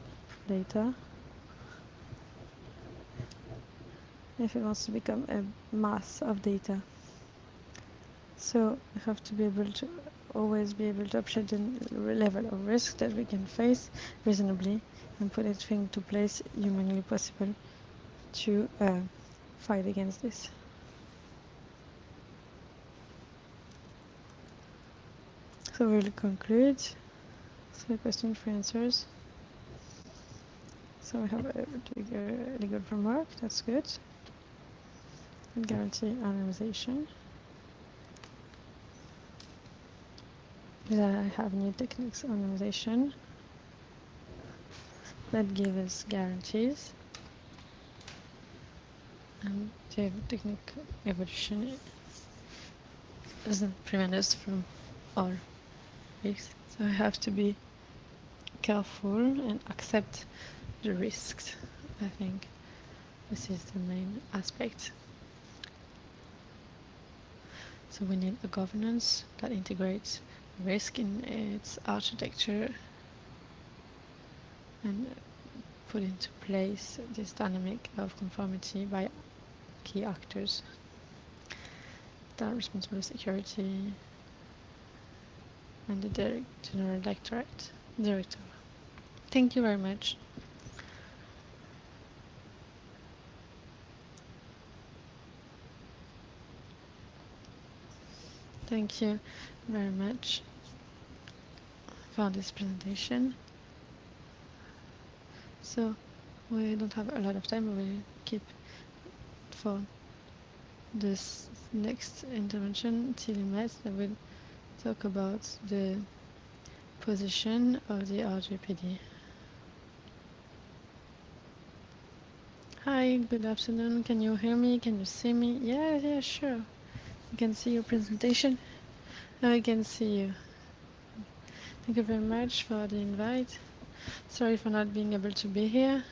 data. If it wants to become a mass of data. So we have to be able to always be able to appreciate the level of risk that we can face reasonably and put everything into place humanly possible to fight against this. So we'll conclude. So question, 3 answers. So we have a legal framework, that's good. And guarantee anonymization. I have new techniques of anonymization that give us guarantees. And the technique evolution doesn't prevent us from all risks. So I have to be careful and accept the risks. I think this is the main aspect. So we need a governance that integrates risk in its architecture and put into place this dynamic of conformity by key actors that are responsible for security and the General Director. Thank you very much. Thank you very much for this presentation. So we don't have a lot of time, we will keep for this next intervention till Metz that will talk about the position of the RGPD. Hi, good afternoon. Can you hear me? Can you see me? Yeah, sure. I can see your presentation. Now I can see you. Thank you very much for the invite. Sorry for not being able to be here.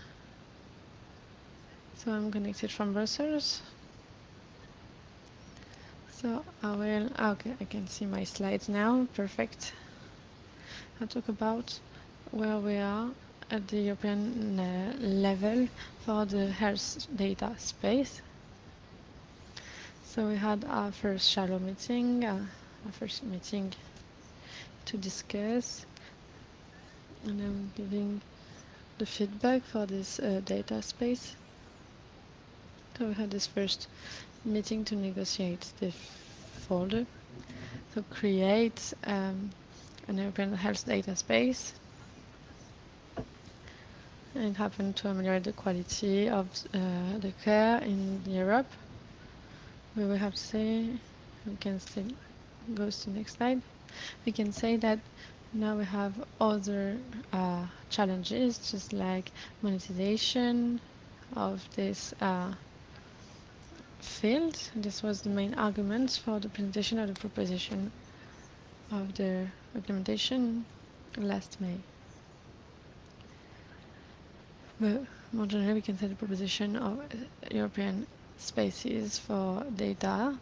So I'm connected from Brussels. So okay, I can see my slides now. Perfect. I'll talk about where we are at the European level for the health data space. So we had our first shallow meeting, to discuss, and I'm giving the feedback for this data space. So we had this first meeting to negotiate the folder, to create an European health data space. And it happened to ameliorate the quality of the care in Europe. We will have to say, we can still go to the next slide. We can say that now we have other challenges, just like monetization of this field. This was the main argument for the presentation of the proposition of the implementation last May. But more generally, we can say the proposition of European spaces for data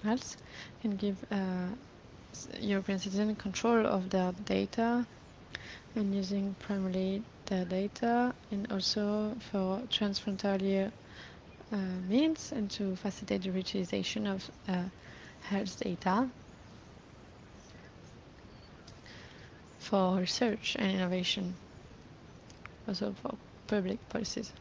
health can give European citizens control of their data and using primarily their data, and also for transfrontalier means, and to facilitate the reutilization of health data for research and innovation, also for public policies.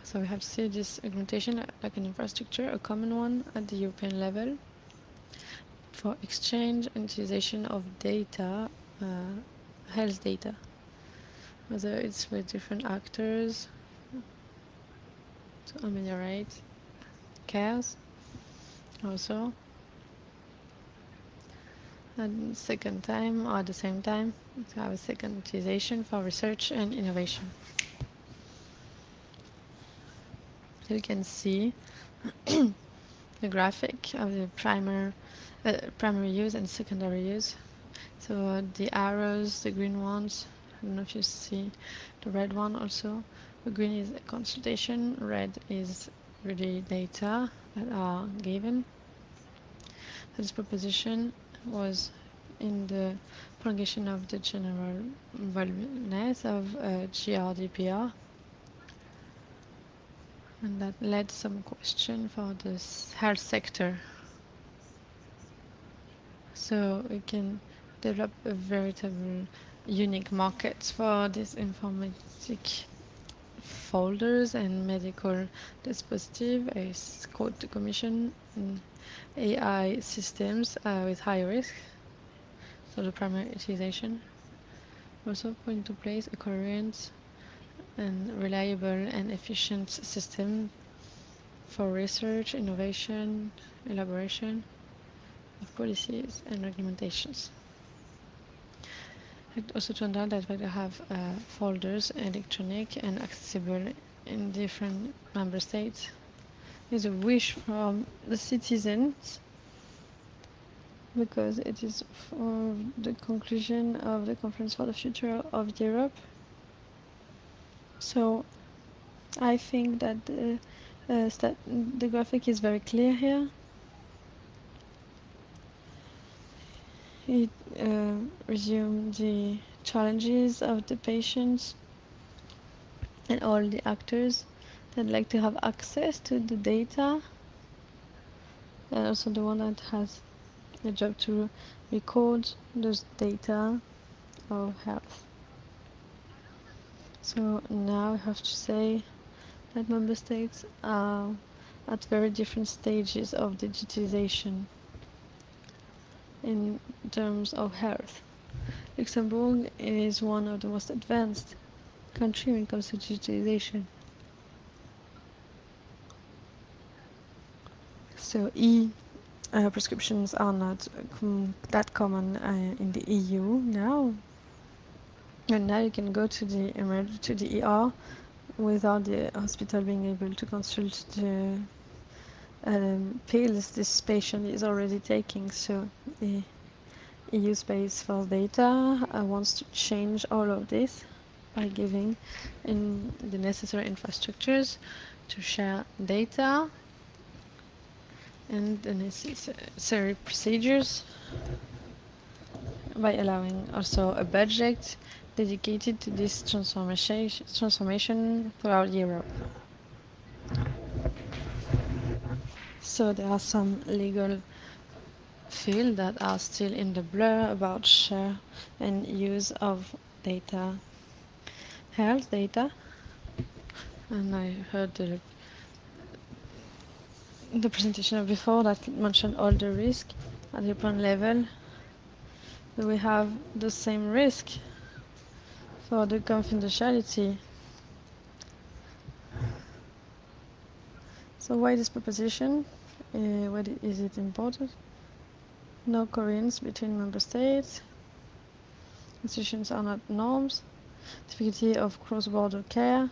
So we have to see this augmentation like an infrastructure, a common one at the European level, for exchange and utilization of data, health data, whether it's with different actors to ameliorate cares, also at the second time or at the same time to have a second utilization for research and innovation. So you can see the graphic of the primary use and secondary use. So the arrows, the green ones, I don't know if you see the red one also. The green is consultation, red is really data that are given. So this proposition was in the prolongation of the general voluminous of GRDPR. And that led some question for the health sector. So we can develop a veritable unique market for these informatic folders and medical dispositive, as quote the Commission, AI systems with high risk. So the primary utilization. Also put into place a coherent and reliable and efficient system for research, innovation, elaboration of policies and regulations. And also to understand that we have folders, electronic and accessible in different member states. Is a wish from the citizens, because it is for the conclusion of the Conference for the Future of Europe. So I think that the graphic is very clear here. It resumes the challenges of the patients and all the actors that like to have access to the data, and also the one that has the job to record those data of health. So now I have to say that member states are at very different stages of digitization in terms of health. Luxembourg is one of the most advanced countries when it comes to digitization. So prescriptions are not that common in the EU now. And now you can go to the ER without the hospital being able to consult the pills this patient is already taking. So the EU Space for Data wants to change all of this by giving in the necessary infrastructures to share data and the necessary procedures, by allowing also a budget dedicated to this transformation throughout Europe. So there are some legal fields that are still in the blur about share and use of data, health data, and I heard the presentation of before that mentioned all the risk at the European level. We have the same risk for the confidentiality. So why this proposition? Why is it important? No coherence between member states. Institutions are not norms. Difficulty of cross-border care.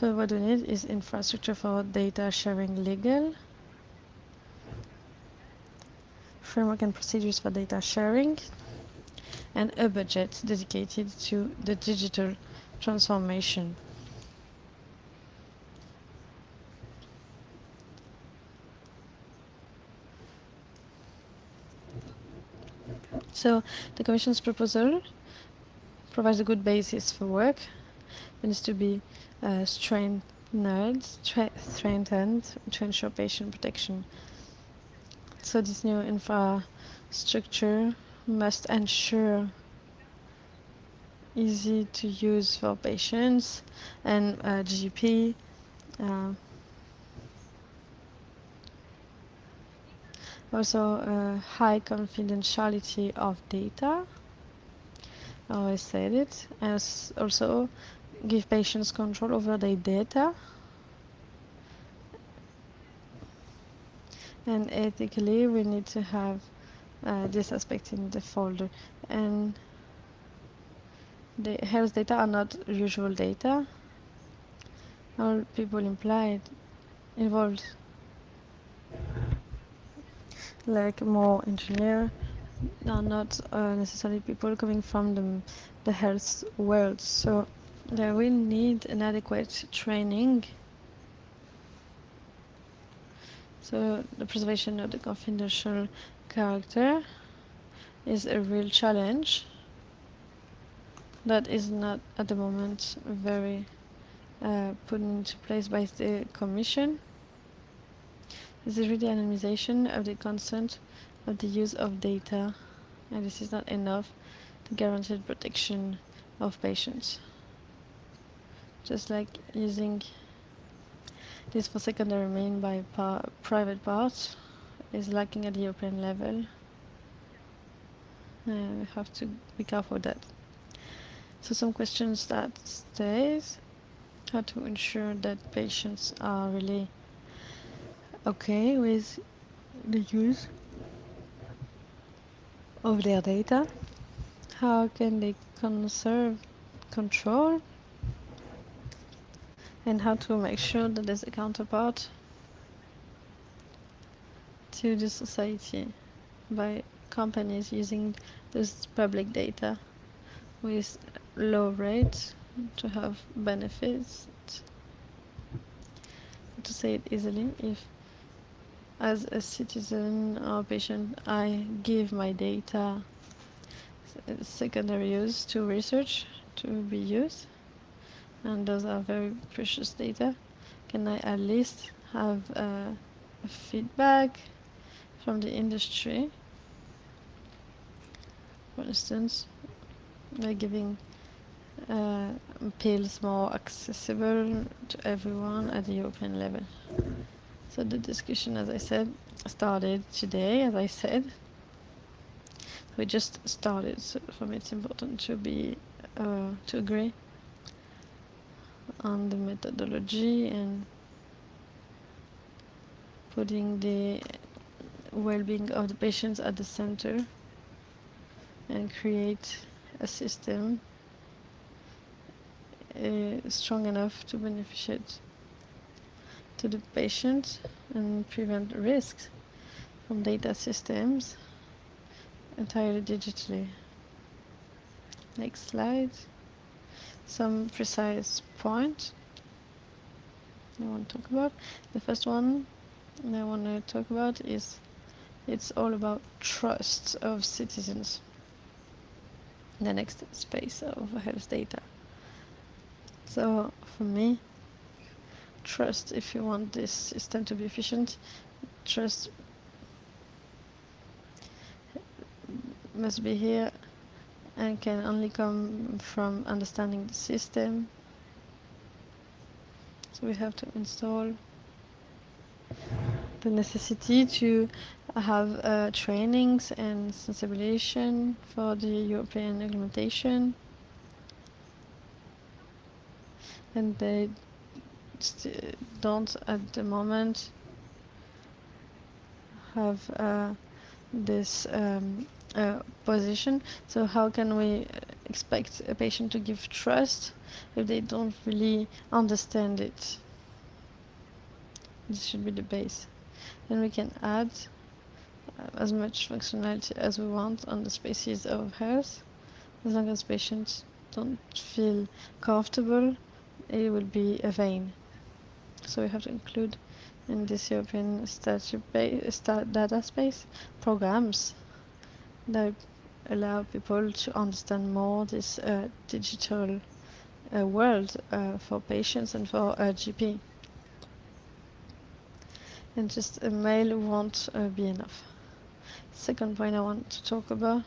So what we need is infrastructure for data sharing legal. Framework and procedures for data sharing. And a budget dedicated to the digital transformation. So the Commission's proposal provides a good basis for work. It needs to be strengthened to ensure patient protection. So this new infrastructure must ensure easy to use for patients and GP. Also high confidentiality of data. I always said it. And also give patients control over their data. And ethically, we need to have this aspect in the folder. And the health data are not usual data. All people involved, like more engineer, are not necessarily people coming from the health world. So they will need an adequate training. So the preservation of the confidential character is a real challenge that is not at the moment very put into place by the Commission. This is really anonymization of the consent of the use of data, and this is not enough to guarantee the protection of patients. Just like using this for secondary mean by private parts is lacking at the European level. We have to be careful of that. So some questions that stays: how to ensure that patients are really okay with the use of their data. How can they conserve control? And how to make sure that there's a counterpart to the society by companies using this public data with low rates to have benefits. To say it easily, if as a citizen or patient I give my data secondary use to research to be used, and those are very precious data. Can I at least have feedback from the industry, for instance, by giving pills more accessible to everyone at the European level. So the discussion, as I said, started today, as I said. We just started, so for me it's important to be to agree on the methodology and putting the well-being of the patients at the center and create a system strong enough to benefit to the patient and prevent risks from data systems entirely digitally. Next slide. Some precise points I want to talk about. The first one I want to talk about is it's all about trust of citizens. The next space of health data. So for me, trust, if you want this system to be efficient, trust must be here and can only come from understanding the system. So we have to install the necessity to have trainings and sensibilization for the European implementation, and they don't at the moment have this position. So how can we expect a patient to give trust if they don't really understand it? This should be the base. Then we can add as much functionality as we want on the spaces of health. As long as patients don't feel comfortable, it will be a vain. So we have to include in this European data space programs that allow people to understand more this digital world for patients and for GP. And just a mail won't be enough. Second point I want to talk about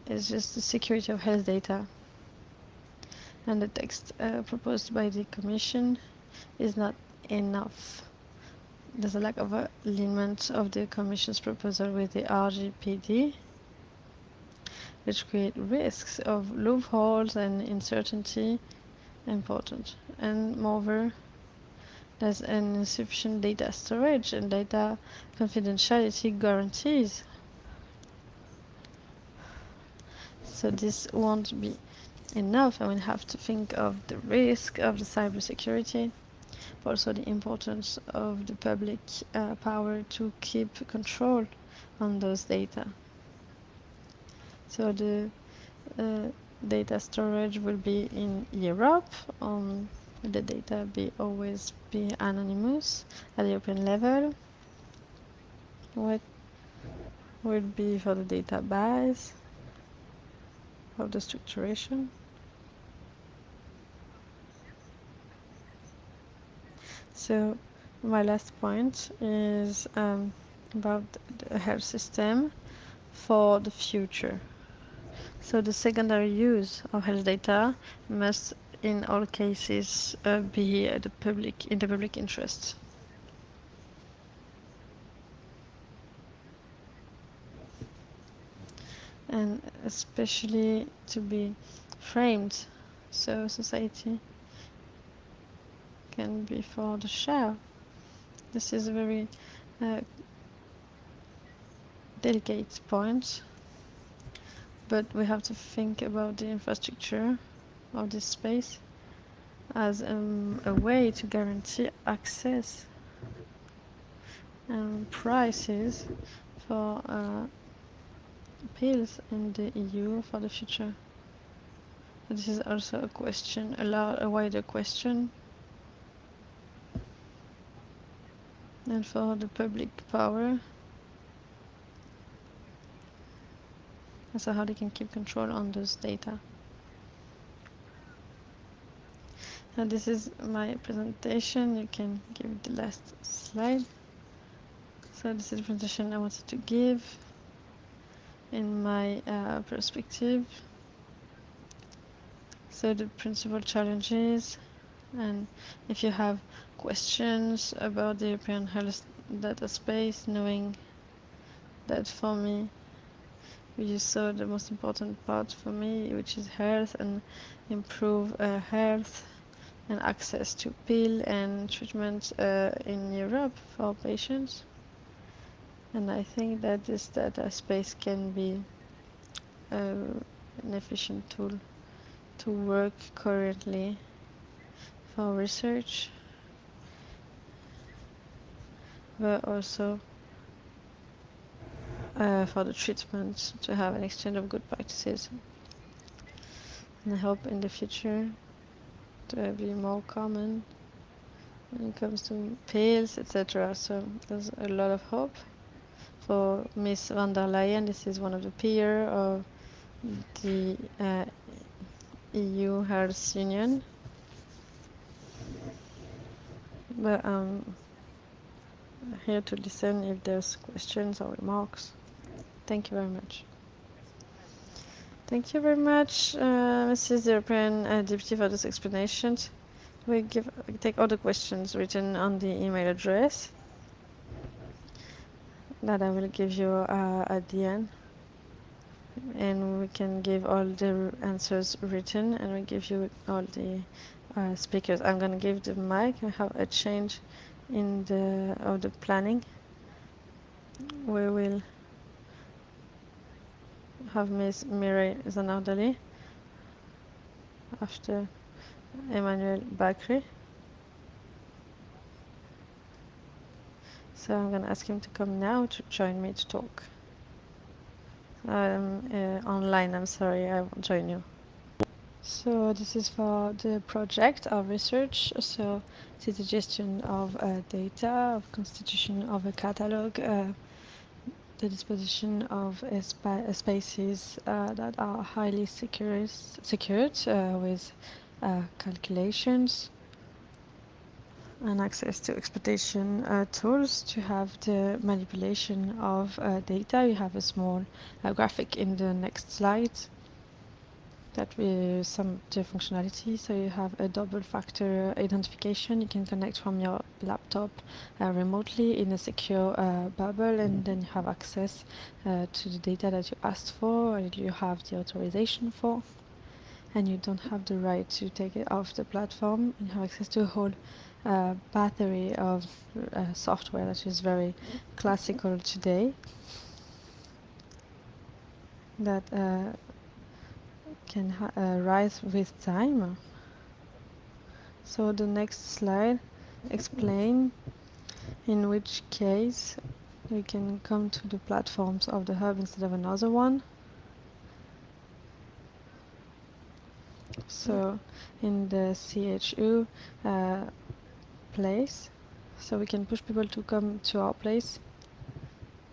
is just the security of health data. And the text proposed by the Commission is not enough. There's a lack of alignment of the Commission's proposal with the RGPD, which create risks of loopholes and uncertainty important. And moreover, there's an insufficient data storage and data confidentiality guarantees. So this won't be enough, and we have to think of the risk of the cybersecurity, but also the importance of the public power to keep control on those data. So the data storage will be in Europe. The data always be anonymous at the European level. What will be for the database of the structuration? So my last point is about the health system for the future. So the secondary use of health data must in all cases be in the public interest. And especially to be framed so society can be for the share. This is a very delicate point, but we have to think about the infrastructure of this space as a way to guarantee access and prices for pills in the EU for the future. This is also a question, a wider question. And for the public power, So how they can keep control on those data. And this is my presentation. You can give the last slide. So this is the presentation I wanted to give in my perspective. So the principal challenges, and if you have questions about the European health data space, knowing that for me, you saw the most important part for me, which is health and improve health and access to pill and treatment in Europe for patients. And I think that this data space can be an efficient tool to work currently for research, but also for the treatment, to have an exchange of good practices. And I hope in the future to be more common when it comes to pills, etc. So there's a lot of hope for Miss van der Leyen. This is one of the peers of the EU Health Union. But I'm here to listen if there's questions or remarks. Thank you very much. Thank you very much, Mrs. European Deputy, for those explanations. We take all the questions written on the email address that I will give you at the end. And we can give all the answers written, and we give you all the speakers. I'm going to give the mic. I have a change in the planning. We will have Miss Mireille Zanardali after Emmanuel Bakri. So I'm going to ask him to come now to join me to talk. Online, I'm sorry, I won't join you. So this is for the project of research. So it is the gestion of data, of constitution of a catalog, the disposition of spaces that are highly secured with calculations and access to exploitation tools to have the manipulation of data. You have a small graphic in the next slide that will some the functionality. So you have a double factor identification. You can connect from your laptop remotely in a secure bubble, and then you have access to the data that you asked for, and you have the authorization for, and you don't have the right to take it off the platform, and you have access to a whole battery of software that is very classical today, that can rise with time. So the next slide explain in which case we can come to the platforms of the hub instead of another one. So in the CHU place, so we can push people to come to our place.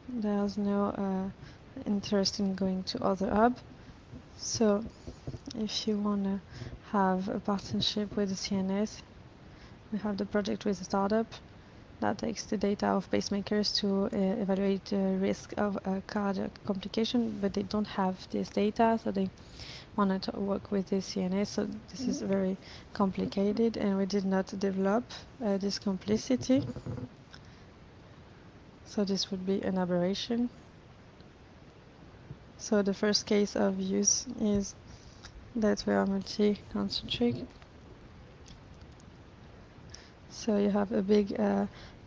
There's no interest in going to other hub. So if you want to have a partnership with the CNS, we have the project with a startup that takes the data of pacemakers to evaluate the risk of cardiac complication, but they don't have this data, so they wanted to work with the CNS. So this is very complicated, and we did not develop this complicity. So this would be an aberration. So the first case of use is that we are multi-concentric. So you have a big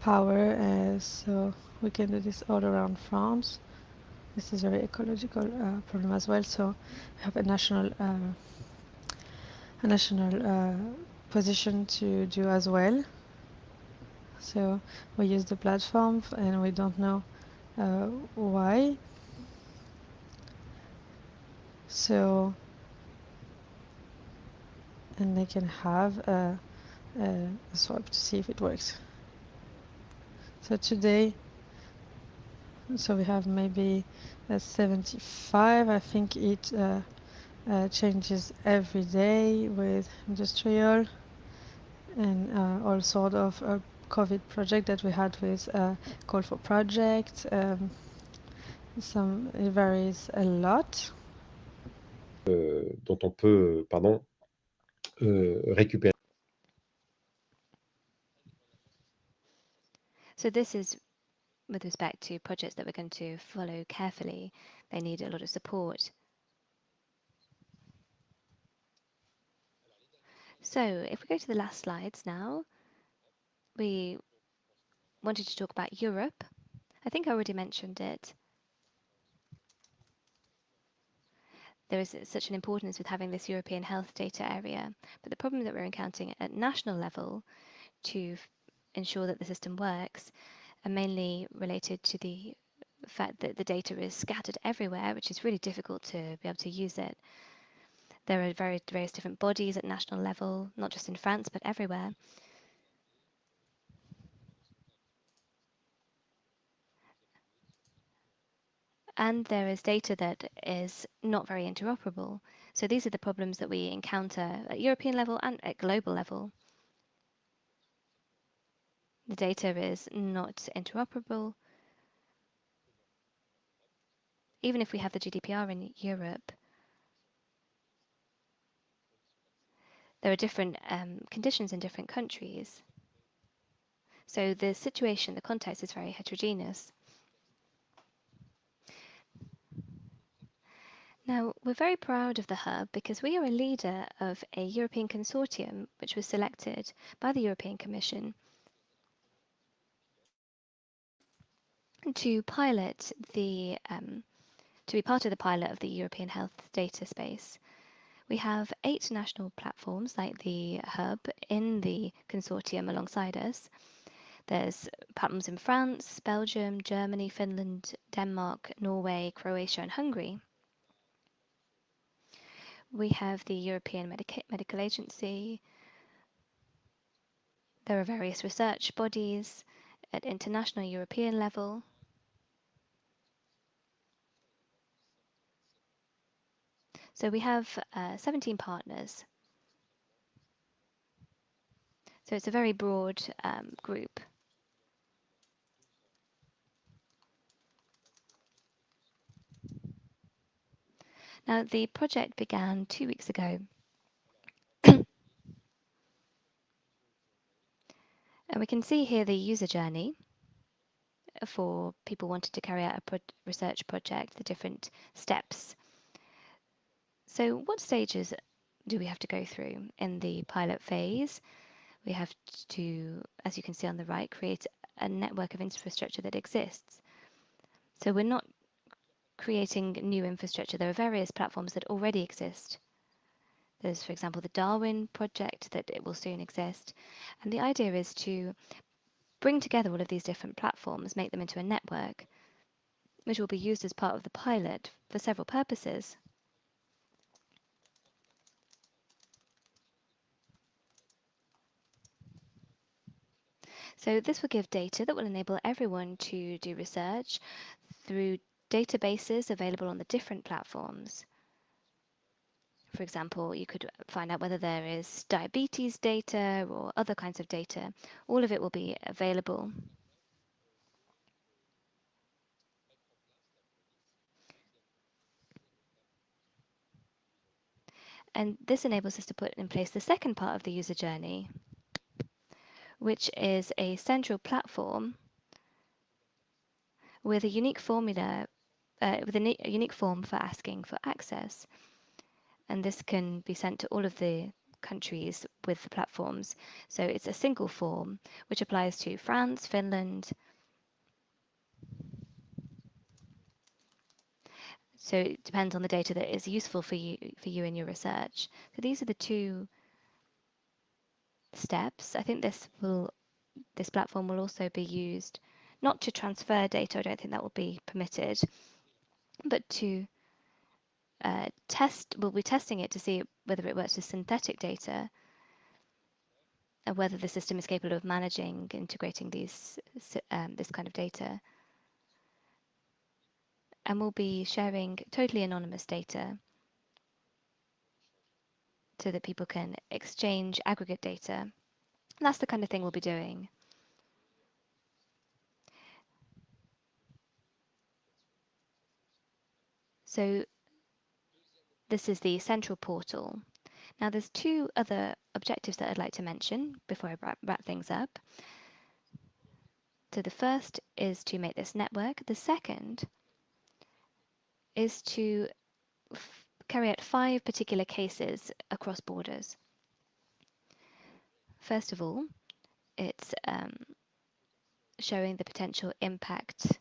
power, so we can do this all around France. This is a very ecological problem as well. So we have a national position to do as well. So we use the platform, and we don't know why. So, and they can have a swap to see if it works. So today So we have maybe 75. I think it changes every day with industrial and all sort of COVID project that we had with call for project. It varies a lot. Dont on peut, récupérer. So this is with respect to projects that we're going to follow carefully. They need a lot of support. So if we go to the last slides now, we wanted to talk about Europe. I think I already mentioned it. There is such an importance with having this European health data area, but the problem that we're encountering at national level to ensure that the system works are mainly related to the fact that the data is scattered everywhere, which is really difficult to be able to use it. There are various different bodies at national level, not just in France, but everywhere. And there is data that is not very interoperable. So these are the problems that we encounter at European level and at global level. The data is not interoperable. Even if we have the GDPR in Europe, there are different conditions in different countries. So the situation, the context is very heterogeneous. Now, we're very proud of the Hub because we are a leader of a European consortium which was selected by the European Commission to pilot to be part of the pilot of the European health data space. We have 8 national platforms like the Hub in the consortium alongside us. There's platforms in France, Belgium, Germany, Finland, Denmark, Norway, Croatia, and Hungary. We have the European Medical Agency. There are various research bodies at international European level. So we have 17 partners. So it's a very broad group. Now, the project began 2 weeks ago. And we can see here the user journey for people wanting to carry out a research project, the different steps. So what stages do we have to go through in the pilot phase? We have to, as you can see on the right, create a network of infrastructure that exists. So we're not creating new infrastructure. There are various platforms that already exist. There's, for example, the Darwin project that it will soon exist. And the idea is to bring together all of these different platforms, make them into a network, which will be used as part of the pilot for several purposes. So this will give data that will enable everyone to do research through databases available on the different platforms. For example, you could find out whether there is diabetes data or other kinds of data. All of it will be available. And this enables us to put in place the second part of the user journey, which is a central platform with a unique formula, with a unique form for asking for access. And this can be sent to all of the countries with the platforms. So it's a single form, which applies to France, Finland. So it depends on the data that is useful for you in your research. So these are the 2 steps. I think this platform will also be used not to transfer data. I don't think that will be permitted, but to we'll be testing it to see whether it works with synthetic data and whether the system is capable of managing, integrating this kind of data. and we'll be sharing totally anonymous data so that people can exchange aggregate data. And that's the kind of thing we'll be doing. So this is the central portal. Now there's two other objectives that I'd like to mention before I wrap things up. So the first is to make this network. The second is to carry out 5 particular cases across borders. First of all, it's showing the potential impact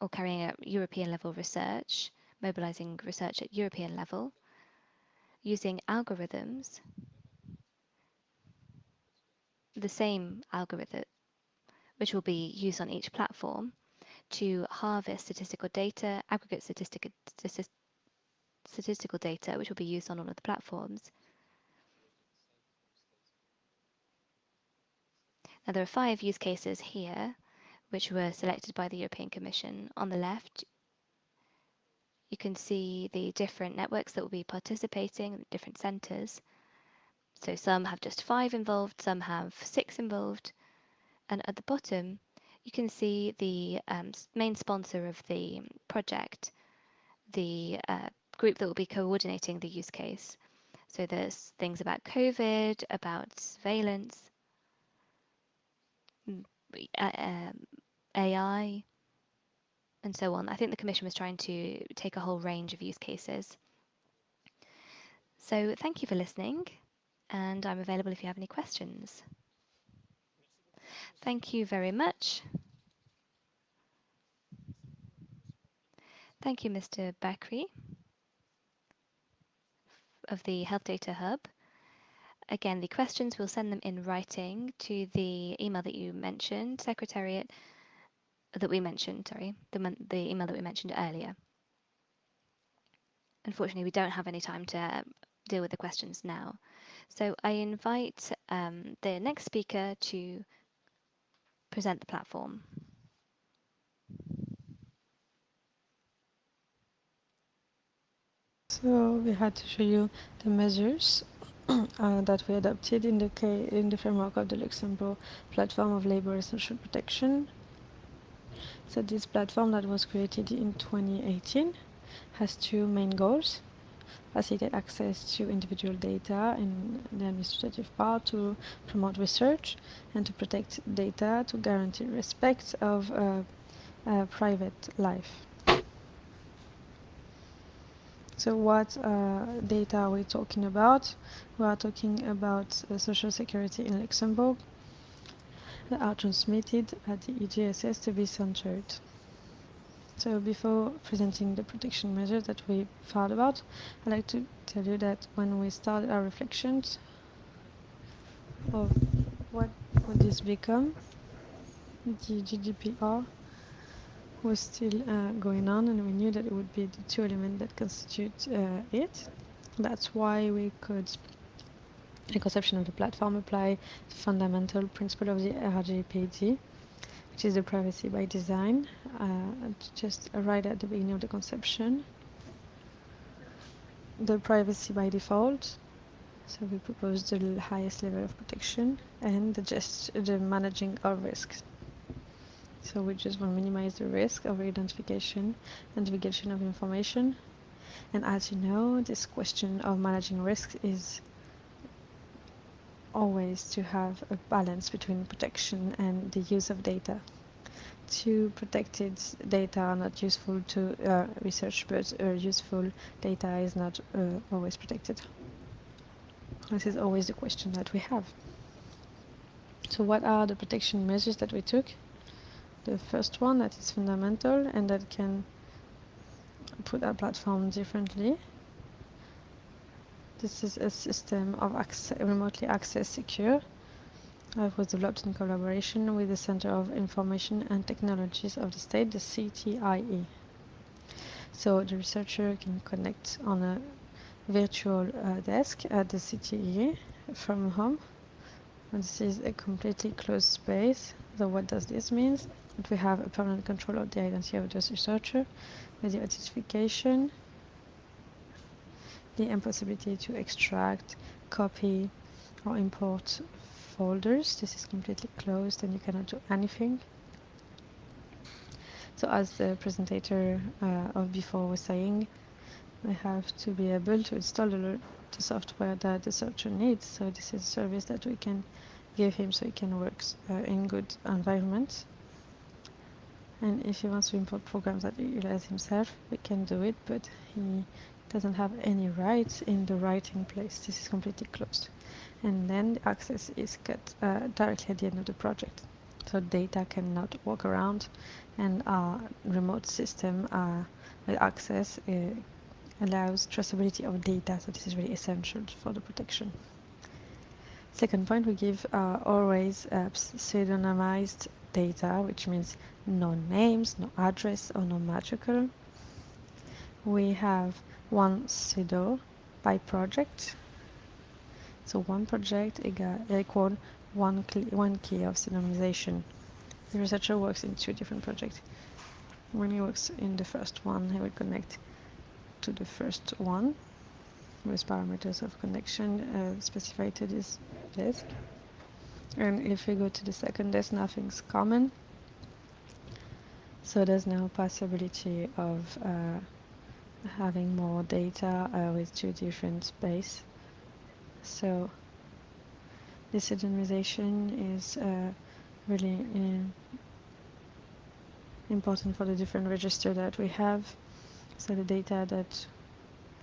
or carrying out European level research, mobilizing research at European level, using algorithms, the same algorithm, which will be used on each platform to harvest statistical data, aggregate statistical data, which will be used on all of the platforms. Now there are 5 use cases here, which were selected by the European Commission. On the left, you can see the different networks that will be participating, different centres. So some have just 5 involved, some have 6 involved. And at the bottom, you can see the main sponsor of the project, the group that will be coordinating the use case. So there's things about COVID, about surveillance, AI, and so on. I think the Commission was trying to take a whole range of use cases. So thank you for listening, and I'm available if you have any questions. Thank you very much. Thank you, Mr. Bakri of the Health Data Hub. Again, the questions, we'll send them in writing to the email that you mentioned, Secretariat, that we mentioned, sorry, the email that we mentioned earlier. Unfortunately, we don't have any time to deal with the questions now. So I invite the next speaker to present the platform. So we had to show you the measures that we adopted in the framework of the Luxembourg Platform of Labour and Social Protection. So this platform that was created in 2018 has 2 main goals: facilitate access to individual data in the administrative part, to promote research, and to protect data to guarantee respect of private life. So what data are we talking about? We are talking about social security in Luxembourg that are transmitted at the EGSS to be centered. So before presenting the protection measures that we thought about, I'd like to tell you that when we started our reflections of what would this become, the GDPR was still going on, and we knew that it would be the 2 elements that constitute it. That's why we could, the conception of the platform, apply the fundamental principle of the RGPD, which is the privacy by design, just right at the beginning of the conception. The privacy by default, so we proposed the highest level of protection, and the managing of risks. So we just want to minimize the risk of identification and divulgation of information. And as you know, this question of managing risk is always to have a balance between protection and the use of data. 2 protected data are not useful to research, but useful data is not always protected. This is always the question that we have. So what are the protection measures that we took? The first one that is fundamental and that can put our platform differently. This is a system of remotely access secure. It was developed in collaboration with the Center of Information and Technologies of the State, the CTIE. So the researcher can connect on a virtual desk at the CTIE from home. And this is a completely closed space So what does this mean? That we have a permanent control of the identity of the researcher with the authentication, the impossibility to extract, copy, or import folders. This is completely closed and you cannot do anything. So as the presenter of before was saying, we have to be able to install the software that the researcher needs. So this is a service that we can give him so he can work in good environment. And if he wants to import programs that he utilizes himself, we can do it, but he doesn't have any rights in the writing place. This is completely closed. And then the access is cut directly at the end of the project. So data cannot walk around, and our remote system with access allows traceability of data. So this is really essential for the protection. Second point, we give always pseudonymized data, which means no names, no address, or no matricle. We have one pseudo by project. So one project equal one key of pseudonymization. The researcher works in 2 different projects. When he works in the first one, he will connect to the first one with parameters of connection specified to this disk. And if we go to the second, there's nothing's common. So there's no possibility of having more data with 2 different space. So this pseudonymization is really important for the different registers that we have. So the data that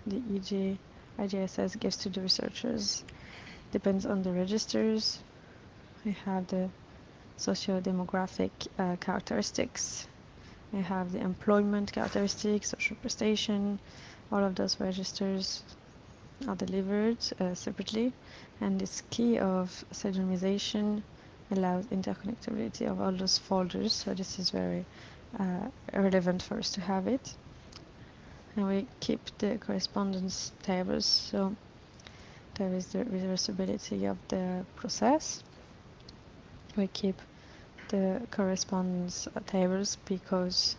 the IGSS gives to the researchers depends on the registers. We have the socio-demographic characteristics. We have the employment characteristics, social prestation. All of those registers are delivered separately, and this key of pseudonymization allows interconnectability of all those folders. So this is very relevant for us to have it. And we keep the correspondence tables, so there is the reversibility of the process. We keep the correspondence tables because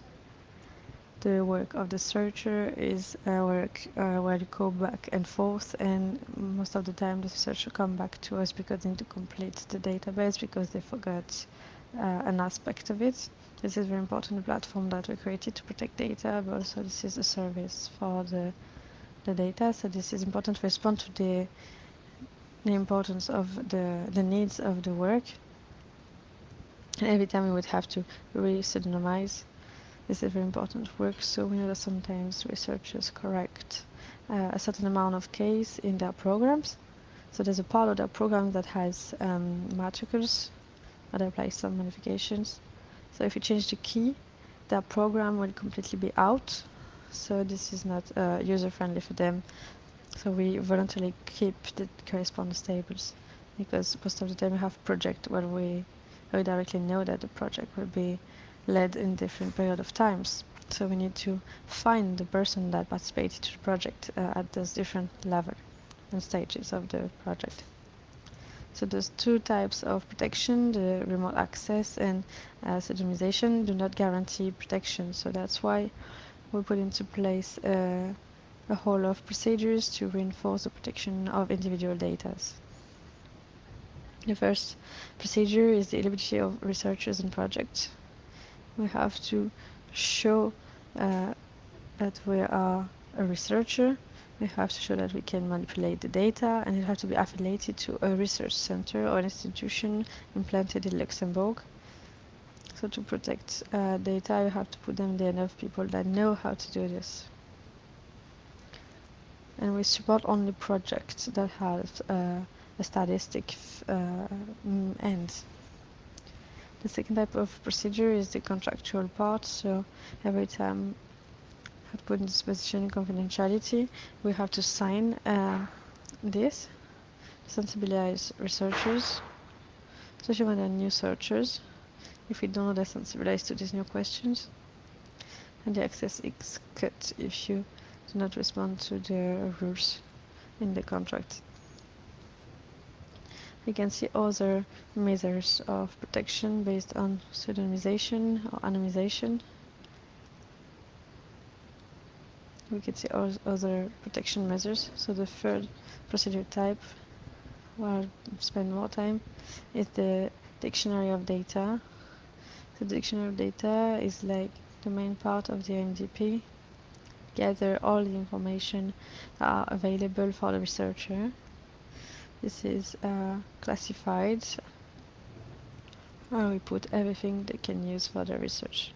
the work of the searcher is a work where you go back and forth, and most of the time the searcher come back to us because they need to complete the database because they forgot an aspect of it. This is very important, the platform that we created to protect data, but also this is a service for the data. So this is important to respond to the importance of the needs of the work. And every time we would have to re-pseudonymize. This is very important work. So we know that sometimes researchers correct a certain amount of case in their programs. So there's a part of their program that has matricles, but apply some modifications. So if you change the key, their program will completely be out. So this is not user-friendly for them. So we voluntarily keep the correspondence tables because most of the time we have projects where we directly know that the project will be led in different period of times. So we need to find the person that participated to the project at those different levels and stages of the project. So there's 2 types of protection, the remote access and pseudonymization do not guarantee protection. So that's why we put into place a whole of procedures to reinforce the protection of individual data. The first procedure is the eligibility of researchers and projects. We have to show that we are a researcher. We have to show that we can manipulate the data, and it has to be affiliated to a research center or an institution implanted in Luxembourg. So to protect data, you have to put them there enough people that know how to do this. And we support only projects that have a statistic end. The second type of procedure is the contractual part. So every time I put in disposition confidentiality, we have to sign this, sensibilize researchers, especially when they're new searchers, if we don't know they're sensibilized to these new questions. And the access is cut if you do not respond to the rules in the contract. We can see other measures of protection based on pseudonymization or anonymization. We can see other protection measures. So the third procedure type, where I'll spend more time, is the dictionary of data. The dictionary of data is like the main part of the MDP. Gather all the information that are available for the researcher. This is classified, and we put everything they can use for the research.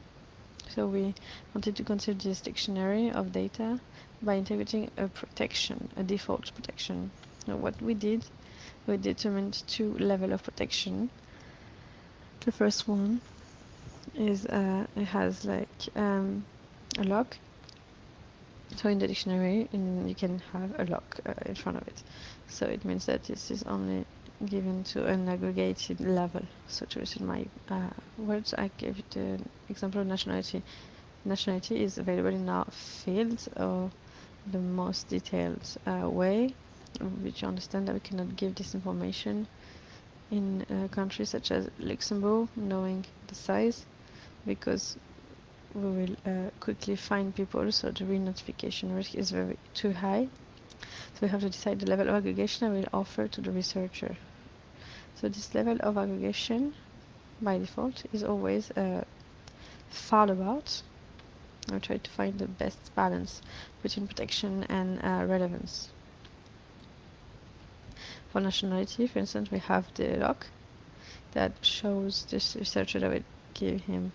So we wanted to consider this dictionary of data by integrating a protection, a default protection. Now what we did, we determined two levels of protection. The first one is it has like a lock. So in the dictionary, you can have a lock in front of it. So it means that this is only given to an aggregated level. So to use my words, I gave you the example of nationality. Nationality is available in our field, or the most detailed way, which you understand that we cannot give this information in countries such as Luxembourg, knowing the size, because we will quickly find people, so the re-notification risk is too high. So we have to decide the level of aggregation I will offer to the researcher. So this level of aggregation, by default, is always thought about. I try to find the best balance between protection and relevance. For nationality, for instance, we have the lock that shows this researcher that will give him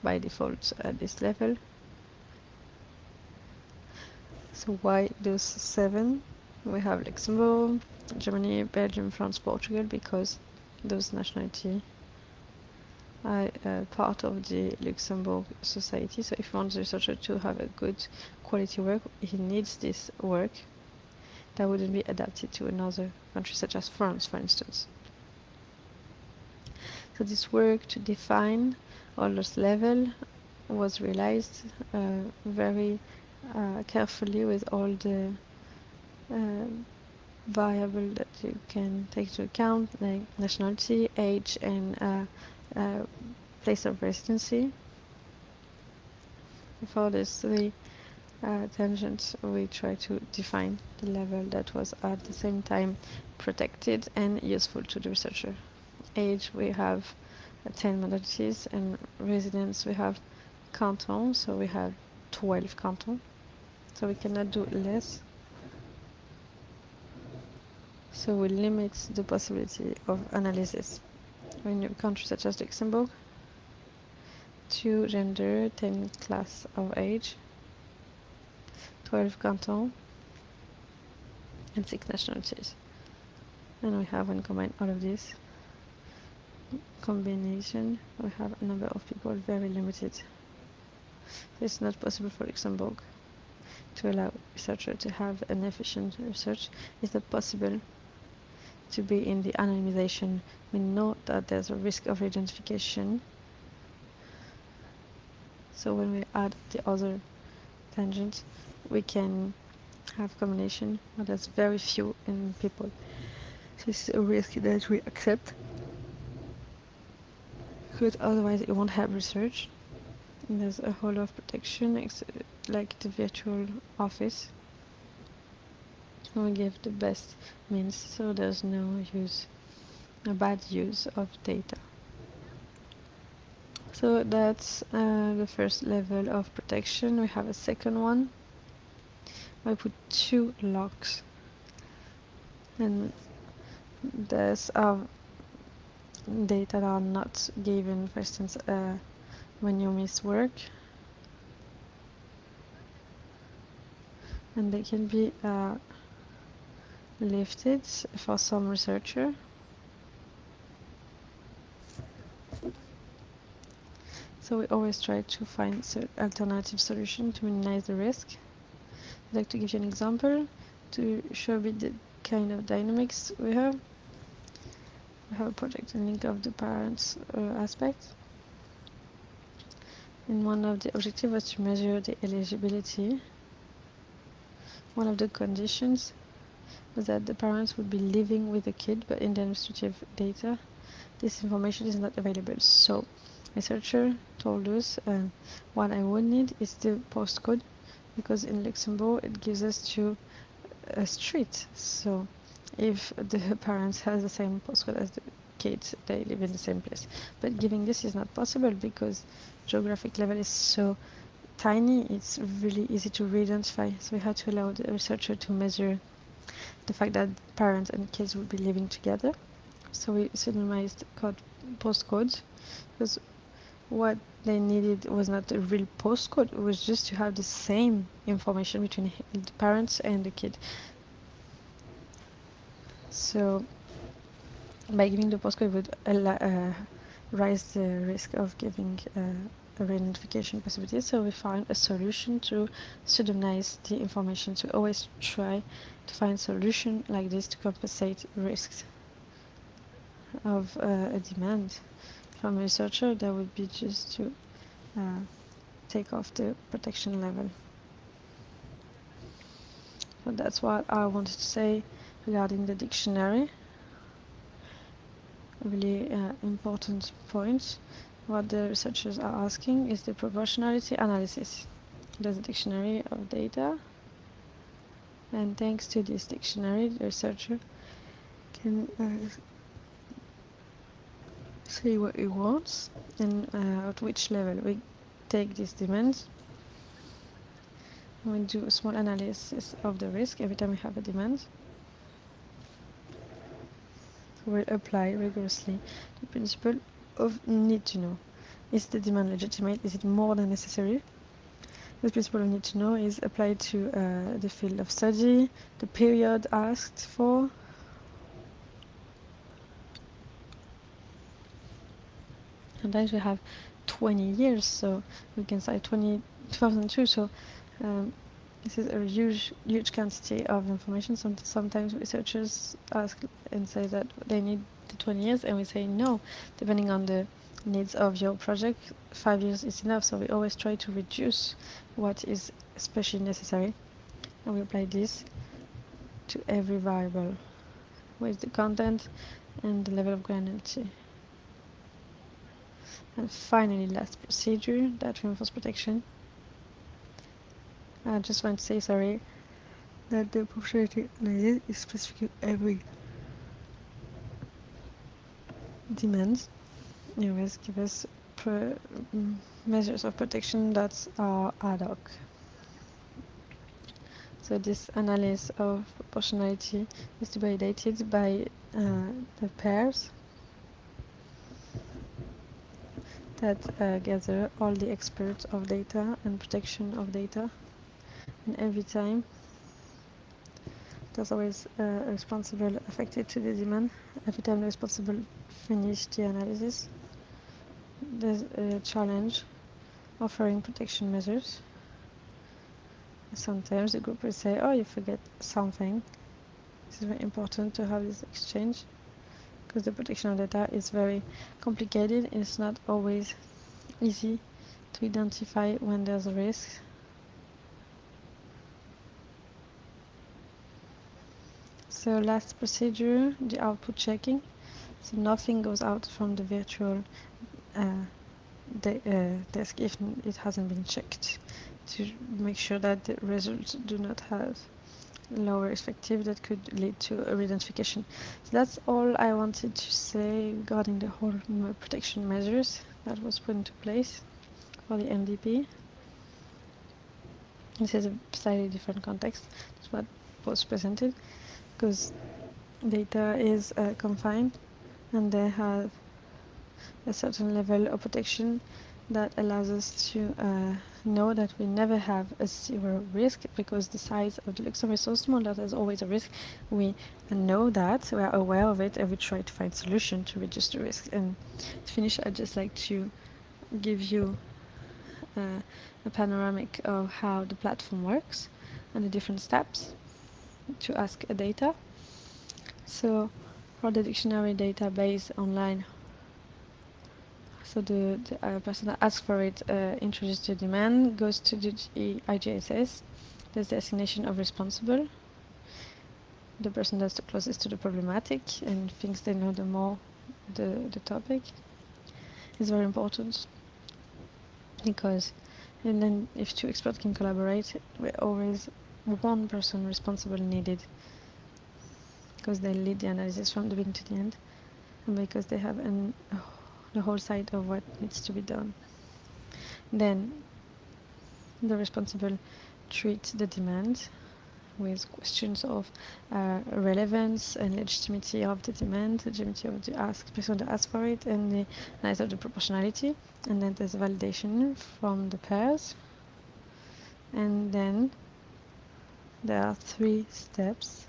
by default at this level. So why those 7? We have Luxembourg, Germany, Belgium, France, Portugal, because those nationalities are part of the Luxembourg society. So if you want the researcher to have a good quality work, he needs this work that wouldn't be adapted to another country such as France, for instance. So this work to define all those levels was realized very carefully, with all the variables that you can take into account, like nationality, age, and place of residency. For these 3 tangents, we try to define the level that was at the same time protected and useful to the researcher. Age, we have 10 modalities, and residence, we have canton, so we have 12 cantons, so we cannot do less. So we limit the possibility of analysis. In a country such as Luxembourg, 2 gender, 10 class of age, 12 cantons, and 6 nationalities. And we have, when combine all of this combination, we have a number of people very limited. So it's not possible for Luxembourg to allow researchers to have an efficient research. It's not possible to be in the anonymization. We know that there's a risk of identification. So when we add the other tangents, we can have combination, but there's very few in people. So this is a risk that we accept, because otherwise it won't have research. And there's a whole lot of protection, like the virtual office. We give the best means, so there's no bad use of data. So that's the first level of protection. We have a second one. I put 2 locks, and there's data that are not given, for instance, when you miss work, and they can be lifted for some researcher. So we always try to find alternative solution to minimize the risk. I'd like to give you an example to show a bit the kind of dynamics we have. We have a project and link of the parents aspect. And one of the objectives was to measure the eligibility. One of the conditions was that the parents would be living with the kid, but in the administrative data, this information is not available. So, researcher told us what I would need is the postcode, because in Luxembourg it gives us to a street. So, if the parents has the same postcode as the kids, they live in the same place. But giving this is not possible because geographic level is so tiny, it's really easy to re-identify. So we had to allow the researcher to measure the fact that parents and kids would be living together. So we pseudonymized postcodes, because what they needed was not a real postcode, it was just to have the same information between the parents and the kid. So by giving the postcode would raise the risk of giving a re-identification possibility. So we found a solution to pseudonymize the information. So we always try to find solution like this to compensate risks of a demand from a researcher. That would be just to take off the protection level. So that's what I wanted to say regarding the dictionary. Really important point. What the researchers are asking is the proportionality analysis. There's a dictionary of data, and thanks to this dictionary, the researcher can say what he wants and at which level. We take these demands and we do a small analysis of the risk every time we have a demand. We'll apply rigorously the principle of need to know. Is the demand legitimate? Is it more than necessary? This principle of need to know is applied to the field of study, the period asked for, sometimes we have 20 years, so we can say 2002, so this is a huge quantity of information. Sometimes researchers ask and say that they need the 20 years, and we say no, depending on the needs of your project, 5 years is enough. So we always try to reduce what is especially necessary, and we apply this to every variable with the content and the level of granularity. And finally, last procedure that reinforces protection. I just want to say, sorry, that the proportionality analysis is specific to every demand. It always give us measures of protection that are ad hoc. So this analysis of proportionality is to be validated by the pairs that gather all the experts of data and protection of data. And every time there's always a responsible affected to the demand. Every time the responsible finish the analysis, there's a challenge offering protection measures. Sometimes the group will say, oh, you forget something. This is very important to have this exchange, because the protection of data is very complicated. It's not always easy to identify when there's a risk. So last procedure, the output checking. So nothing goes out from the virtual desk if it hasn't been checked, to make sure that the results do not have lower effective that could lead to a re-identification. So that's all I wanted to say regarding the whole protection measures that was put into place for the MDP. This is a slightly different context. That's what was presented, because data is confined and they have a certain level of protection that allows us to know that we never have a zero risk, because the size of the Luxembourg is so small that there's always a risk. We know that, we are aware of it, and we try to find solution to reduce the risk. And to finish, I'd just like to give you a panoramic of how the platform works and the different steps to ask a data. So for the dictionary database online, so the person that asks for it introduces the demand, goes to the IGSS, there's the assignation of responsible. the person that's the closest to the problematic and thinks they know the more the topic is very important, because and then if two experts can collaborate, we're always one person responsible needed, because they lead the analysis from the beginning to the end, and because they have the whole side of what needs to be done. Then the responsible treat the demand with questions of relevance and legitimacy of the demand, legitimacy of the person that asked for it, and the analysis of the proportionality. And then there's validation from the pairs. And then there are 3 steps.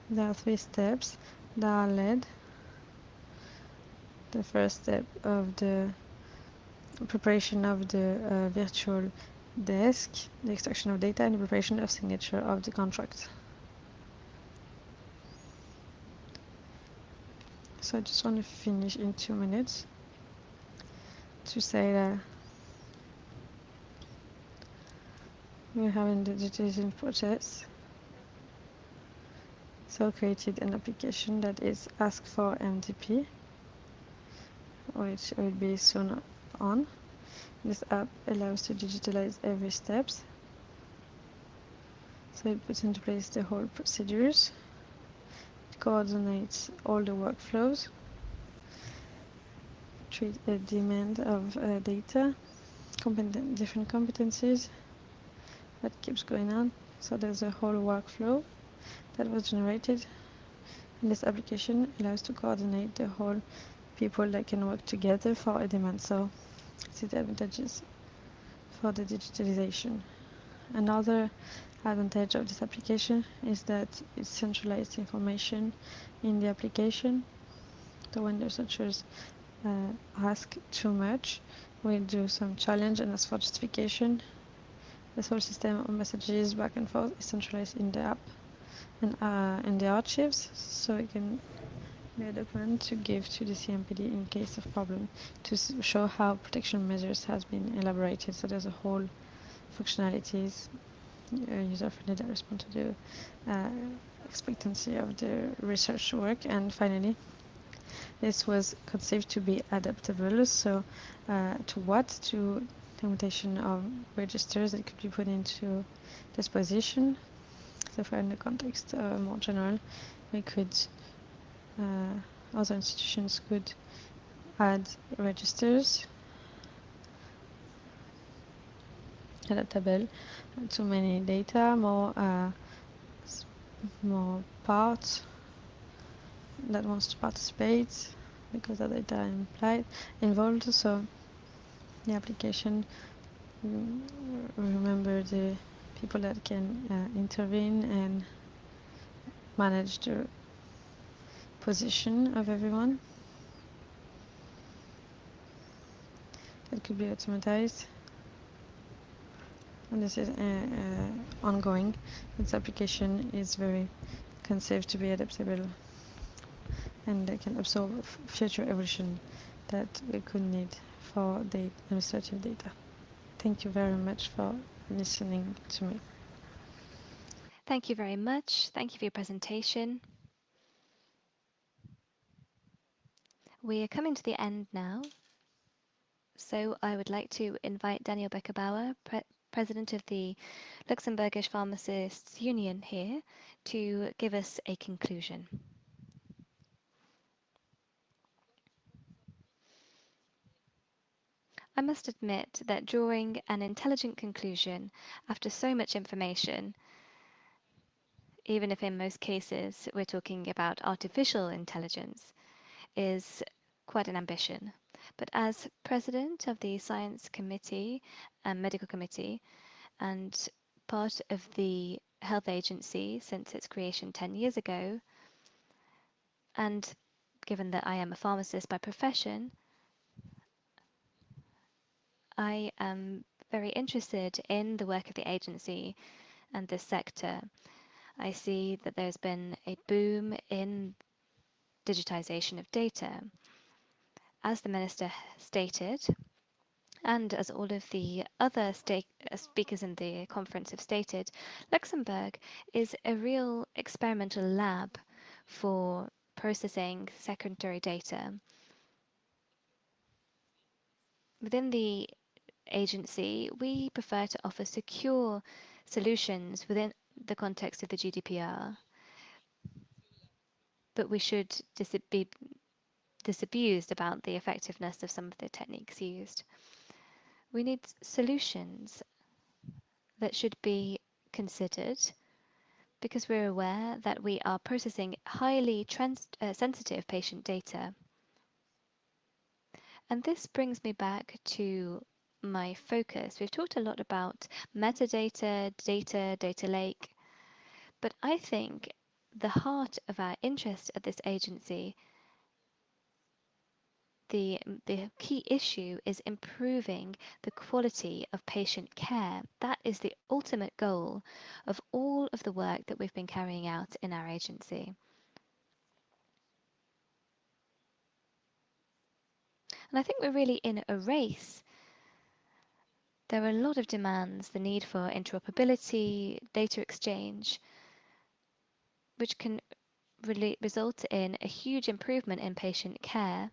There are 3 steps that are led. The first step of the preparation of the virtual desk, the extraction of data, and the preparation of signature of the contract. So I just want to finish in 2 minutes to say that we're having the digitization process. So created an application that is Ask for MDP, which will be soon on. This app allows to digitalize every steps. So it puts into place the whole procedures. It coordinates all the workflows. Treat a demand of data, different competencies that keeps going on. So there's a whole workflow that was generated. And this application allows to coordinate the whole people that can work together for a demand. So it's the advantages for the digitalization. Another advantage of this application is that it centralized information in the application. So when the researchers ask too much, we do some challenge and ask for justification. This whole system of messages back and forth is centralized in the app and in the archives, so it can be a document to give to the CMPD in case of problem, to show how protection measures has been elaborated. So there's a whole functionalities, user-friendly, that respond to the expectancy of the research work. And finally, this was conceived to be adaptable. So to what? To the mutation of registers that could be put into disposition. So for in the context more general, we could other institutions could add registers, adaptable to many data, more parts that wants to participate because the data involved. So the application remember the people that can intervene and manage the position of everyone. It could be automatized, and this is ongoing. This application is very conceived to be adaptable, and they can absorb future evolution that we could need for the administrative data. Thank you very much for listening to me. Thank you very much. Thank you for your presentation. We are coming to the end now. So I would like to invite Daniel Becker-Bauer, President of the Luxembourgish Pharmacists Union here, to give us a conclusion. I must admit that drawing an intelligent conclusion after so much information, even if in most cases we're talking about artificial intelligence, is quite an ambition. But as President of the Science Committee and Medical Committee, and part of the Health Agency since its creation 10 years ago, and given that I am a pharmacist by profession, I am very interested in the work of the agency and this sector. I see that there's been a boom in digitization of data. As the Minister stated, And as all of the other speakers in the conference have stated, Luxembourg is a real experimental lab for processing secondary data. Within the agency, we prefer to offer secure solutions within the context of the GDPR, but we should be disabused about the effectiveness of some of the techniques used. We need solutions that should be considered because we're aware that we are processing highly sensitive patient data. And this brings me back to my focus. We've talked a lot about metadata, data lake, but I think the heart of our interest at this agency, the key issue is improving the quality of patient care. That is the ultimate goal of all of the work that we've been carrying out in our agency. And I think we're really in a race. There are a lot of demands, the need for interoperability, data exchange, which can really result in a huge improvement in patient care,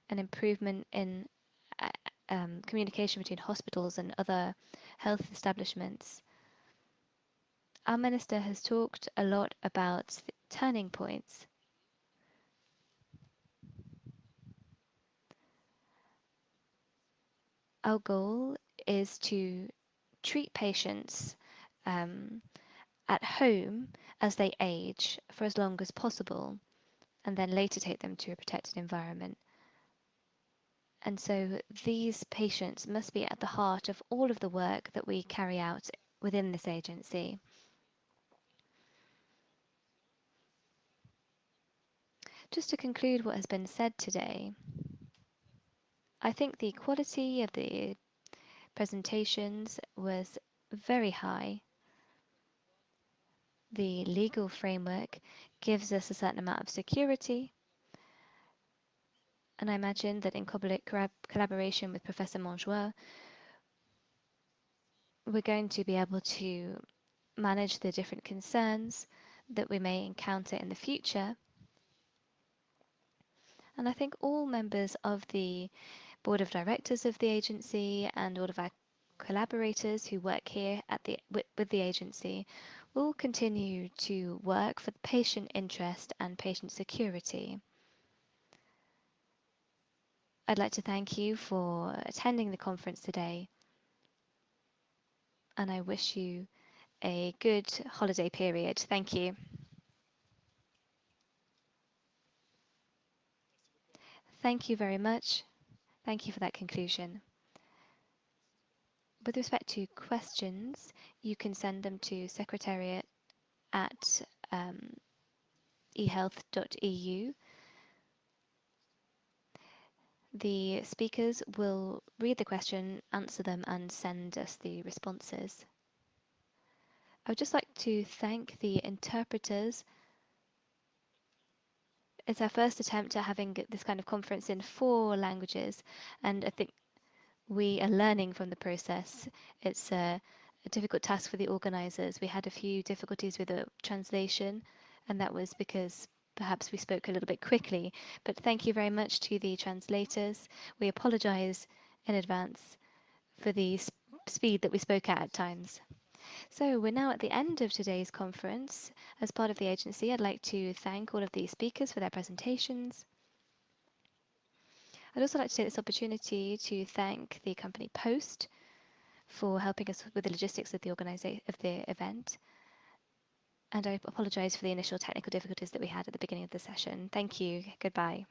an improvement in communication between hospitals and other health establishments. Our minister has talked a lot about turning points. Our goal is to treat patients at home as they age for as long as possible, and then later take them to a protected environment. And so these patients must be at the heart of all of the work that we carry out within this agency. Just to conclude what has been said today, I think the quality of the presentations was very high. The legal framework gives us a certain amount of security, and I imagine that in collaboration with Professor Montjoie, we're going to be able to manage the different concerns that we may encounter in the future. And I think all members of the board of directors of the agency and all of our collaborators who work here with the agency will continue to work for the patient interest and patient security. I'd like to thank you for attending the conference today, and I wish you a good holiday period. Thank you. Thank you very much. Thank you for that conclusion. With respect to questions, you can send them to secretariat@ehealth.eu. The speakers will read the question, answer them, and send us the responses. I would just like to thank the interpreters. It's our first attempt at having this kind of conference in 4 languages, and I think we are learning from the process. It's a difficult task for the organizers. We had a few difficulties with the translation, and that was because perhaps we spoke a little bit quickly, but thank you very much to the translators. We apologize in advance for the speed that we spoke at times. So we're now at the end of today's conference. As part of the agency, I'd like to thank all of the speakers for their presentations. I'd also like to take this opportunity to thank the company Post for helping us with the logistics of the event. And I apologize for the initial technical difficulties that we had at the beginning of the session. Thank you. Goodbye.